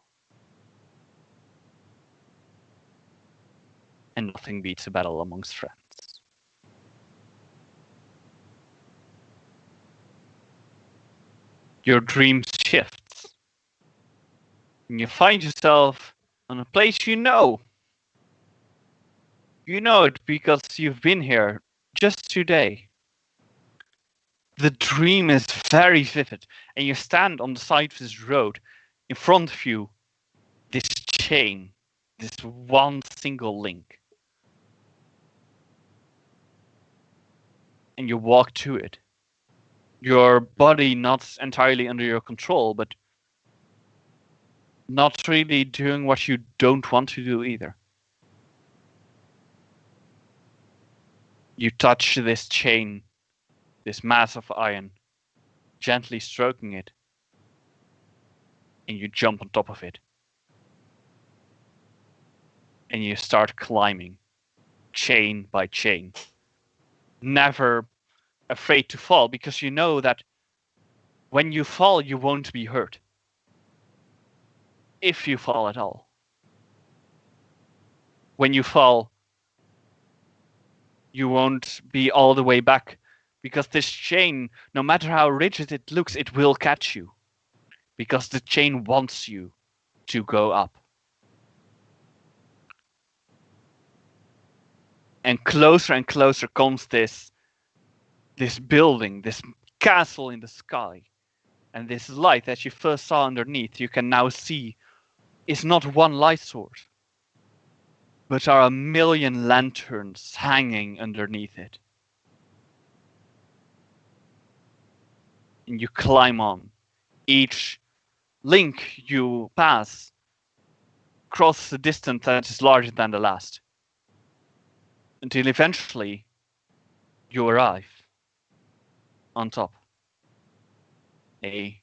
And nothing beats a battle amongst friends. Your dream shifts. And you find yourself on a place you know. You know it because you've been here just today. The dream is very vivid, and you stand on the side of this road, In front of you, this chain, this one single link. And you walk to it. Your body not entirely under your control, but not really doing what you don't want to do either. You touch this chain, this mass of iron, gently stroking it, and you jump on top of it. And you start climbing, chain by chain. Never afraid to fall, because you know that when you fall, you won't be hurt. If you fall at all. When you fall, you won't be all the way back, because this chain, no matter how rigid it looks, it will catch you. Because the chain wants you to go up. And closer comes this building, this castle in the sky. And this light that you first saw underneath, you can now see, is not one light source, but are a million lanterns hanging underneath it. And you climb on. Each link you pass crosses a distance that is larger than the last. Until eventually you arrive on top. A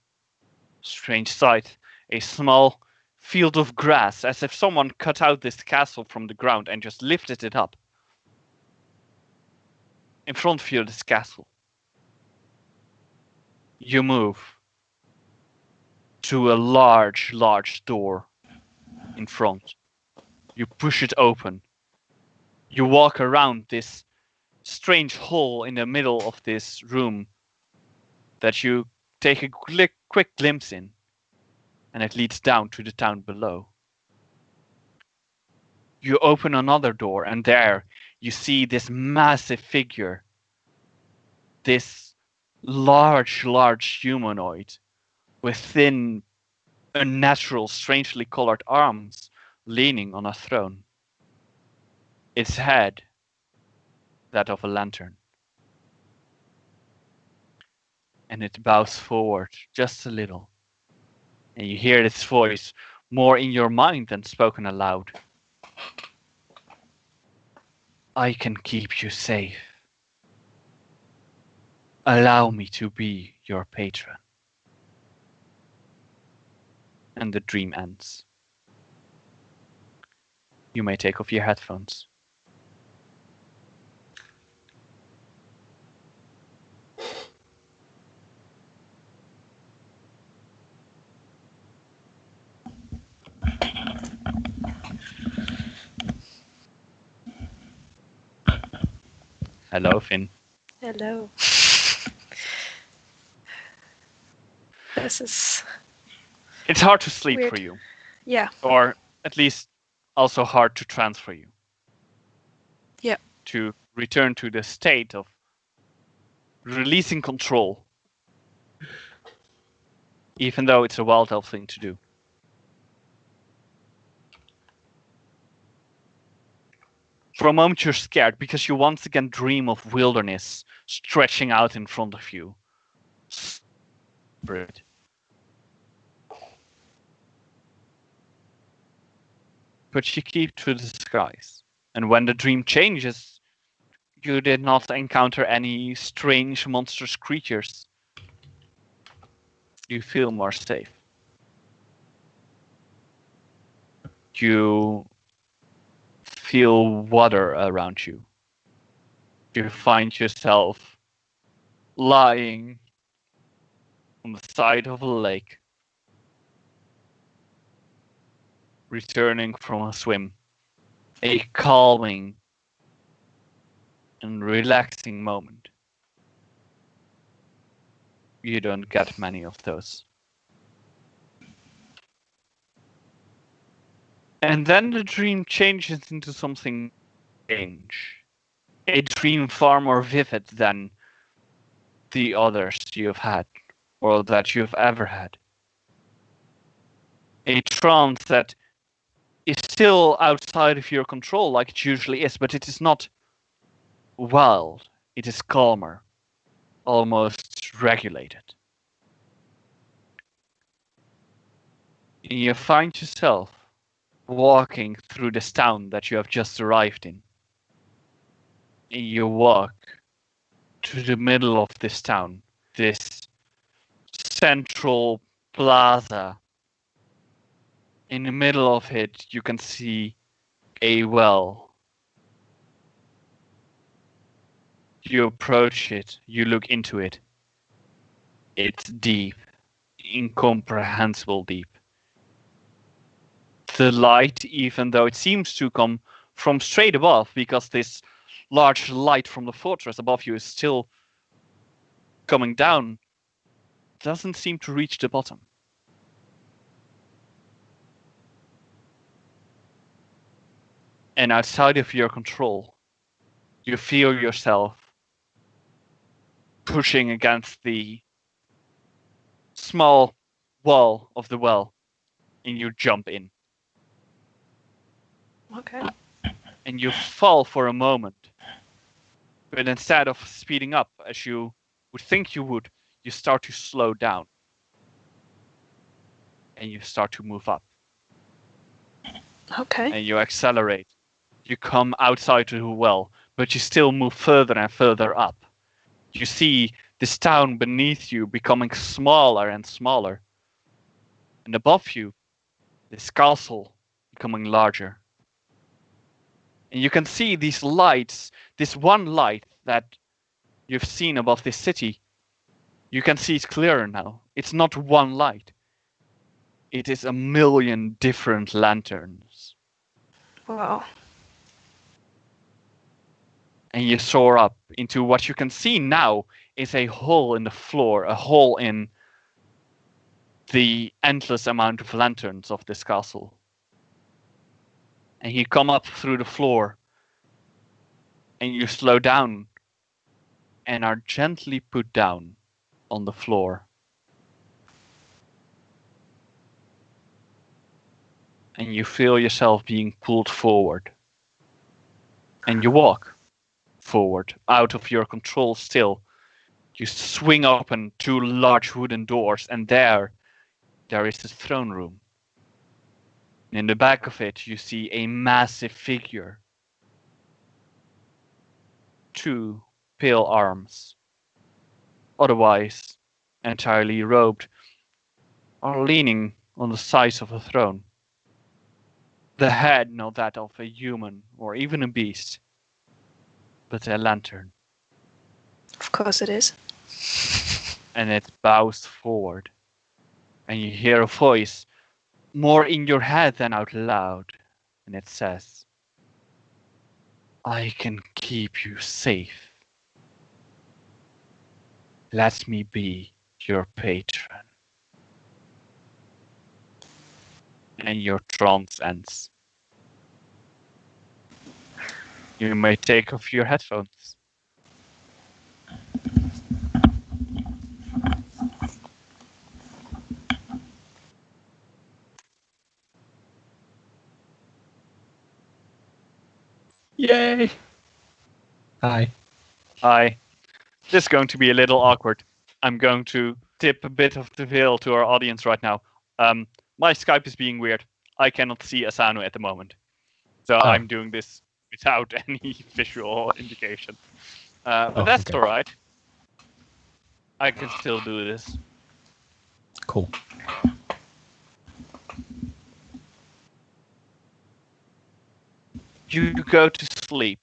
strange sight, a small field of grass, as if someone cut out this castle from the ground and just lifted it up. In front of you, this castle. You move to a large door in front. You push it open. You walk around this strange hole in the middle of this room that you take a quick glimpse in, and it leads down to the town below. You open another door, and there you see this massive figure, this large humanoid with thin, unnatural, strangely colored arms leaning on a throne. Its head, that of a lantern. And it bows forward just a little. And you hear its voice more in your mind than spoken aloud. I can keep you safe. Allow me to be your patron. And the dream ends. You may take off your headphones. Hello, Finn. Hello. This is It's hard to sleep weird. for you. Yeah. Or at least also hard to transfer you. Yeah. To return to the state of releasing control. Even though it's a wild elf thing to do. For a moment you're scared because you once again dream of wilderness stretching out in front of you. But you keep to the skies. And when the dream changes, you did not encounter any strange monstrous creatures. You feel more safe. You feel water around you. You find yourself lying on the side of a lake, returning from a swim. A calming and relaxing moment. You don't get many of those. And then the dream changes into something strange. A dream far more vivid than the others you've had, or that you've ever had. A trance that is still outside of your control, like it usually is, but it is not wild. It is calmer, almost regulated. And you find yourself walking through this town that you have just arrived in. And you walk to the middle of this town, this central plaza. In the middle of it, you can see a well. You approach it, you look into it. It's deep, incomprehensible deep. The light, even though it seems to come from straight above, because this large light from the fortress above you is still coming down, doesn't seem to reach the bottom. And outside of your control, you feel yourself pushing against the small wall of the well, and you jump in. Okay. And you fall for a moment. But instead of speeding up as you would think you would, you start to slow down. And you start to move up. Okay. And you accelerate. You come outside the well, but you still move further and further up. You see this town beneath you becoming smaller and smaller. And above you, this castle becoming larger. And you can see these lights, this one light that you've seen above this city. You can see it clearer now. It's not one light. It is a million different lanterns. Wow. And you soar up into what you can see now is a hole in the floor, a hole in the endless amount of lanterns of this castle. And you come up through the floor and you slow down and are gently put down on the floor. And you feel yourself being pulled forward. And you walk forward, out of your control still. You swing open two large wooden doors, and there is the throne room. In the back of it, you see a massive figure. Two pale arms, otherwise entirely robed, are leaning on the sides of a throne. The head not that of a human or even a beast, but a lantern. Of course it is. And it bows forward. And you hear a voice, more in your head than out loud. And it says, I can keep you safe. Let me be your patron. And your trance ends. You may take off your headphones. Yay! Hi. Hi. This is going to be a little awkward. I'm going to tip a bit of the veil to our audience right now. My Skype is being weird. I cannot see Asano at the moment. So I'm doing this without any visual indication. But that's okay. all right. I can still do this. Cool. You go to sleep.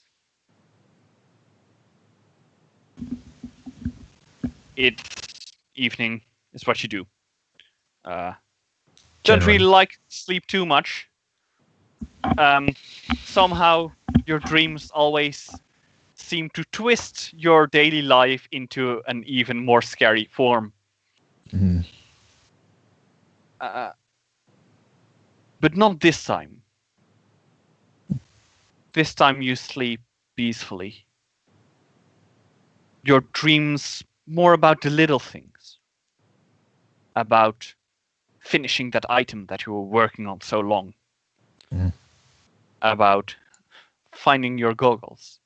It's evening, is what you do. Don't Generally. really like sleep too much. Somehow your dreams always seem to twist your daily life into an even more scary form. Mm. But not this time. This time you sleep peacefully. Your dreams more about the little things. About finishing that item that you were working on so long. Mm. About finding your goggles.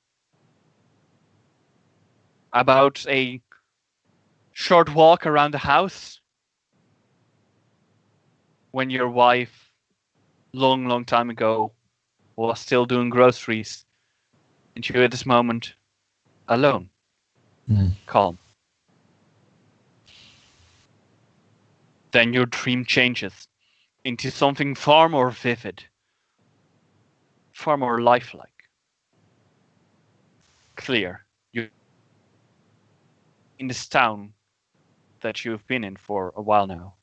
About a short walk around the house when your wife, long time ago, was still doing groceries, and you at this moment, alone, calm. Then your dream changes into something far more vivid, far more lifelike, clear. You in this town that you've been in for a while now.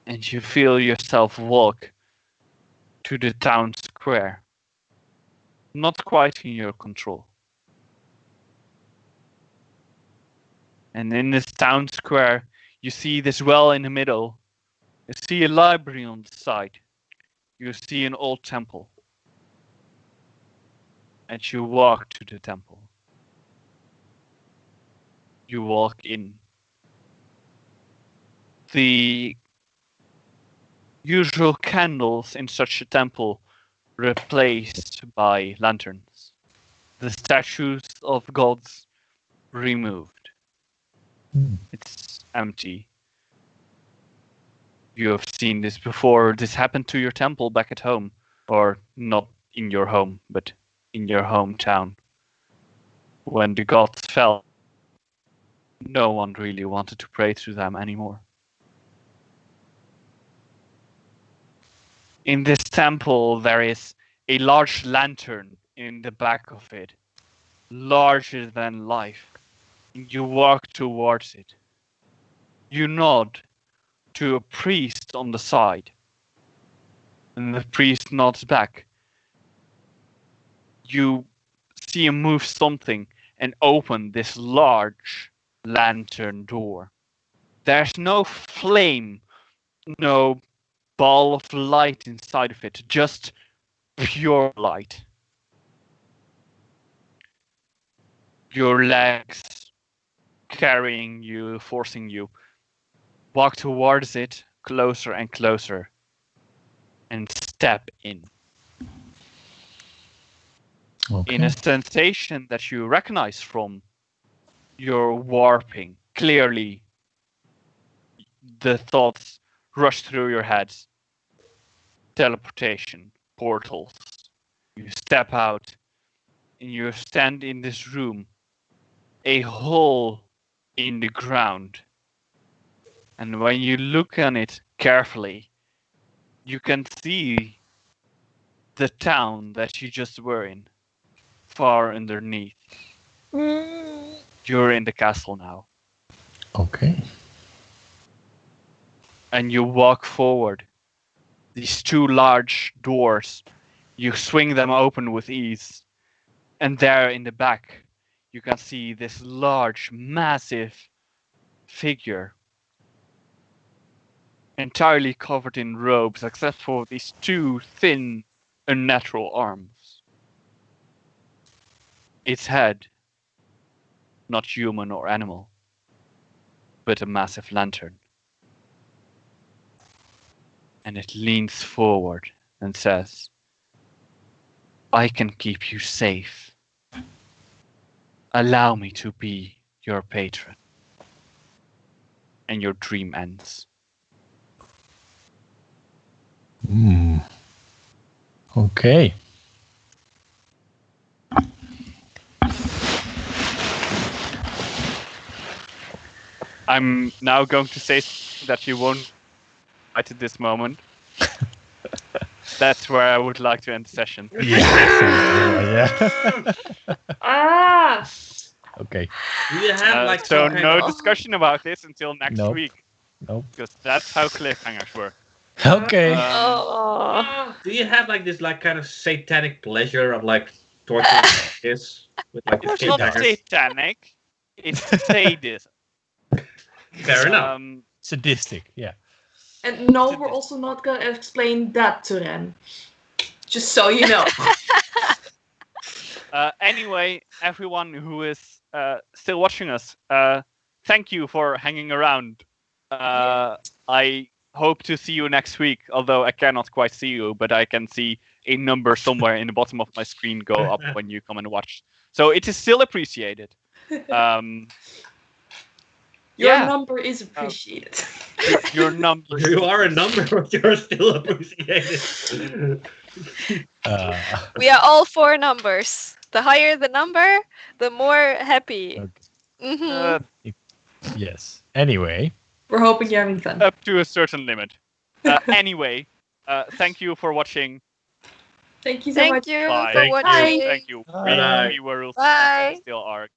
And you feel yourself walk to the town square. Not quite in your control. And in this town square, you see this well in the middle. You see a library on the side. You see an old temple. And you walk to the temple. You walk in. The usual candles in such a temple replaced by lanterns. The statues of gods removed. It's empty. You have seen this before. This happened to your temple back at home. Or not in your home, but in your hometown. When the gods fell, no one really wanted to pray to them anymore. In this temple, there is a large lantern in the back of it, larger than life. You walk towards it. You nod to a priest on the side, and the priest nods back. You see him move something and open this large lantern door. There's no flame, no ball of light inside of it, just pure light. Your legs carrying you, forcing you, walk towards it closer and closer and step in. Okay. In a sensation that you recognize from your warping. Clearly, the thoughts rush through your head. Teleportation, portals. You step out and you stand in this room, a hole in the ground. And when you look on it carefully, you can see the town that you just were in, far underneath. You're in the castle now. Okay. And you walk forward. These two large doors, you swing them open with ease. And there in the back, you can see this large, massive figure. Entirely covered in robes, except for these two thin, unnatural arms. Its head, not human or animal, but a massive lantern. And it leans forward and says, I can keep you safe. Allow me to be your patron. And your dream ends. Okay. I'm now going to say that you won't fight at this moment. That's where I would like to end the session. Yeah. Ah! Okay. Do you have like so some kind no of- discussion about this until next Nope. week, Nope. because that's how cliffhangers work. Okay. Oh. Do you have like this like kind of satanic pleasure of like torturing this with like the It's not cliffhangers? satanic. It's sadism. Fair enough. Sadistic. Yeah. And no, we're also not going to explain that to Ren. Just so you know. Anyway, everyone who is still watching us, thank you for hanging around. I hope to see you next week, although I cannot quite see you, but I can see a number somewhere in the bottom of my screen go up when you come and watch. So it is still appreciated. Your yeah. number is appreciated. Your number. You are a number, but you're still appreciated. We are all 4 numbers. The higher the number, the more happy. Okay. Mhm. Yes. Anyway, We're hoping you're having fun. Up to a certain limit. Anyway, thank you for watching. Thank you so Thank much. you Bye. for Thank you. watching. Thank you. Bye. We were Bye. still are.